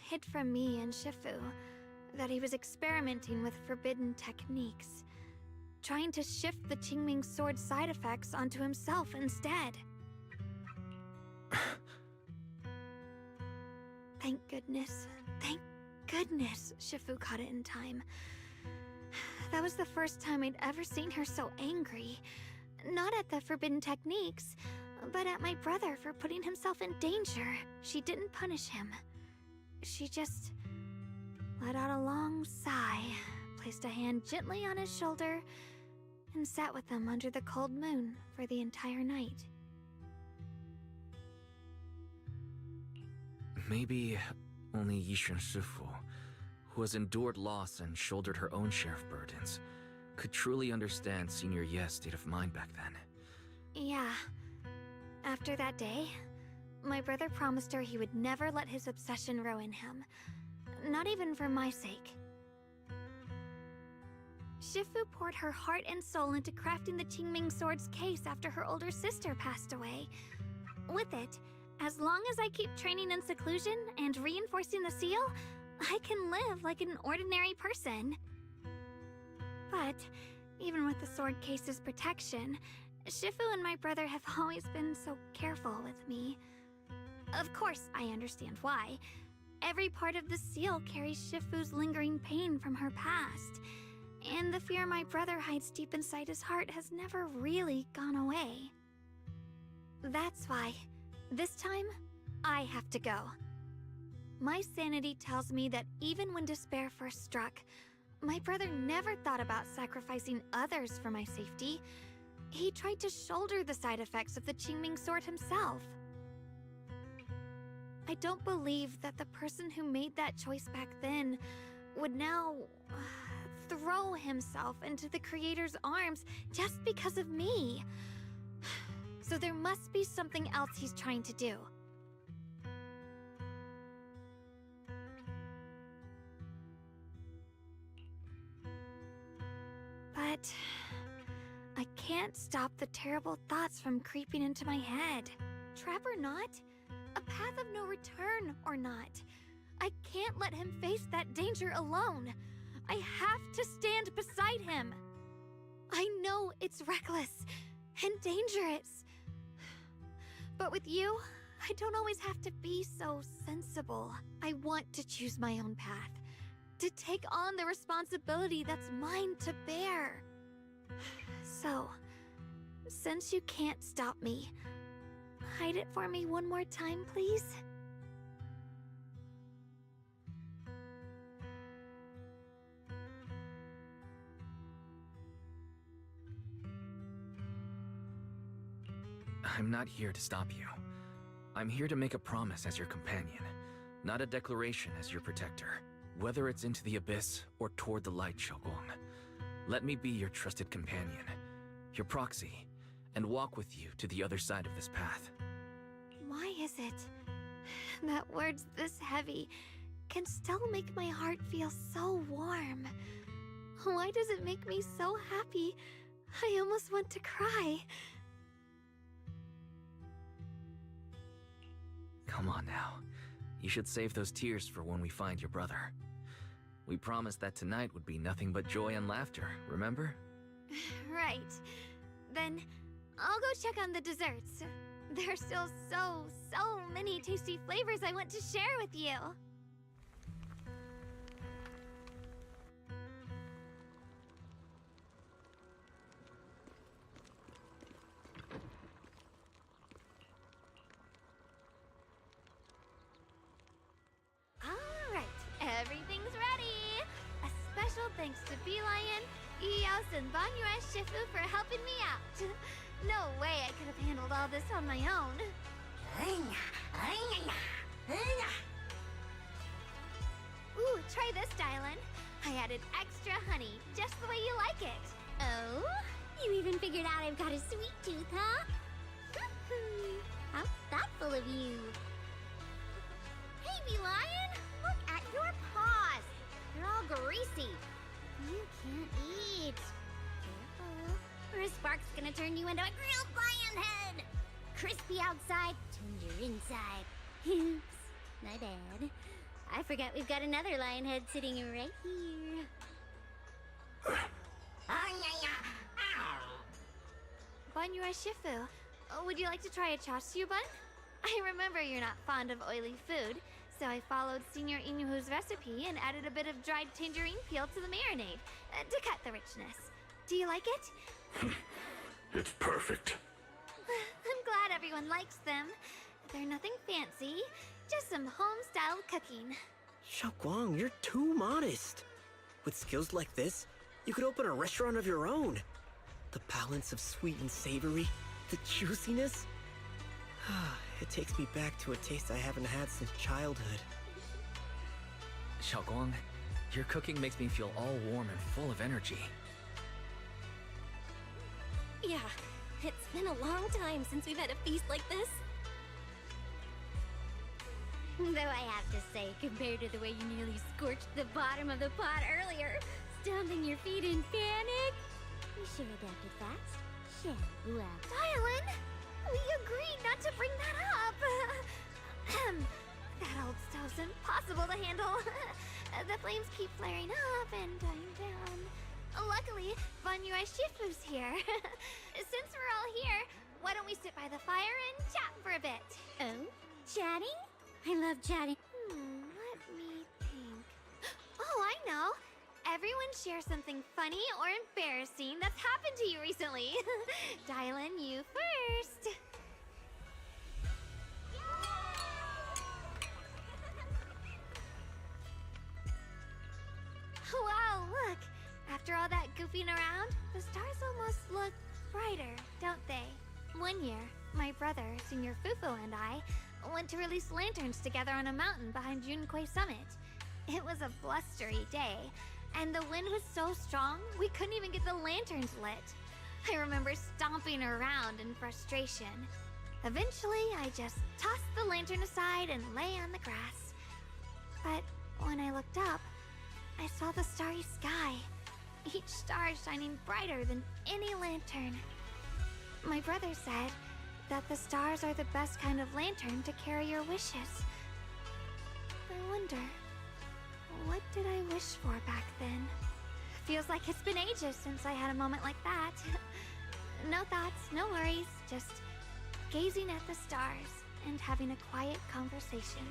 hid from me and Shifu that he was experimenting with forbidden techniques, trying to shift the Qingming Sword side effects onto himself instead. Thank goodness Shifu caught it in time. That was the first time I'd ever seen her so angry. Not at the forbidden techniques, but at my brother for putting himself in danger. She didn't punish him. She just let out a long sigh, placed a hand gently on his shoulder, and sat with him under the cold moon for the entire night. Maybe only Yixuan Shifu, who has endured loss and shouldered her own share of burdens, could truly understand Senior Ye's state of mind back then. Yeah. After that day, my brother promised her he would never let his obsession ruin him. Not even for my sake. Shifu poured her heart and soul into crafting the Qingming Sword's case after her older sister passed away. With it, as long as I keep training in seclusion and reinforcing the seal, I can live like an ordinary person. But even with the sword case's protection, Shifu and my brother have always been so careful with me. Of course, I understand why. Every part of the seal carries Shifu's lingering pain from her past, and the fear my brother hides deep inside his heart has never really gone away. That's why, this time, I have to go. My sanity tells me that even when despair first struck, my brother never thought about sacrificing others for my safety. He tried to shoulder the side effects of the Qingming sword himself. I don't believe that the person who made that choice back then would now throw himself into the Creator's arms just because of me. So there must be something else he's trying to do. But I can't stop the terrible thoughts from creeping into my head. Trap or not, a path of no return or not, I can't let him face that danger alone. I have to stand beside him. I know it's reckless and dangerous. But with you, I don't always have to be so sensible. I want to choose my own path, to take on the responsibility that's mine to bear. So, since you can't stop me, hide it for me one more time, please? I'm not here to stop you. I'm here to make a promise as your companion, not a declaration as your protector. Whether it's into the abyss or toward the light, Xiaoguang, let me be your trusted companion, your proxy, and walk with you to the other side of this path. Why is it that words this heavy can still make my heart feel so warm? Why does it make me so happy I almost want to cry? Come on now. You should save those tears for when we find your brother. We promised that tonight would be nothing but joy and laughter, remember? Right. Then I'll go check on the desserts. There are still so many tasty flavors I want to share with you. Alright, everything's ready! A special thanks to Bee Lion, Eos, and Banyue Shifu for helping me out. No way I could have handled all this on my own. Ooh, try this, Dylan. I added extra honey, just the way you like it. Oh? You even figured out I've got a sweet tooth, huh? How thoughtful of you. Hey, Bee Lion! Look at your paws! They're all greasy. You can't eat. Careful, or a spark's gonna turn you into a grilled lion head! Crispy outside, tender inside. Oops, my bad. I forgot we've got another lion head sitting right here. Banyue Shifu, would you like to try a chasu bun? I remember you're not fond of oily food, so I followed Senior Inuhu's recipe and added a bit of dried tangerine peel to the marinade to cut the richness. Do you like it? It's perfect. I'm glad everyone likes them. They're nothing fancy, just some home-style cooking. Xiaoguang, you're too modest. With skills like this, you could open a restaurant of your own. The balance of sweet and savory, the juiciness. It takes me back to a taste I haven't had since childhood. Xiaoguang, your cooking makes me feel all warm and full of energy. Yeah, it's been a long time since we've had a feast like this. Though I have to say, compared to the way you nearly scorched the bottom of the pot earlier, stomping your feet in panic, we sure adapted fast. Sure, well. Dylan, we agreed not to bring that up. That old stove's impossible to handle. The flames keep flaring up and dying down. Luckily, Banyue Shifu's here. Since we're all here, why don't we sit by the fire and chat for a bit? Oh? Chatting? I love chatting. Let me think. Oh, I know. Everyone share something funny or embarrassing that's happened to you recently. Dylan, you first. Wow, look! After all that goofing around, the stars almost look brighter, don't they? One year, my brother, Senior Fufu, and I went to release lanterns together on a mountain behind Junkui Summit. It was a blustery day, and the wind was so strong we couldn't even get the lanterns lit. I remember stomping around in frustration. Eventually, I just tossed the lantern aside and lay on the grass. But when I looked up, I saw the starry sky, each star shining brighter than any lantern. My brother said that the stars are the best kind of lantern to carry your wishes. I wonder, what did I wish for back then? Feels like it's been ages since I had a moment like that. No thoughts, no worries, just gazing at the stars and having a quiet conversation.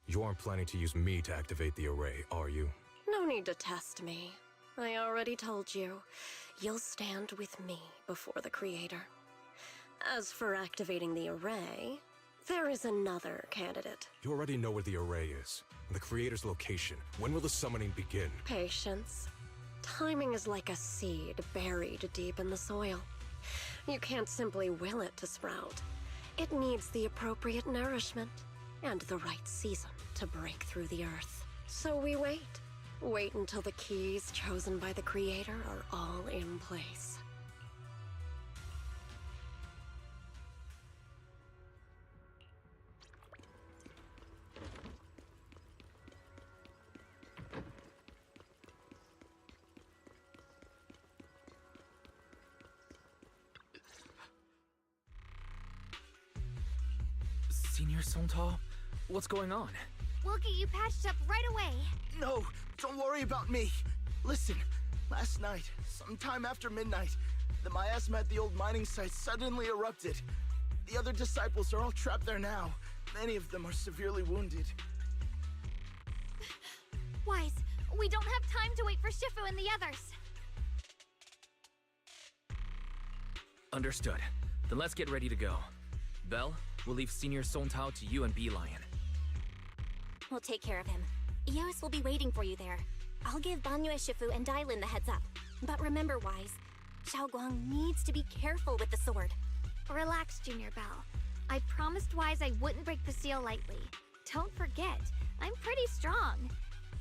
You aren't planning to use me to activate the array, are you? No need to test me. I already told you. You'll stand with me before the Creator. As for activating the array, there is another candidate. You already know where the array is. And the Creator's location. When will the summoning begin? Patience. Timing is like a seed buried deep in the soil. You can't simply will it to sprout. It needs the appropriate nourishment and the right season to break through the earth. So we wait. Wait until the keys chosen by the Creator are all in place. Senior Sontal? What's going on? We'll get you patched up right away. No, don't worry about me. Listen, last night, sometime after midnight, the miasma at the old mining site suddenly erupted. The other disciples are all trapped there now. Many of them are severely wounded. Wise, we don't have time to wait for Shifu and the others. Understood. Then let's get ready to go. Belle, we'll leave Senior Sontal to you and Bee-Lion. We'll take care of him. Eos will be waiting for you there. I'll give Banyue Shifu and Dylan the heads up. But remember, Wise, Xiaoguang needs to be careful with the sword. Relax, Junior Belle. I promised Wise I wouldn't break the seal lightly. Don't forget, I'm pretty strong.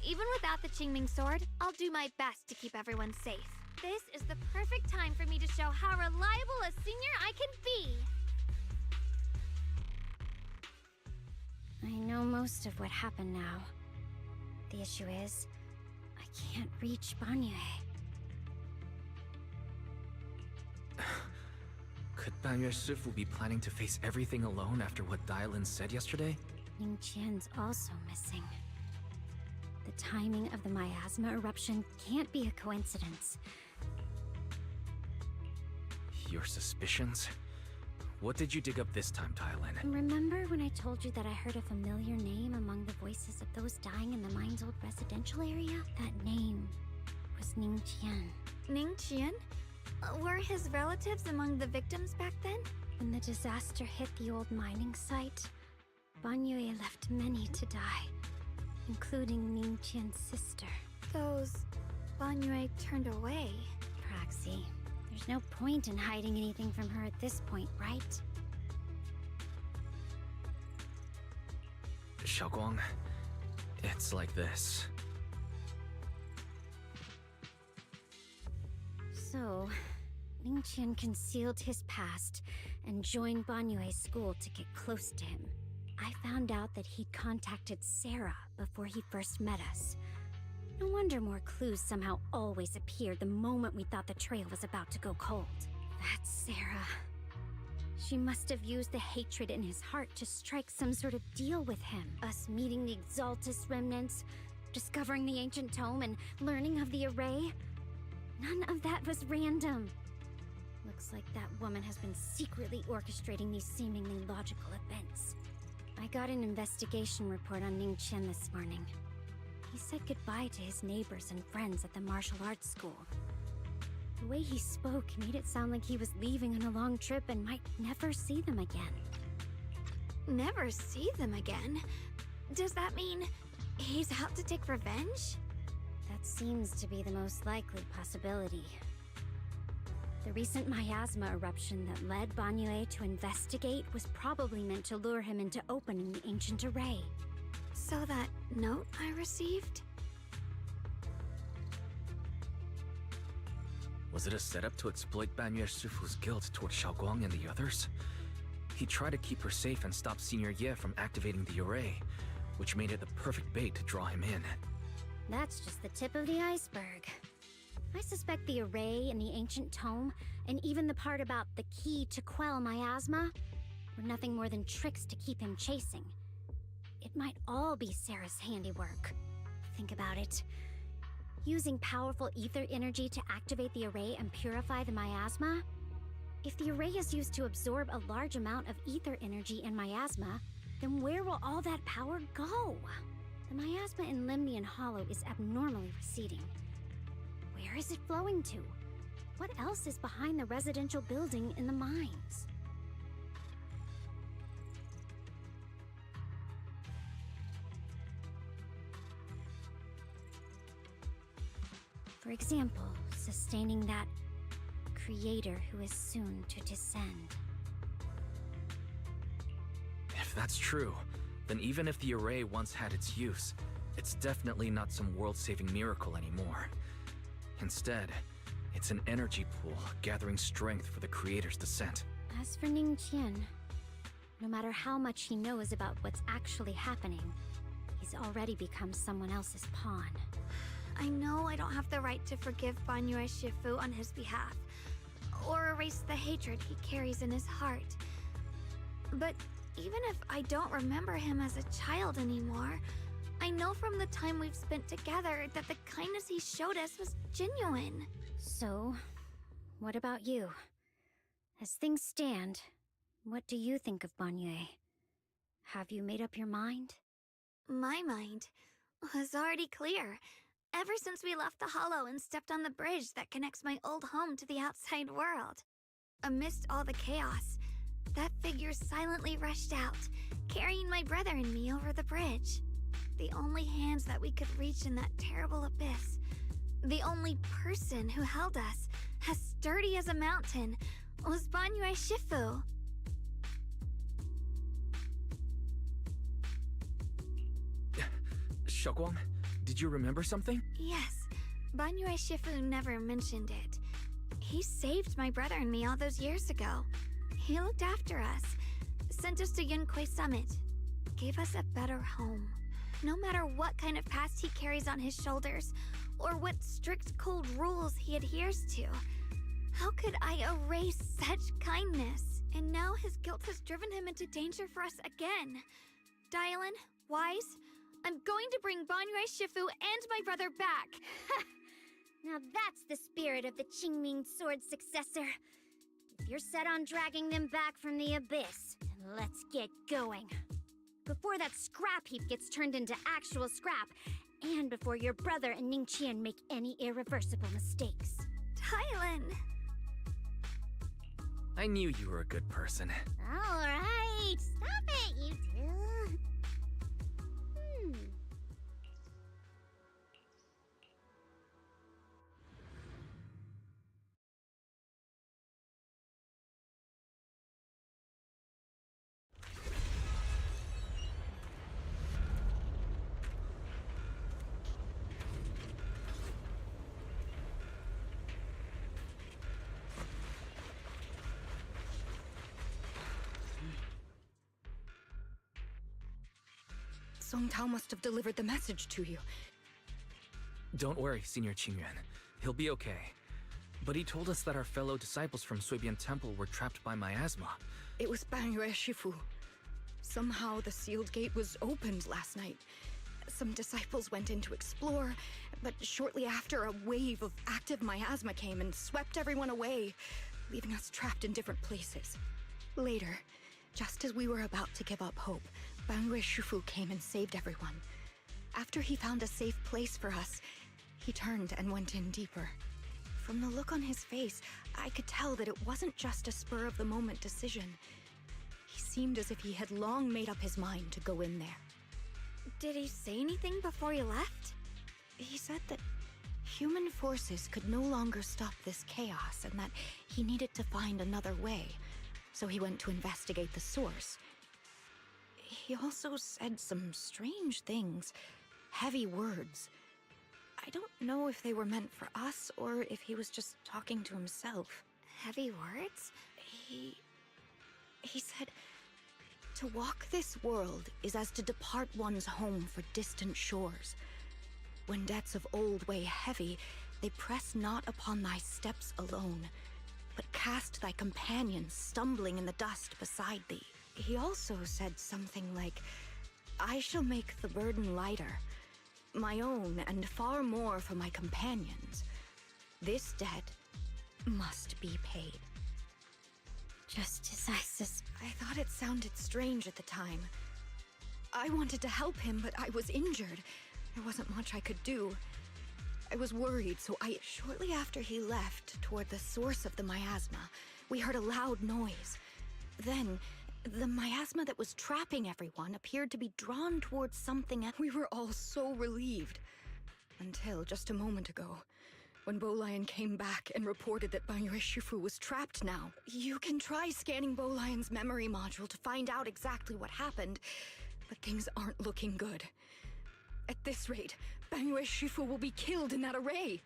Even without the Qingming sword, I'll do my best to keep everyone safe. This is the perfect time for me to show how reliable a senior I can be. I know most of what happened now. The issue is, I can't reach Banyue. Could Banyue Shifu be planning to face everything alone after what Dailin said yesterday? Ning Qian's also missing. The timing of the miasma eruption can't be a coincidence. Your suspicions? What did you dig up this time, Dailin? Remember when I told you that I heard a familiar name among the voices of those dying in the mine's old residential area? That name was Ning Qian. Ning Qian? Were his relatives among the victims back then? When the disaster hit the old mining site, Banyue left many to die, including Ning Qian's sister. Those Banyue turned away. Praxi, there's no point in hiding anything from her at this point, right? Xiaoguang, it's like this. So, Ning Qian concealed his past and joined Banyue's school to get close to him. I found out that he'd contacted Sarah before he first met us. No wonder more clues somehow always appeared the moment we thought the trail was about to go cold. That's Sarah. She must have used the hatred in his heart to strike some sort of deal with him. Us meeting the Exaltus remnants, discovering the ancient tome, and learning of the array. None of that was random. Looks like that woman has been secretly orchestrating these seemingly logical events. I got an investigation report on Ning Qian this morning. He said goodbye to his neighbors and friends at the martial arts school. The way he spoke made it sound like he was leaving on a long trip and might never see them again. Never see them again? Does that mean he's out to take revenge? That seems to be the most likely possibility. The recent miasma eruption that led Banyue to investigate was probably meant to lure him into opening the ancient array. So that note I received? Was it a setup to exploit Banyue Shifu's guilt toward Xiaoguang and the others? He tried to keep her safe and stop Senior Ye from activating the array, which made it the perfect bait to draw him in. That's just the tip of the iceberg. I suspect the array and the ancient tome, and even the part about the key to quell miasma, were nothing more than tricks to keep him chasing. It might all be Sarah's handiwork. Think about it. Using powerful ether energy to activate the array and purify the miasma? If the array is used to absorb a large amount of ether energy in miasma, then where will all that power go? The miasma in Limnian Hollow is abnormally receding. Where is it flowing to? What else is behind the residential building in the mines? For example, sustaining that creator who is soon to descend. If that's true, then even if the array once had its use, it's definitely not some world-saving miracle anymore. Instead, it's an energy pool gathering strength for the creator's descent. As for Ning Qian, no matter how much he knows about what's actually happening, he's already become someone else's pawn. I know I don't have the right to forgive Banyue Shifu on his behalf, or erase the hatred he carries in his heart. But even if I don't remember him as a child anymore, I know from the time we've spent together that the kindness he showed us was genuine. So, what about you? As things stand, what do you think of Banyue? Have you made up your mind? My mind was already clear. Ever since we left the Hollow and stepped on the bridge that connects my old home to the outside world. Amidst all the chaos, that figure silently rushed out, carrying my brother and me over the bridge. The only hands that we could reach in that terrible abyss. The only person who held us, as sturdy as a mountain, was Banyue Shifu. Xiaoguang, did you remember something? Yes, Banyue Shifu never mentioned it. He saved my brother and me all those years ago. He looked after us, sent us to Yunquay Summit, gave us a better home. No matter what kind of past he carries on his shoulders, or what strict cold rules he adheres to, How could I erase such kindness? And now his guilt has driven him into danger for us again. Dylan, Wise, I'm going to bring Banyue Shifu and my brother back. Now that's the spirit of the Qingming Sword's successor. If you're set on dragging them back from the abyss, then let's get going. Before that scrap heap gets turned into actual scrap, and before your brother and Ningqian make any irreversible mistakes. Dylan! I knew you were a good person. Alright, stop it, you two. Song Tao must have delivered the message to you. Don't worry, Senior Qingyuan. He'll be okay. But he told us that our fellow disciples from Suibian Temple were trapped by miasma. It was Banyue Shifu. Somehow the sealed gate was opened last night. Some disciples went in to explore, but shortly after, a wave of active miasma came and swept everyone away, leaving us trapped in different places. Later, just as we were about to give up hope, Banyue Shifu came and saved everyone. After he found a safe place for us, he turned and went in deeper. From the look on his face, I could tell that it wasn't just a spur-of-the-moment decision. He seemed as if he had long made up his mind to go in there. Did he say anything before he left? He said that human forces could no longer stop this chaos and that he needed to find another way, so he went to investigate the source. He also said some strange things, heavy words. I don't know if they were meant for us or if he was just talking to himself. Heavy words? He said, to walk this world is as to depart one's home for distant shores. When debts of old weigh heavy, they press not upon thy steps alone, but cast thy companions stumbling in the dust beside thee. He also said something like, I shall make the burden lighter, my own and far more for my companions. This debt must be paid. Just as I I thought it sounded strange at the time. I wanted to help him, but I was injured. There wasn't much I could do. I was worried, so shortly after he left, toward the source of the miasma, we heard a loud noise. Then, the miasma that was trapping everyone appeared to be drawn towards something, and we were all so relieved. Until just a moment ago, when Bolion came back and reported that Banyue Shifu was trapped now. You can try scanning Bolion's memory module to find out exactly what happened, but things aren't looking good. At this rate, Banyue Shifu will be killed in that array.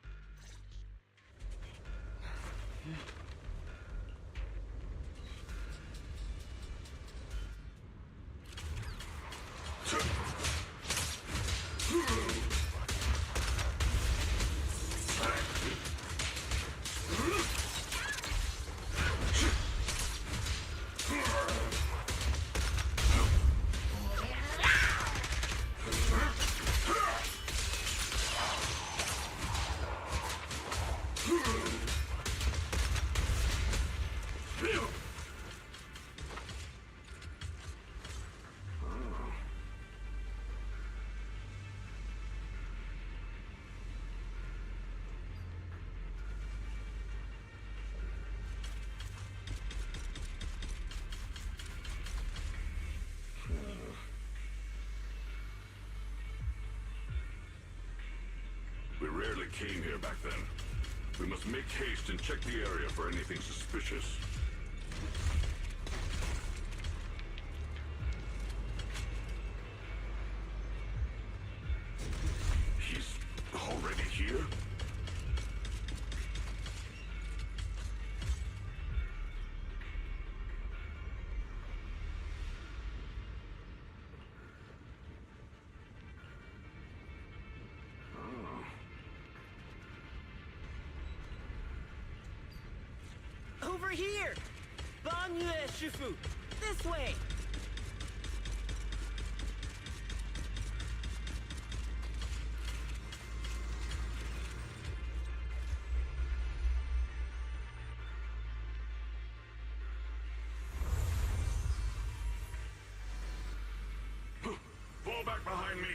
We rarely came here back then. We must make haste and check the area for anything suspicious. He's already here? here! Banyue, Shifu! This way! Fall back behind me!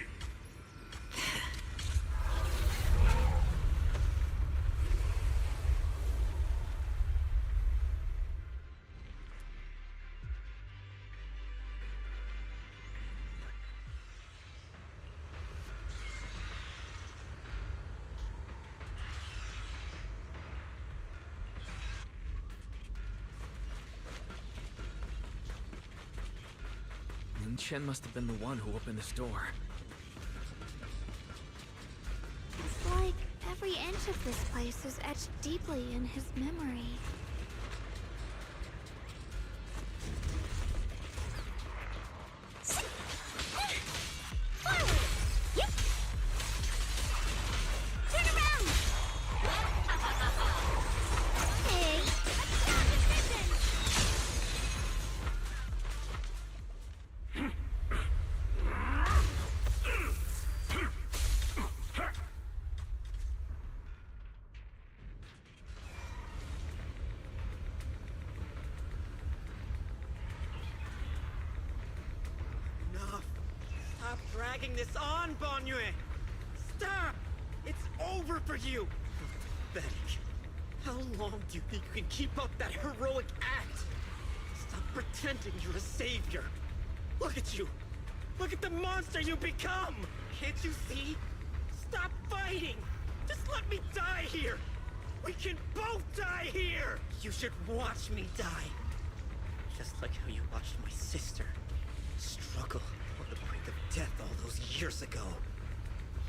Lin Chen must have been the one who opened this door. It's like every inch of this place is etched deeply in his memory. Forward! Yep! Turn around! Hey! Stop attention! Enough! Stop dragging this on, Banyue! Stop! It's over for you! Pathetic. How long do you think you can keep up that heroic act? Stop pretending you're a savior! Look at you! Look at the monster you become! Can't you see? Stop fighting! Just let me die here! We can both die here! You should watch me die. Just like how you watched my sister struggle on the brink of death all those years ago.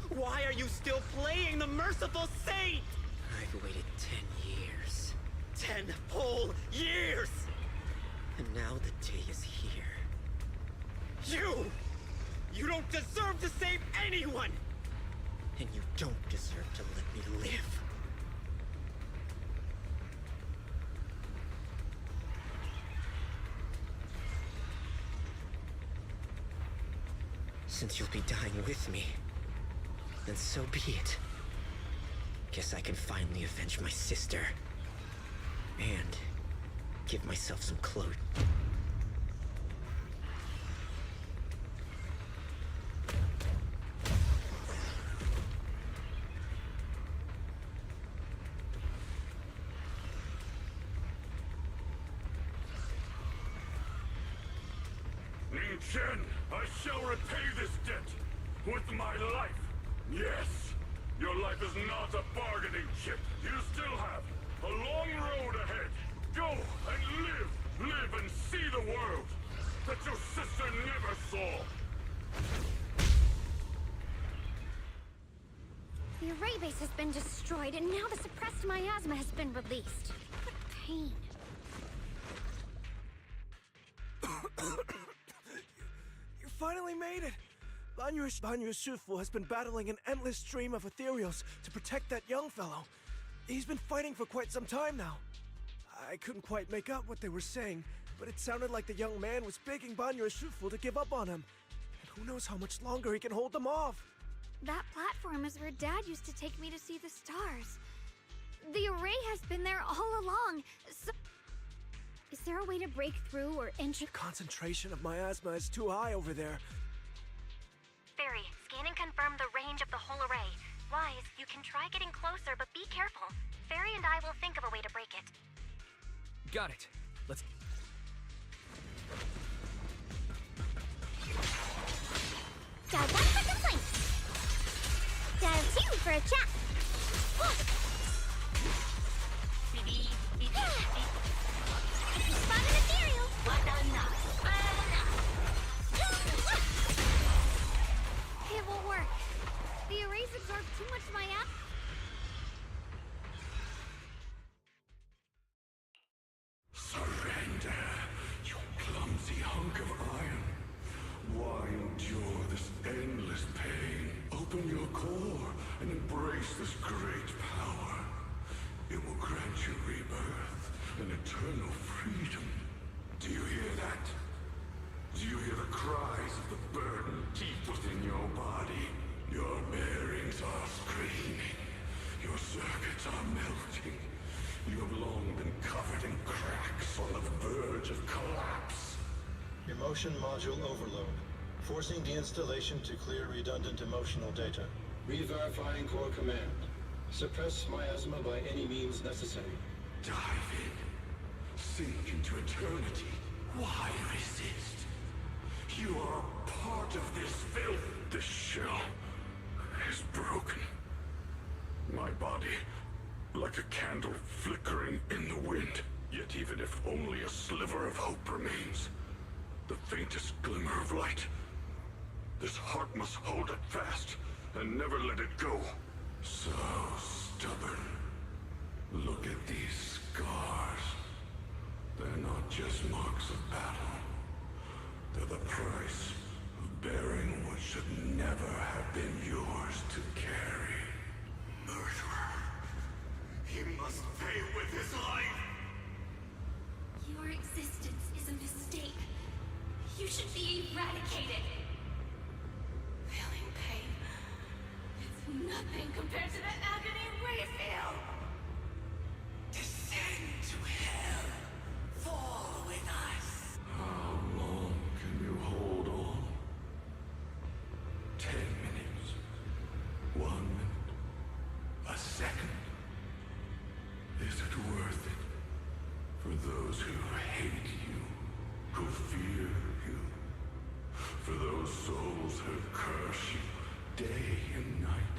Why are you still playing the merciful saint? I've waited 10 years. 10 whole years! And now the day is here. You don't deserve to save anyone! And you don't deserve to let me live. Since you'll be dying with me, then so be it. Guess I can finally avenge my sister. And give myself some closure. Ning Chen, I shall repay this debt with my life. Yes, your life is not a bargaining chip. You still have a long road ahead. Go and live and see the world that your sister never saw. The array base has been destroyed, and now the suppressed miasma has been released. What pain. You finally made it! Banyue Shifu has been battling an endless stream of ethereals to protect that young fellow. He's been fighting for quite some time now. I couldn't quite make out what they were saying, but it sounded like the young man was begging Banyue Shifu to give up on him. And who knows how much longer he can hold them off. That platform is where Dad used to take me to see the stars. The array has been there all along, so... Is there a way to break through or enter? Concentration of miasma is too high over there. Fairy, scan and confirm the range of the whole array. Wise, you can try getting closer, but be careful. Fairy and I will think of a way to break it. Got it. Let's... Dial 1 for complaints. Dial 2 for a chat. Spot an ethereal. It will work. The arrays absorb too much miasma. Surrender, you clumsy hunk of iron. Why endure this endless pain? Open your core and embrace this great power. It will grant you rebirth, an eternal freedom. Do you hear that? Do you hear the cries of the burden deep within your body? Your bearings are screaming. Your circuits are melting. You have long been covered in cracks on the verge of collapse. Emotion module overload. Forcing deinstallation to clear redundant emotional data. Re-verifying core command. Suppress miasma by any means necessary. Dive in. Sink into eternity. Why resist? You are part of this filth. This shell is broken. My body, like a candle flickering in the wind. Yet even if only a sliver of hope remains, the faintest glimmer of light, this heart must hold it fast and never let it go. So stubborn. Look at these scars. They're not just marks of battle. They're the price of bearing what should never have been yours to carry. Murderer. He must pay with his life. Your existence is a mistake. You should be eradicated. Feeling pain. It's nothing compared to the agony we feel. Descend to hell. Fall with us. How long can you hold on? 10 minutes. 1 minute. A second. Is it worth it? For those who hate you, who fear you, for those souls who curse you day and night,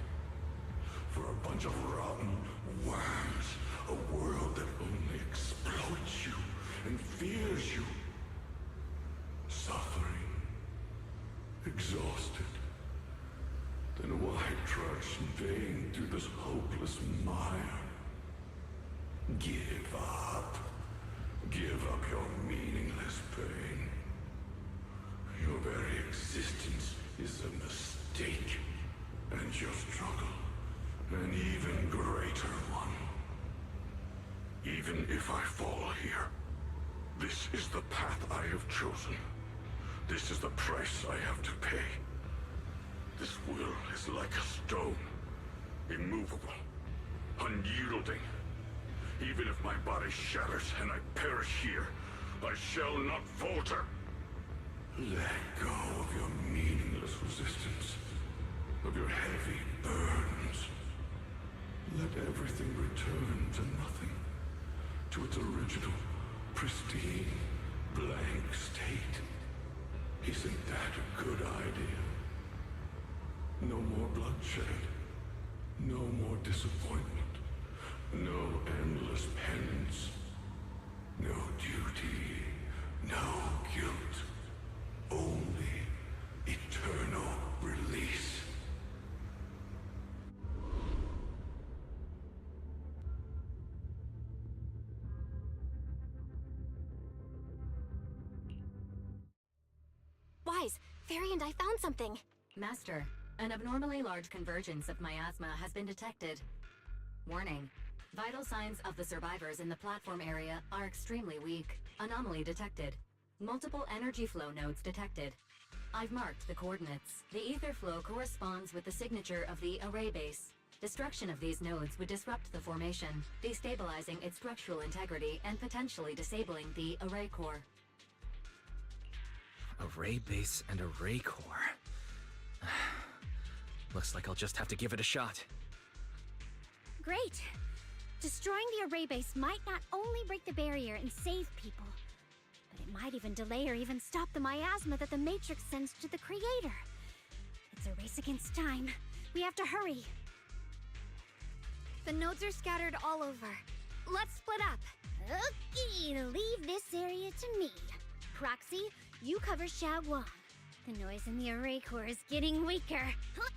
for a bunch of rotten worms, a world that only exploits you and fears you, suffering, exhausted, then why trudge in vain through this hopeless mire? Give up. Give up your meaningless pain. Your very existence is a mistake, and your struggle, an even greater one. Even if I fall here, this is the path I have chosen. This is the price I have to pay. This will is like a stone, immovable, unyielding. Even if my body shatters and I perish here, I shall not falter. Let go of your meaningless resistance, of your heavy burdens. Let everything return to nothing, to its original, pristine, blank state. Isn't that a good idea? No more bloodshed, no more disappointment. No endless penance, no duty, no guilt, only eternal release. Wise, Fairy and I found something. Master, an abnormally large convergence of miasma has been detected. Warning. Vital signs of the survivors in the platform area are extremely weak. Anomaly detected. Multiple energy flow nodes detected. I've marked the coordinates. The ether flow corresponds with the signature of the array base. Destruction of these nodes would disrupt the formation, destabilizing its structural integrity and potentially disabling the array core. Array base and array core. Looks like I'll just have to give it a shot. Great! Destroying the array base might not only break the barrier and save people, but it might even delay or even stop the miasma that the Matrix sends to the Creator. It's a race against time. We have to hurry. The nodes are scattered all over. Let's split up. Okay, leave this area to me. Proxy, you cover Xiaoguang. The noise in the array core is getting weaker. Huh?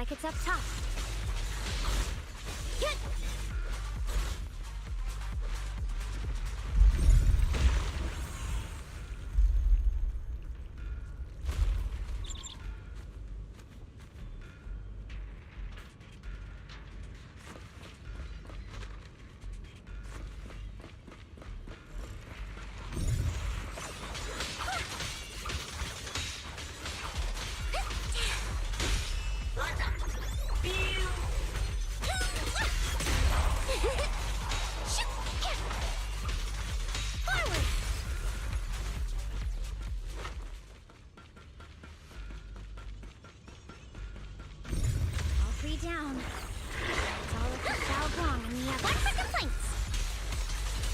like it's up top. Get! Down. It's all up to Xiaoguang and the others. One for complaints!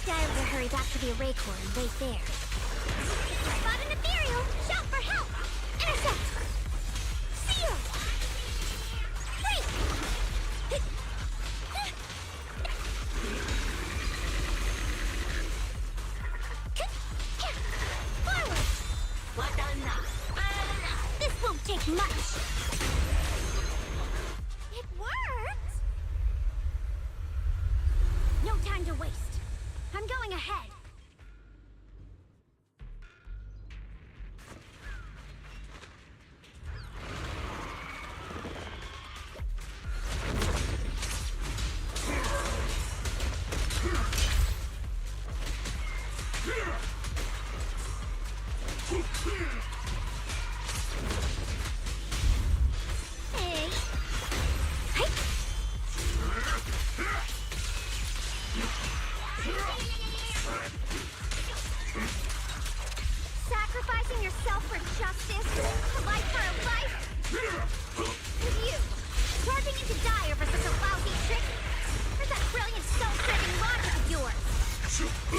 Better to hurry back to the array core and wait there. Spot an ethereal! Shout for help! Intercept! Seal! Break! Forward! This won't take much! No time to waste. I'm going ahead. Sacrificing yourself for justice? A life for a life? And you, charging in to die over such a lousy trick? Where's that brilliant self-serving logic of yours? Sins of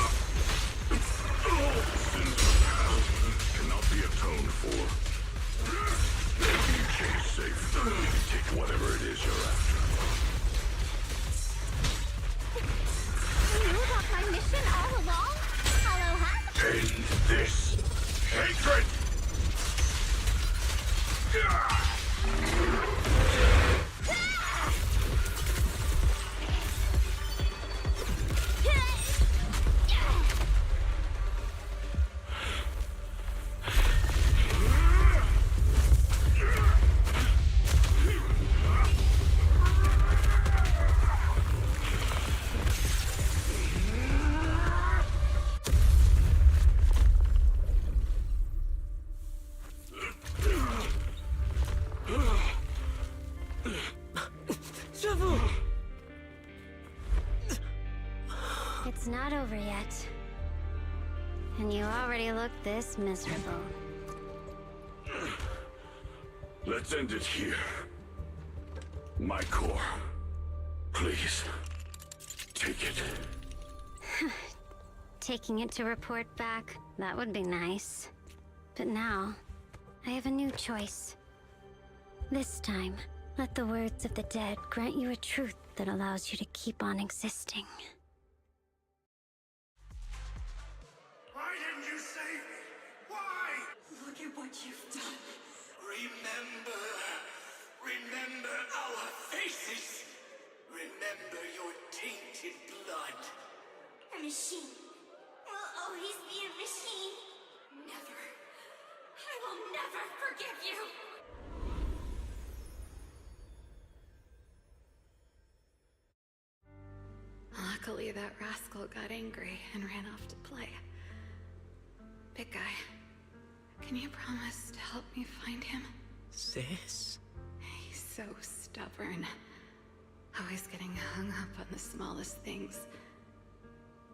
the past cannot be atoned for. Keep Chase safe. Take whatever it is you're after. You knew about my mission all along? Hello, huh? End this hatred! It's not over yet. And you already look this miserable. Let's end it here. My core. Please. Take it. Taking it to report back, that would be nice. But now, I have a new choice. This time, let the words of the dead grant you a truth that allows you to keep on existing. Why didn't you save me? Why? Look at what you've done. Remember our faces. Remember your tainted blood. A machine will always be a machine. Never. I will never forgive you. Luckily, that rascal got angry and ran off to play. Big guy, can you promise to help me find him? Sis? He's so stubborn. Always getting hung up on the smallest things.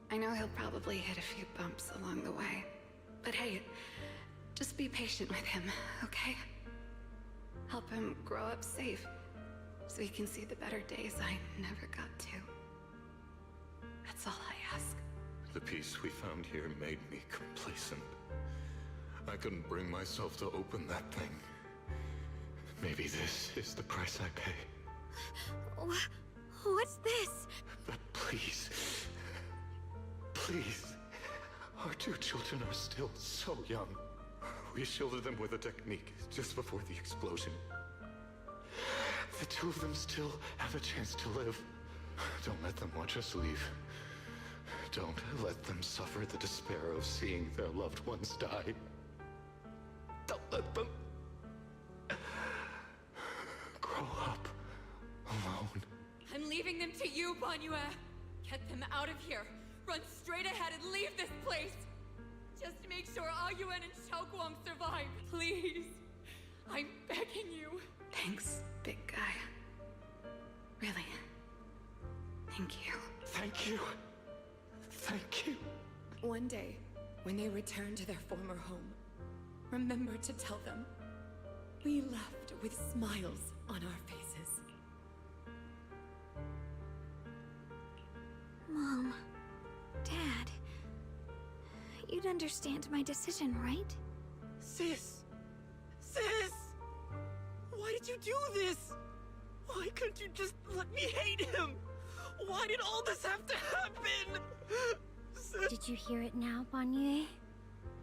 I know he'll probably hit a few bumps along the way. But hey, just be patient with him, okay? Help him grow up safe, so he can see the better days I never got to. That's all I ask. The peace we found here made me complacent. I couldn't bring myself to open that thing. Maybe this is the price I pay. What's this? But please, please, our two children are still so young. We shielded them with a technique just before the explosion. The two of them still have a chance to live. Don't let them watch us leave. Don't let them suffer the despair of seeing their loved ones die. Don't let them grow up alone. I'm leaving them to you, Banyue. Get them out of here. Run straight ahead and leave this place. Just make sure Ayuan and Xiaoguang survive, please. I'm begging you. Thanks, big guy. Really. Thank you. Thank you. Thank you. One day, when they return to their former home, remember to tell them we left with smiles on our faces. Mom, Dad, you'd understand my decision, right? Sis! Sis! Why did you do this? Why couldn't you just let me hate him? Why did all this have to happen? Did you hear it now, Banyue?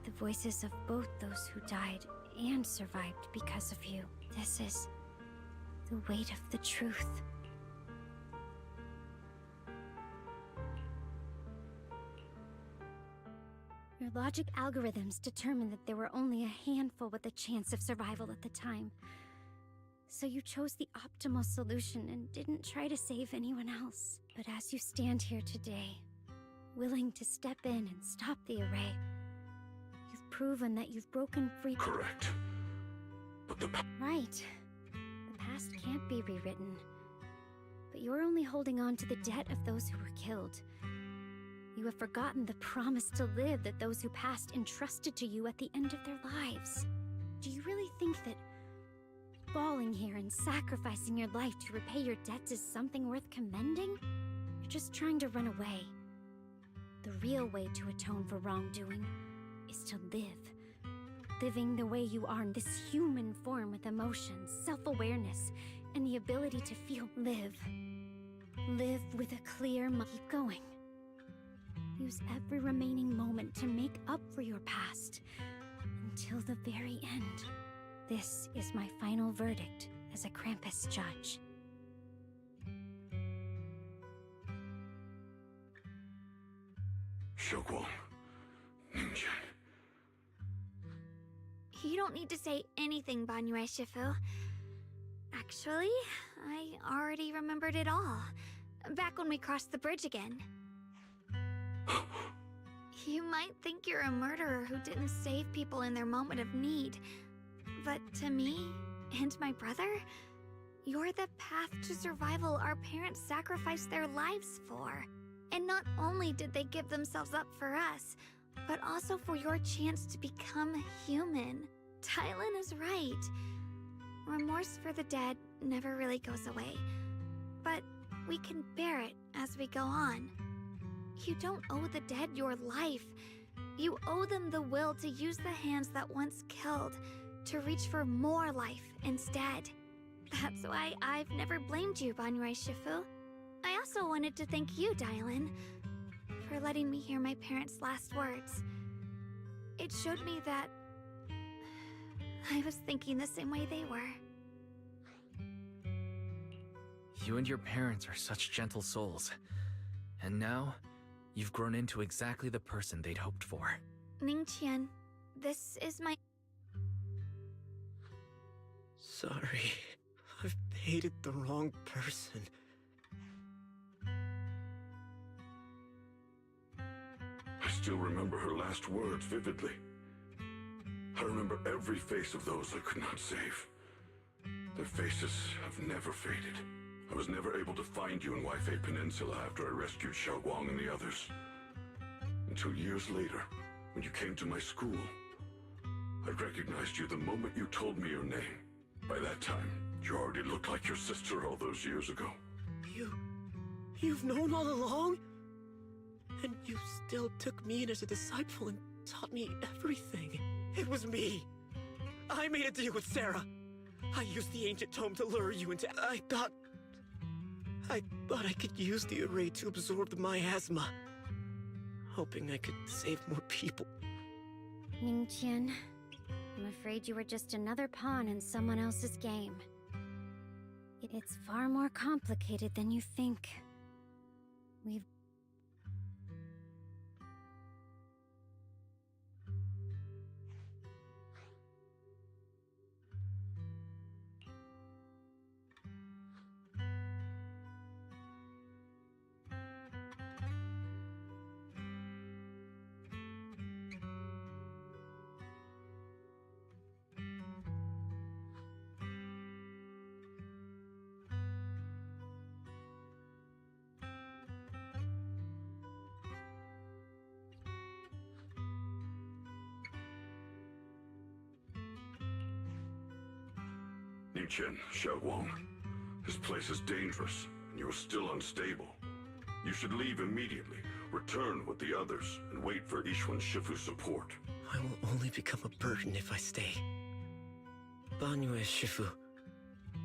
The voices of both those who died and survived because of you. This is the weight of the truth. Your logic algorithms determined that there were only a handful with a chance of survival at the time. So you chose the optimal solution and didn't try to save anyone else. But as you stand here today, willing to step in and stop the array, you've proven that you've broken free. Correct. But the Right. The past can't be rewritten. But you're only holding on to the debt of those who were killed. You have forgotten the promise to live that those who passed entrusted to you at the end of their lives. Do you really think that falling here and sacrificing your life to repay your debts is something worth commending? You're just trying to run away. The real way to atone for wrongdoing is to live. Living the way you are in this human form with emotions, self-awareness, and the ability to feel. Live. Live with a clear mind. Keep going. Use every remaining moment to make up for your past until the very end. This is my final verdict as a Krampus judge. Xiaoguang, Ningqian. You don't need to say anything, Banyue Shifu. Actually, I already remembered it all. Back when we crossed the bridge again. You might think you're a murderer who didn't save people in their moment of need. But to me, and my brother, you're the path to survival our parents sacrificed their lives for. And not only did they give themselves up for us, but also for your chance to become human. Tylan is right. Remorse for the dead never really goes away. But we can bear it as we go on. You don't owe the dead your life. You owe them the will to use the hands that once killed to reach for more life instead. That's why I've never blamed you, Banyue Shifu. I also wanted to thank you, Dylan, for letting me hear my parents' last words. It showed me that I was thinking the same way they were. You and your parents are such gentle souls. And now, you've grown into exactly the person they'd hoped for. Ningqian, this is my... Sorry. I've hated the wrong person. I still remember her last words vividly. I remember every face of those I could not save. Their faces have never faded. I was never able to find you in Waifei Peninsula after I rescued Xiaoguang and the others. Until years later, when you came to my school, I recognized you the moment you told me your name. By that time, you already looked like your sister all those years ago. You've known all along? And you still took me in as a disciple and taught me everything. It was me. I made a deal with Sarah. I used the ancient tome to lure you into... I thought I could use the array to absorb the miasma. Hoping I could save more people. Ningqian, I'm afraid you were just another pawn in someone else's game. It's far more complicated than you think. We've... Nichen, Xiaoguang. This place is dangerous, and you are still unstable. You should leave immediately, return with the others, and wait for Yixuan Shifu's support. I will only become a burden if I stay. Banyue Shifu.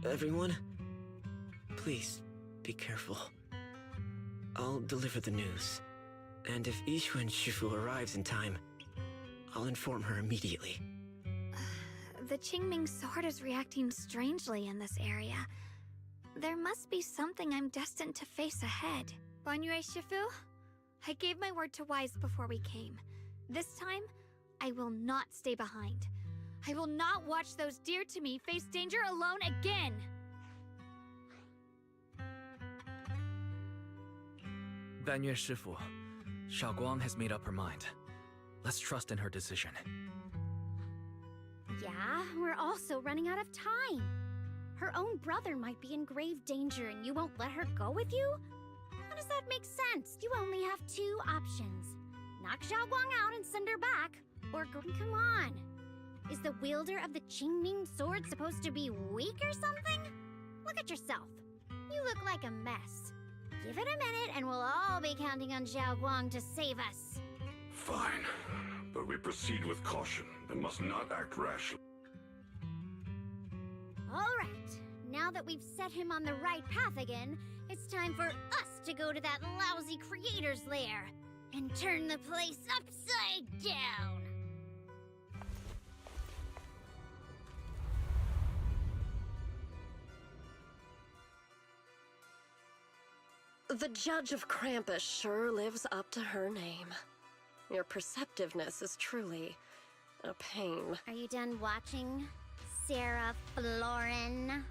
Everyone, please be careful. I'll deliver the news. And if Yixuan Shifu arrives in time, I'll inform her immediately. The Qingming sword is reacting strangely in this area. There must be something I'm destined to face ahead. Banyue Shifu, I gave my word to Wise before we came. This time, I will not stay behind. I will not watch those dear to me face danger alone again! Banyue Shifu, Xiaoguang has made up her mind. Let's trust in her decision. Yeah, we're also running out of time. Her own brother might be in grave danger and you won't let her go with you? How does that make sense? You only have two options. Knock Xiaoguang out and send her back, or go... Come on. Is the wielder of the Qingming sword supposed to be weak or something? Look at yourself. You look like a mess. Give it a minute and we'll all be counting on Xiaoguang to save us. Fine, but we proceed with caution and must not act rashly. Alright, now that we've set him on the right path again, it's time for us to go to that lousy creator's lair and turn the place upside down! The Judge of Krampus sure lives up to her name. Your perceptiveness is truly a pain. Are you done watching, Sarah Florin?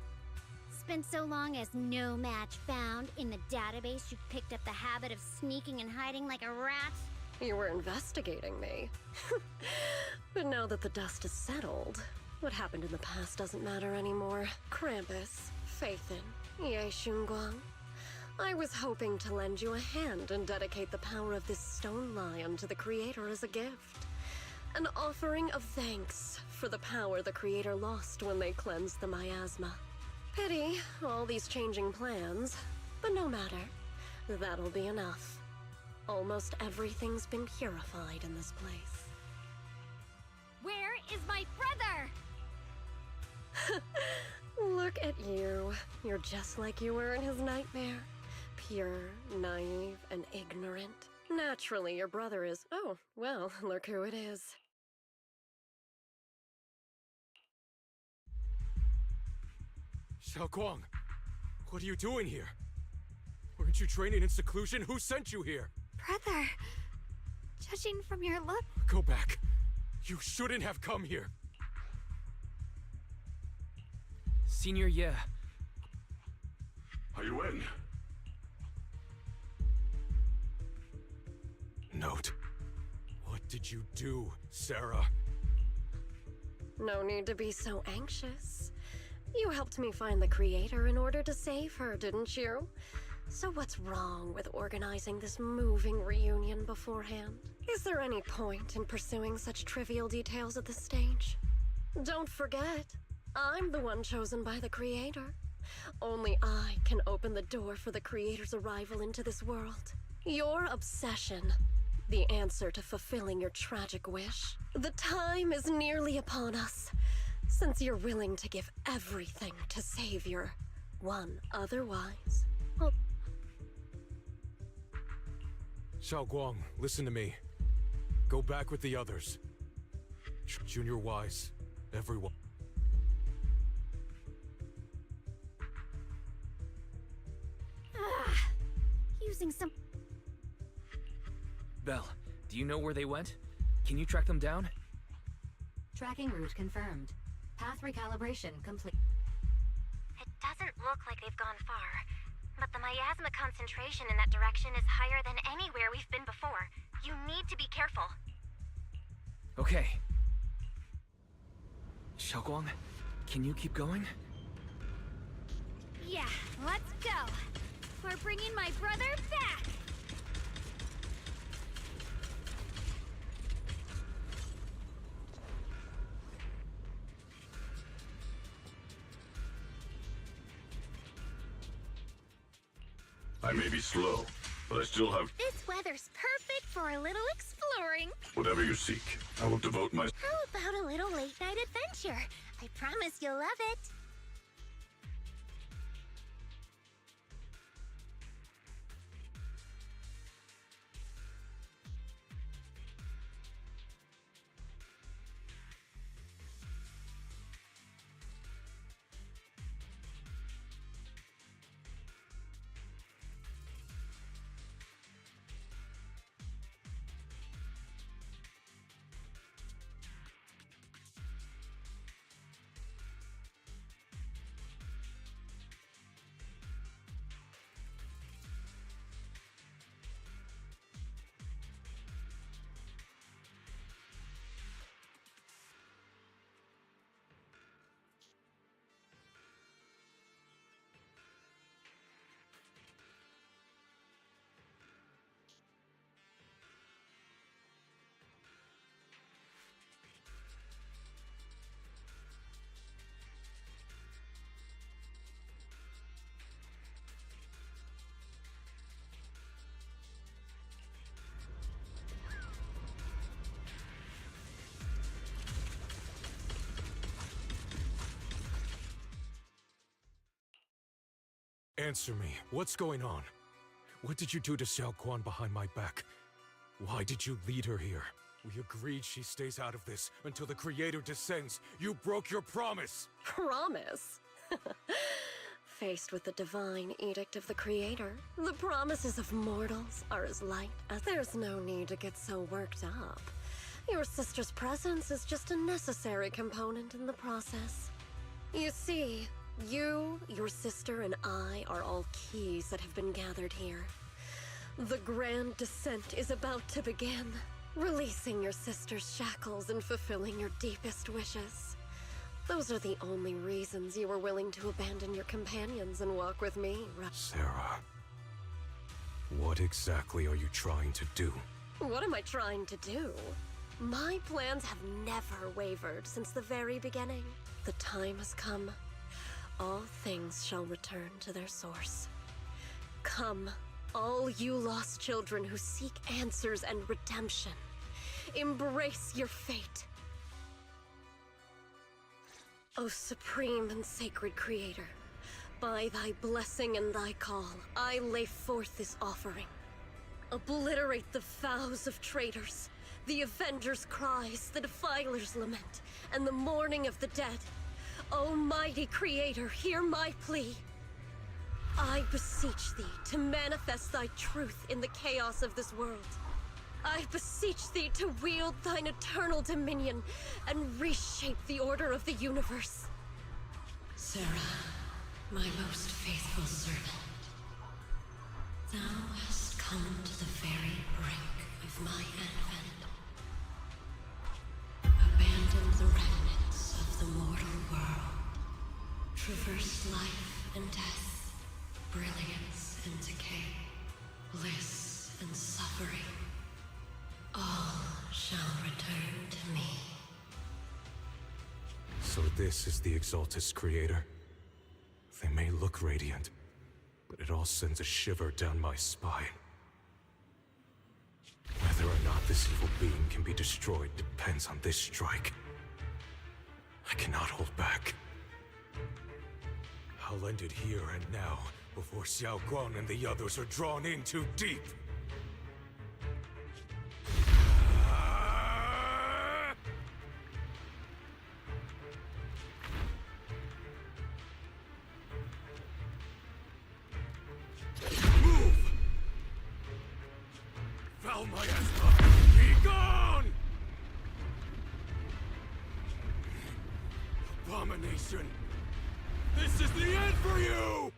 It's been so long as no match found. In the database, you picked up the habit of sneaking and hiding like a rat. You were investigating me. But now that the dust is settled, what happened in the past doesn't matter anymore. Krampus, Faithin, Ye Xunguang. I was hoping to lend you a hand and dedicate the power of this stone lion to the Creator as a gift. An offering of thanks for the power the Creator lost when they cleansed the miasma. Pity, all these changing plans, but no matter. That'll be enough. Almost everything's been purified in this place. Where is my brother? Look at you. You're just like you were in his nightmare. Pure, naive, and ignorant. Naturally, your brother is... Oh, well, look who it is. Xiaoguang, what are you doing here? Weren't you training in seclusion? Who sent you here? Brother, judging from your look... Go back. You shouldn't have come here. Senior Ye. Are you in? Note. What did you do, Sarah? No need to be so anxious. You helped me find the Creator in order to save her, didn't you? So what's wrong with organizing this moving reunion beforehand? Is there any point in pursuing such trivial details at this stage? Don't forget, I'm the one chosen by the Creator. Only I can open the door for the Creator's arrival into this world. Your obsession, the answer to fulfilling your tragic wish. The time is nearly upon us, since you're willing to give everything to save your one otherwise. Well, Xiaoguang, listen to me. Go back with the others. Junior Wise, everyone. using some... Belle, do you know where they went? Can you track them down? Tracking route confirmed. Path recalibration complete. It doesn't look like they've gone far, but the miasma concentration in that direction is higher than anywhere we've been before. You need to be careful. Okay. Xiaoguang, can you keep going? Yeah, let's go. We're bringing my brother back. I may be slow, but I still have This weather's perfect for a little exploring. whatever you seek. I will devote my... How about a little late-night adventure? I promise you'll love it. Answer me. What's going on? What did you do to Xiao Quan behind my back? Why did you lead her here? We agreed she stays out of this until the Creator descends. You broke your promise! Promise? Faced with the divine edict of the Creator, the promises of mortals are as light as... There's no need to get so worked up. Your sister's presence is just a necessary component in the process. You see, you, your sister, and I are all keys that have been gathered here. The grand descent is about to begin, releasing your sister's shackles and fulfilling your deepest wishes. Those are the only reasons you were willing to abandon your companions and walk with me, right? Sarah, what exactly are you trying to do? What am I trying to do? My plans have never wavered since the very beginning. The time has come. All things shall return to their source. Come, all you lost children who seek answers and redemption. Embrace your fate. O supreme and sacred Creator, by thy blessing and thy call, I lay forth this offering. Obliterate the vows of traitors, the avengers' cries, the defilers' lament, and the mourning of the dead. Almighty Creator, hear my plea. I beseech thee to manifest thy truth in the chaos of this world. I beseech thee to wield thine eternal dominion and reshape the order of the universe. Sarah, my most faithful servant, thou hast come to the very brink of my advent. Abandon the remnants of the mortal world. Traverse life and death, brilliance and decay, bliss and suffering. All shall return to me. So this is the Exaltus Creator. They may look radiant, but it all sends a shiver down my spine. Whether or not this evil being can be destroyed depends on this strike. I cannot hold back. I'll end it here and now, before Xiao Guang and the others are drawn in too deep. miasma! Be gone! Abomination! This is the end for you!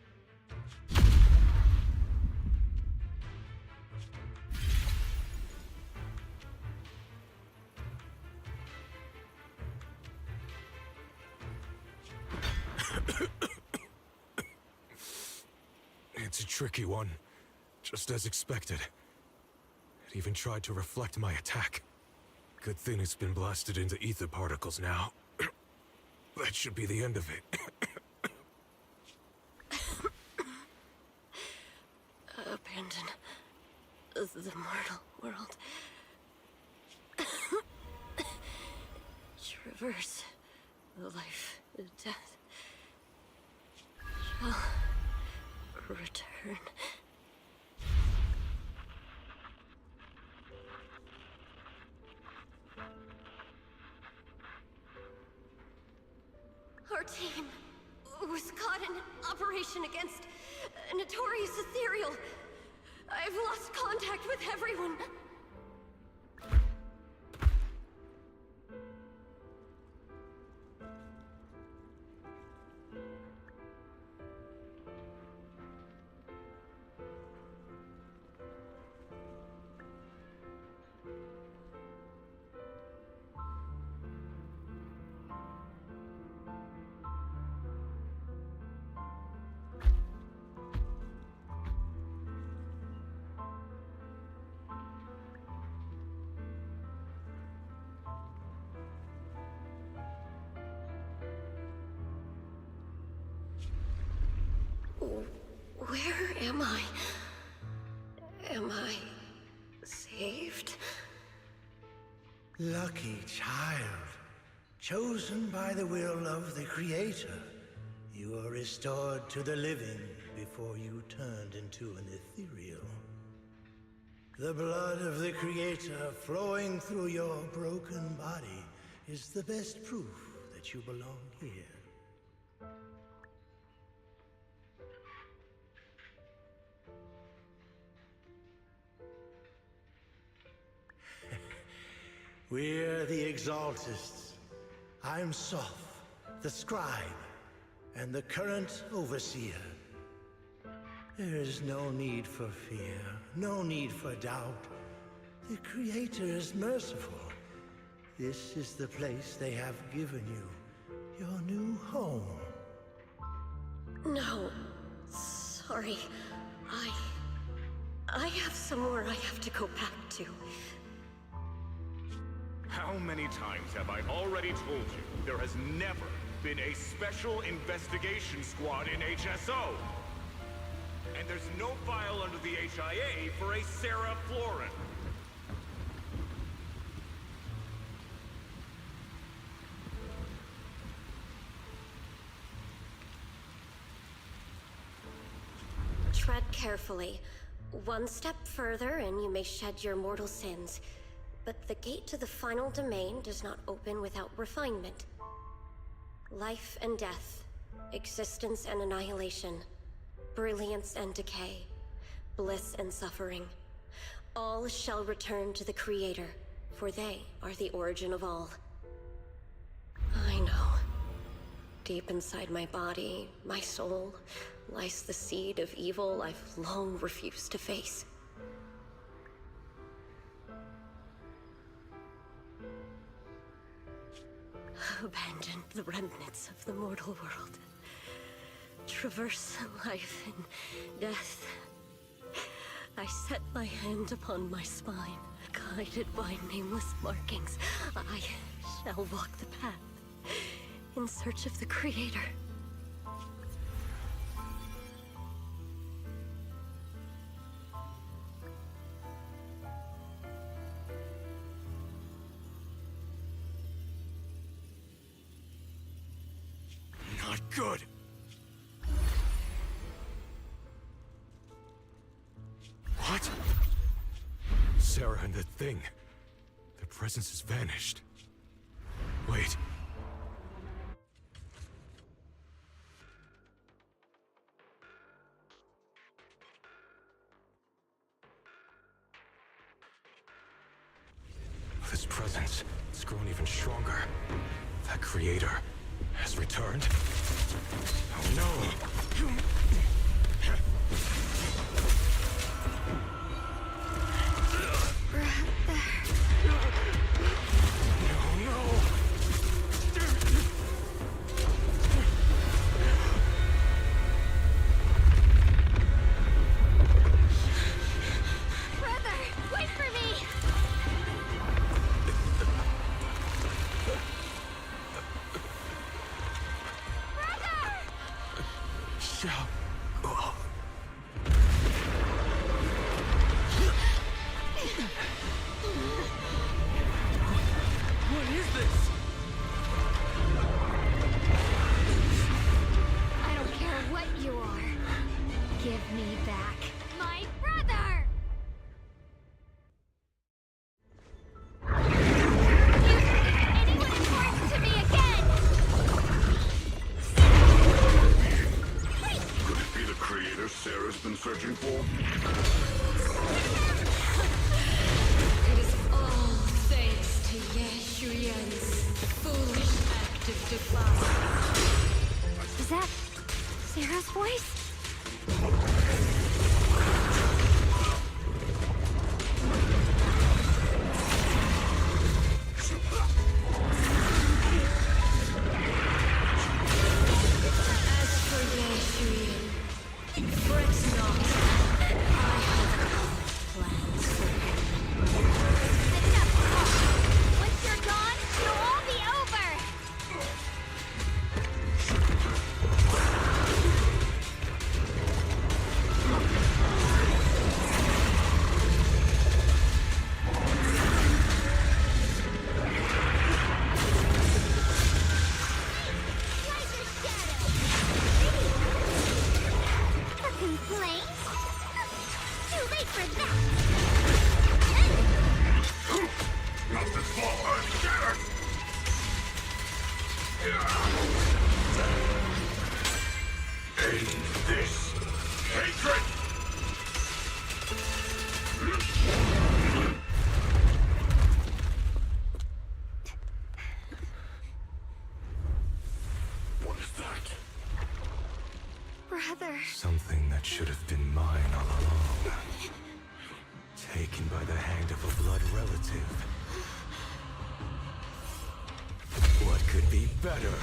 It's a tricky one, just as expected. It even tried to reflect my attack. Good thing it's been blasted into ether particles now. That should be the end of it. Abandon the mortal world. Traverse life, death. Shall return. Our team was caught in an operation against a notorious ethereal. I've lost contact with everyone. Where am I? Am I saved? Lucky child. Chosen by the will of the Creator. You are restored to the living before you turned into an ethereal. The blood of the Creator flowing through your broken body is the best proof that you belong here. We're the Exaltists. I'm Soph, the Scribe, and the current Overseer. There is no need for fear, no need for doubt. The Creator is merciful. This is the place they have given you, your new home. No. Sorry. I have somewhere I have to go back to. How many times have I already told you there has never been a special investigation squad in HSO? And there's no file under the HIA for a Sarah Florin. Tread carefully. One step further and you may shed your mortal sins. But the gate to the final domain does not open without refinement. Life and death, existence and annihilation, brilliance and decay, bliss and suffering. All shall return to the Creator, for they are the origin of all. I know. Deep inside my body, my soul, lies the seed of evil I've long refused to face. Abandon the remnants of the mortal world. Traverse life and death. I set my hand upon my spine, guided by nameless markings. I shall walk the path in search of the Creator. Not good. What? Sarah and the thing. Their presence has vanished. Wait. This presence, it's grown even stronger. That creator has returned. Oh no! Searching for? It is all thanks to Yeshuyan's foolish act of defiance. Is that Sarah's voice? As for Yeshuyan, fret not. I have plans for him. Once you're gone, it'll all be over! A complaint? Too late for that! Not this fall, I'm shattered! End this hatred! What is that? Brother. Something that should have been mine all along. Taken by the hand of a blood relative. What could be better?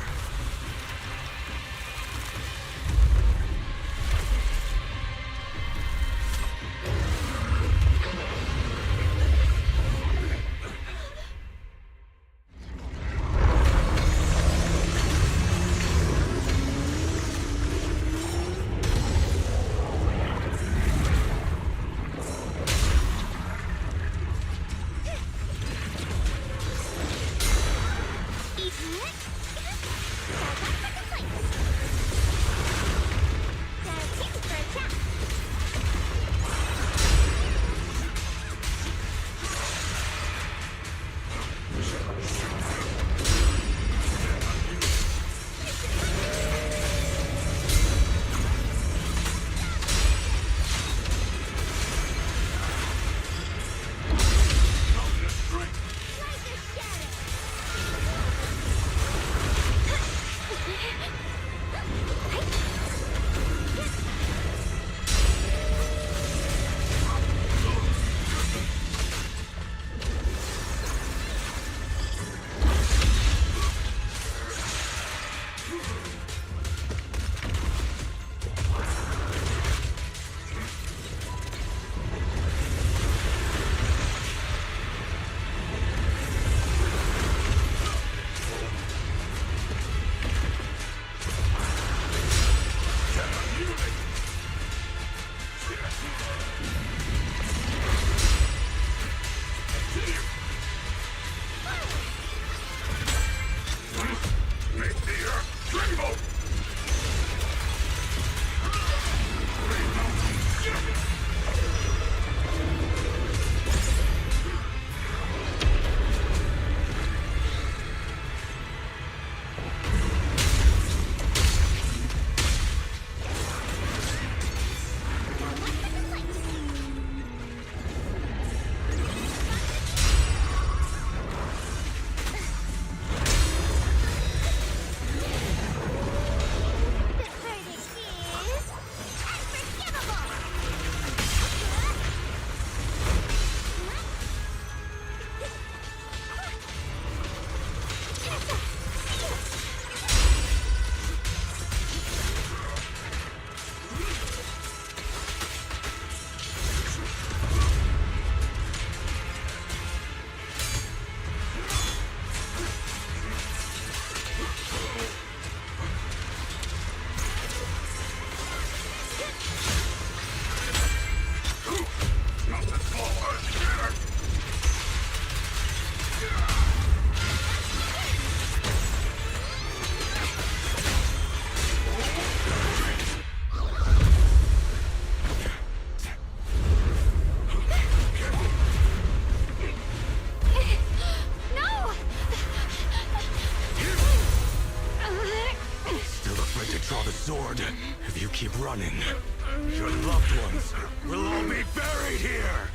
Your loved ones will all be buried here!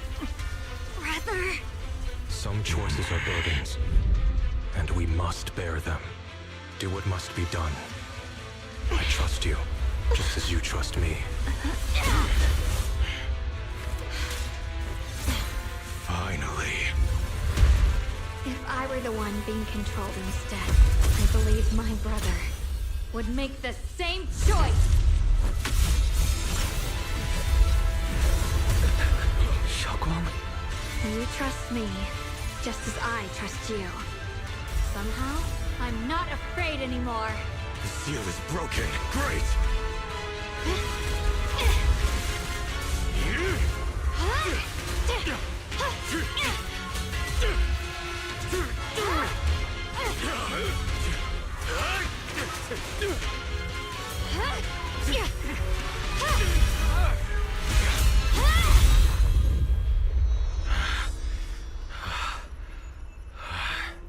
Brother! Some choices are burdens, and we must bear them. Do what must be done. I trust you, just as you trust me. Finally. If I were the one being controlled instead, I believe my brother would make the same choice! Xiaoguang? You trust me, just as I trust you. Somehow, I'm not afraid anymore. The seal is broken. Great!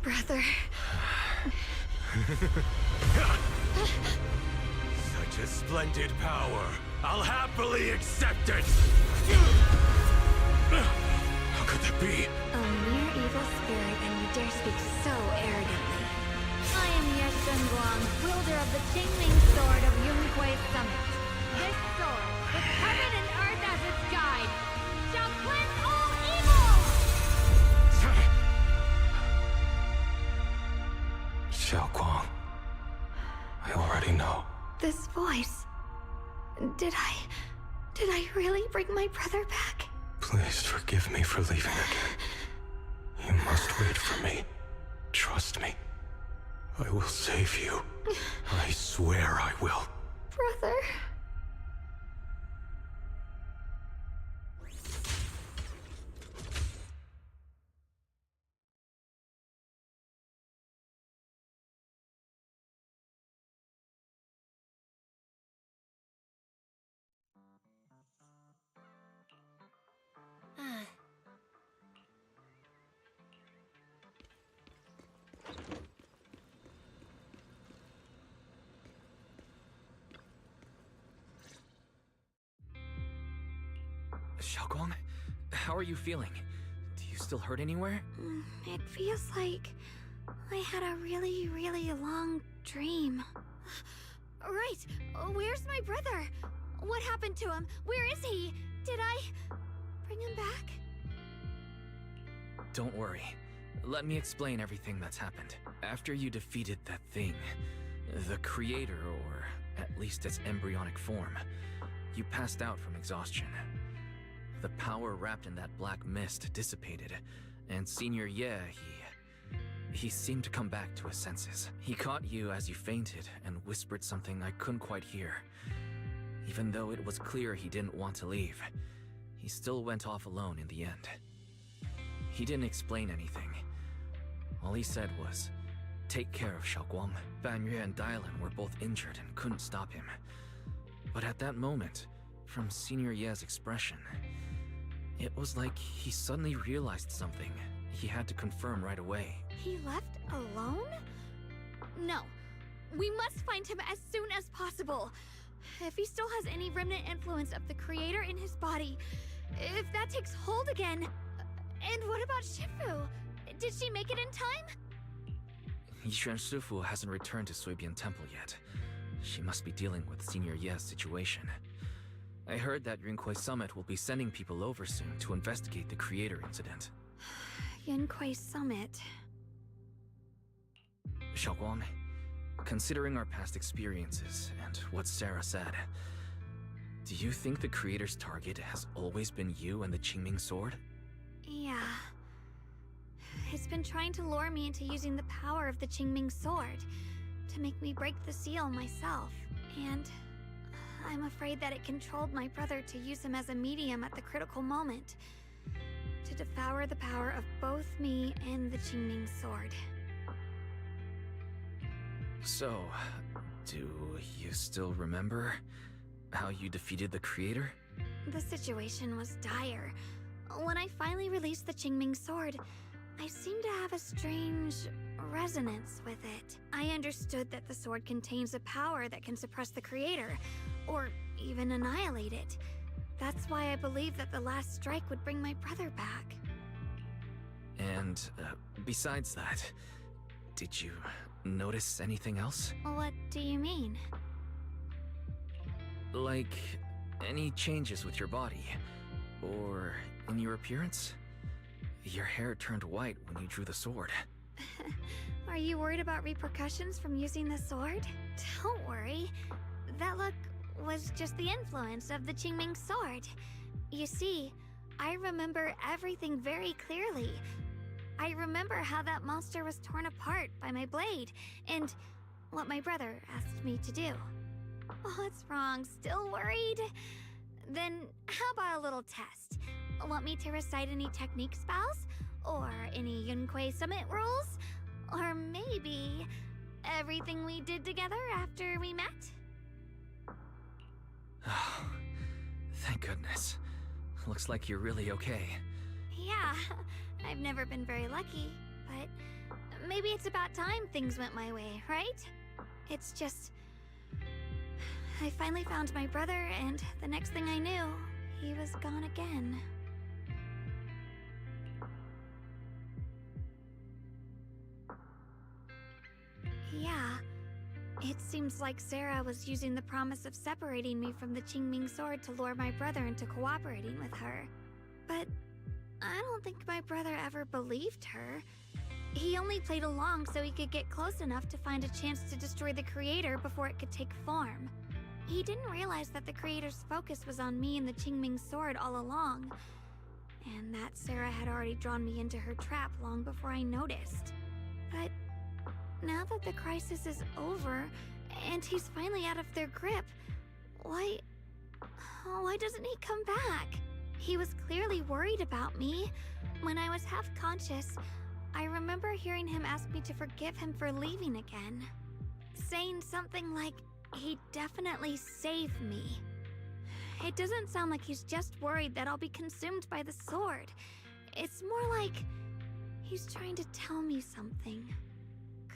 Brother. Such a splendid power. I'll happily accept it! How could that be? A mere evil spirit, and you dare speak so arrogantly. I am Ye Shenguang, wielder of the Qingming Sword of Yunhui Summit. This sword, with heaven and earth as its guide, shall cleanse all evil! Xiaoguang. I already know. This voice... Did I really bring my brother back? Please forgive me for leaving again. You must wait for me. Trust me. I will save you. I swear I will. Brother... Xiaoguang, how are you feeling? Do you still hurt anywhere? It feels like I had a really, really long dream. Right! Where's my brother? What happened to him? Where is he? Did I bring him back? Don't worry. Let me explain everything that's happened. After you defeated that thing, the creator, or at least its embryonic form, you passed out from exhaustion. The power wrapped in that black mist dissipated, and Senior Ye, he seemed to come back to his senses. He caught you as you fainted and whispered something I couldn't quite hear. Even though it was clear he didn't want to leave, he still went off alone in the end. He didn't explain anything. All he said was, "Take care of Xiaoguang." Banyue and Dylan were both injured and couldn't stop him. But at that moment, from Senior Ye's expression, it was like he suddenly realized something he had to confirm right away. He left alone? No. We must find him as soon as possible. If he still has any remnant influence of the creator in his body, if that takes hold again... And what about Shifu? Did she make it in time? Yixuan Shifu hasn't returned to Suibian Temple yet. She must be dealing with Senior Ye's situation. I heard that Yunhui Summit will be sending people over soon to investigate the creator incident. Yunhui Summit... Xiaoguang, considering our past experiences and what Sarah said, do you think the creator's target has always been you and the Qingming Sword? Yeah. It's been trying to lure me into using the power of the Qingming Sword to make me break the seal myself. And I'm afraid that it controlled my brother to use him as a medium at the critical moment, to devour the power of both me and the Qingming Sword. So, do you still remember how you defeated the creator? The situation was dire. When I finally released the Qingming Sword, I seemed to have a strange resonance with it. I understood that the sword contains a power that can suppress the creator, or even annihilate it. That's why I believe that the last strike would bring my brother back. And, besides that, did you notice anything else? What do you mean? Like, any changes with your body? Or in your appearance? Your hair turned white when you drew the sword. Are you worried about repercussions from using the sword? Don't worry. That look was just the influence of the Qingming sword. You see, I remember everything very clearly. I remember how that monster was torn apart by my blade, and what my brother asked me to do. What's wrong? Still worried? Then how about a little test? Want me to recite any technique spells? Or any Yunquei Summit rules? Or maybe everything we did together after we met? Oh, thank goodness. Looks like you're really okay. Yeah, I've never been very lucky, but maybe it's about time things went my way, right? It's just... I finally found my brother, and the next thing I knew, he was gone again. Yeah, it seems like Sarah was using the promise of separating me from the Qingming sword to lure my brother into cooperating with her. But I don't think my brother ever believed her. He only played along so he could get close enough to find a chance to destroy the creator before it could take form. He didn't realize that the creator's focus was on me and the Qingming sword all along, and that Sarah had already drawn me into her trap long before I noticed. But now that the crisis is over, and he's finally out of their grip, why doesn't he come back? He was clearly worried about me. When I was half conscious, I remember hearing him ask me to forgive him for leaving again, saying something like, he'd definitely save me. It doesn't sound like he's just worried that I'll be consumed by the sword. It's more like he's trying to tell me something.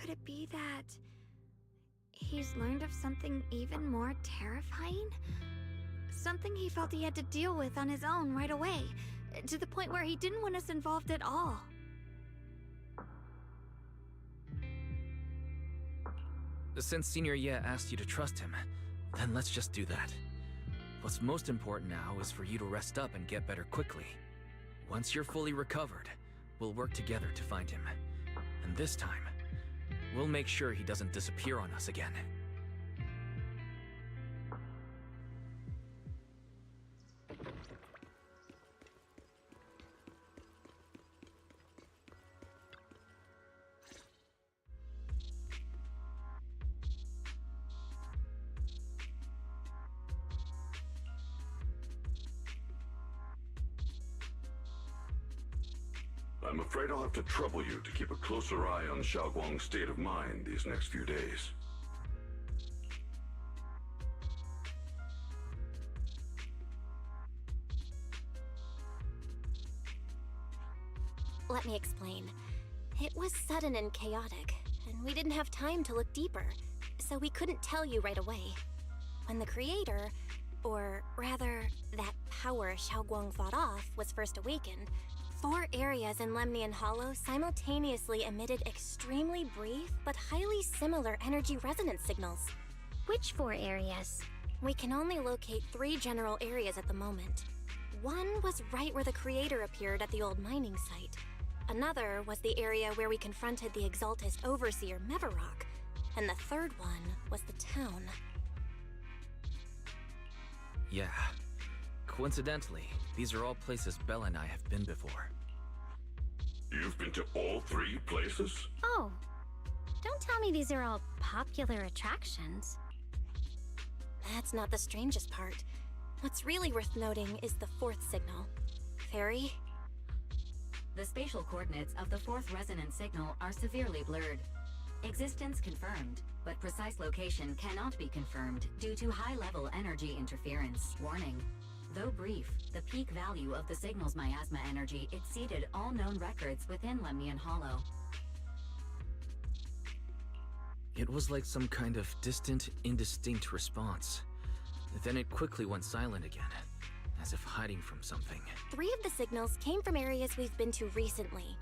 Could it be that he's learned of something even more terrifying? Something he felt he had to deal with on his own right away, to the point where he didn't want us involved at all. Since Senior Ye asked you to trust him, then let's just do that. What's most important now is for you to rest up and get better quickly. Once you're fully recovered, we'll work together to find him. And this time, we'll make sure he doesn't disappear on us again. I'm afraid I'll have to trouble you to keep a closer eye on Xiaoguang's state of mind these next few days. Let me explain. It was sudden and chaotic, and we didn't have time to look deeper, so we couldn't tell you right away. When the creator, or rather, that power Xiaoguang fought off, was first awakened, 4 areas in Lemnian Hollow simultaneously emitted extremely brief but highly similar energy resonance signals. Which 4 areas? We can only locate 3 general areas at the moment. One was right where the creator appeared at the old mining site. Another was the area where we confronted the Exaltist Overseer Mevarok. And the third one was the town. Yeah. Coincidentally, these are all places Bella and I have been before. You've been to all 3 places? Oh, don't tell me these are all popular attractions. That's not the strangest part. What's really worth noting is the 4th signal. Fairy? The spatial coordinates of the 4th resonance signal are severely blurred. Existence confirmed, but precise location cannot be confirmed due to high-level energy interference. Warning. Though brief, the peak value of the signal's miasma energy exceeded all known records within Lemnian Hollow. It was like some kind of distant, indistinct response. Then it quickly went silent again, as if hiding from something. 3 of the signals came from areas we've been to recently.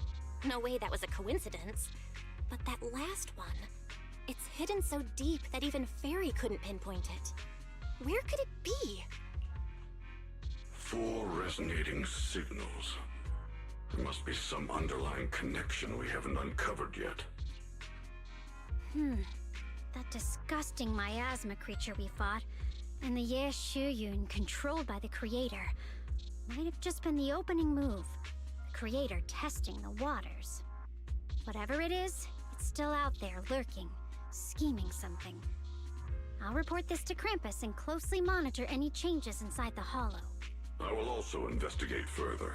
No way that was a coincidence. But that last one, it's hidden so deep that even Fairy couldn't pinpoint it. Where could it be? 4 resonating signals. There must be some underlying connection we haven't uncovered yet. That disgusting miasma creature we fought, and the Ye Shuyun controlled by the Creator, might have just been the opening move. The Creator testing the waters. Whatever it is, it's still out there lurking, scheming something. I'll report this to Krampus and closely monitor any changes inside the Hollow. I will also investigate further.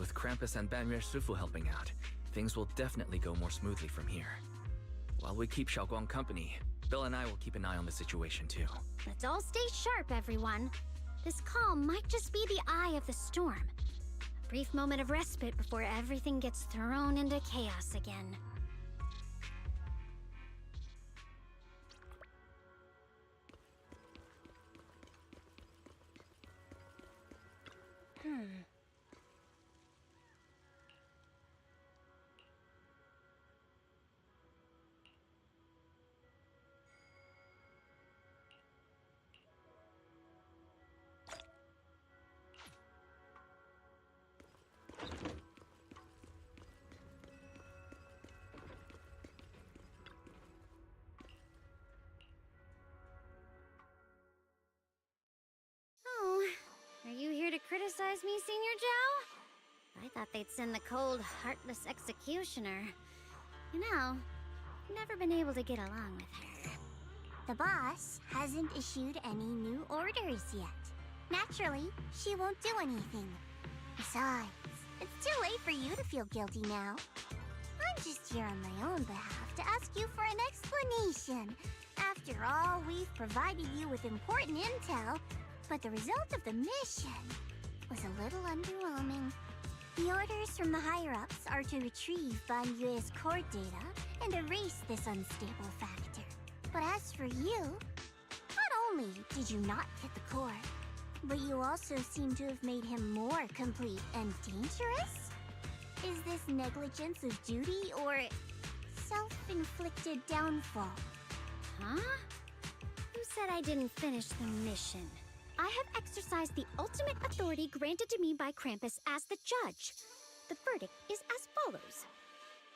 With Krampus and Banyu Shifu helping out, things will definitely go more smoothly from here. While we keep Xiaoguang company, Bill and I will keep an eye on the situation too. Let's all stay sharp, everyone. This calm might just be the eye of the storm. A brief moment of respite before everything gets thrown into chaos again. Are you here to criticize me, Senior Zhao? I thought they'd send the cold, heartless executioner. You know, I've never been able to get along with her. The boss hasn't issued any new orders yet. Naturally, she won't do anything. Besides, it's too late for you to feel guilty now. I'm just here on my own behalf to ask you for an explanation. After all, we've provided you with important intel, but the result of the mission was a little underwhelming. The orders from the higher-ups are to retrieve Banyue's core data and erase this unstable factor. But as for you, not only did you not get the core, but you also seem to have made him more complete and dangerous? Is this negligence of duty or self-inflicted downfall? Huh? Who said I didn't finish the mission? I have exercised the ultimate authority granted to me by Krampus as the judge. The verdict is as follows.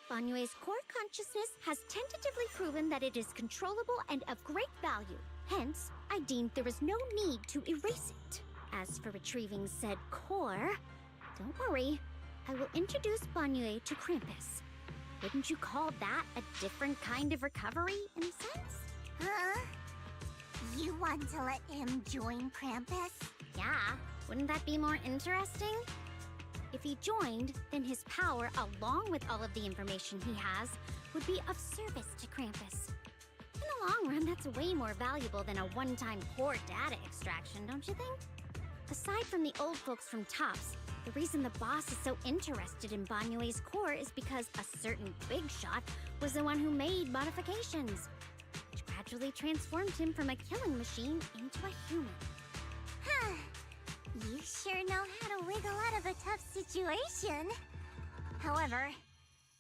Banyue's core consciousness has tentatively proven that it is controllable and of great value. Hence, I deemed there is no need to erase it. As for retrieving said core, don't worry. I will introduce Banyue to Krampus. Wouldn't you call that a different kind of recovery, in a sense? Huh? You want to let him join Krampus? Yeah, wouldn't that be more interesting? If he joined, then his power, along with all of the information he has, would be of service to Krampus. In the long run, that's way more valuable than a one-time core data extraction, don't you think? Aside from the old folks from TOPS, the reason the boss is so interested in Banyue's core is because a certain big shot was the one who made modifications, which gradually transformed him from a killing machine into a human. Huh. You sure know how to wiggle out of a tough situation. However,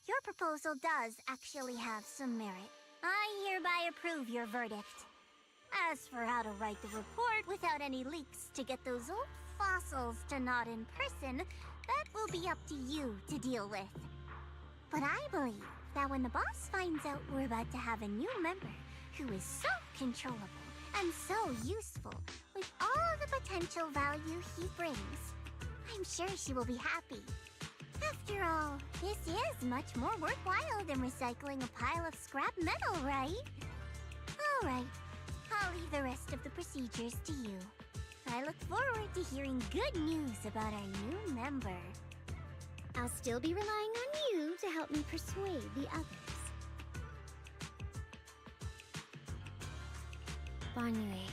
your proposal does actually have some merit. I hereby approve your verdict. As for how to write the report without any leaks to get those old fossils to nod in person, that will be up to you to deal with. But I believe that when the boss finds out we're about to have a new member who is so controllable and so useful with all the potential value he brings, I'm sure she will be happy. After all, this is much more worthwhile than recycling a pile of scrap metal, right? Alright, I'll leave the rest of the procedures to you. I look forward to hearing good news about our new member. I'll still be relying on you to help me persuade the others. Banyue,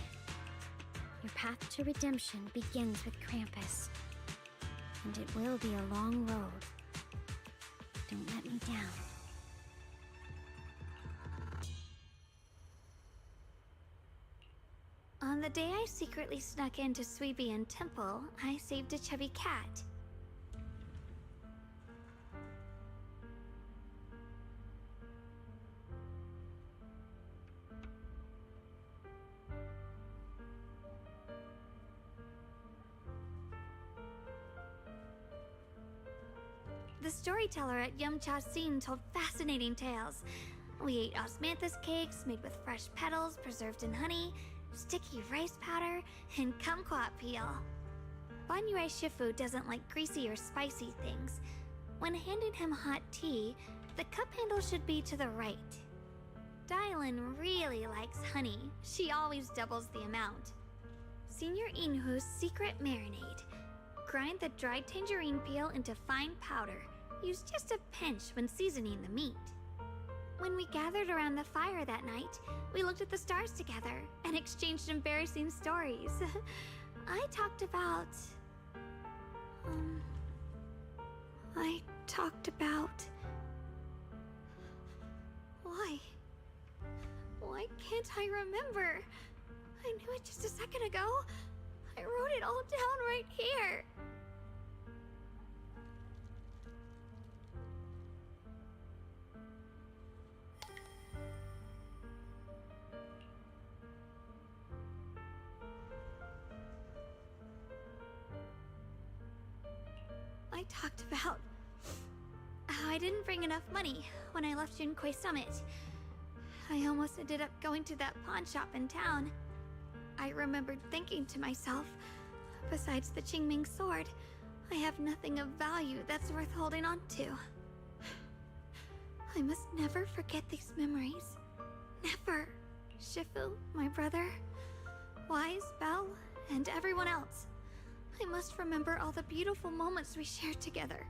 your path to redemption begins with Krampus. And it will be a long road. Don't let me down. the day I secretly snuck into Suibian Temple, I saved a chubby cat. The storyteller at Yumcha Scene told fascinating tales. We ate osmanthus cakes made with fresh petals preserved in honey, sticky rice powder, and kumquat peel. Banyue Shifu doesn't like greasy or spicy things. When handing him hot tea, the cup handle should be to the right. Dylan really likes honey. She always doubles the amount. Senior Inhu's secret marinade. Grind the dried tangerine peel into fine powder. Use just a pinch when seasoning the meat. When we gathered around the fire that night, we looked at the stars together and exchanged embarrassing stories. I talked about... Why? Why can't I remember? I knew it just a second ago. I wrote it all down right here. I talked about how I didn't bring enough money when I left Junkoi Summit. I almost ended up going to that pawn shop in town. I remembered thinking to myself, besides the Qingming sword, I have nothing of value that's worth holding on to. I must never forget these memories. Never. Shifu, my brother, Wise, Belle, and everyone else. I must remember all the beautiful moments we shared together.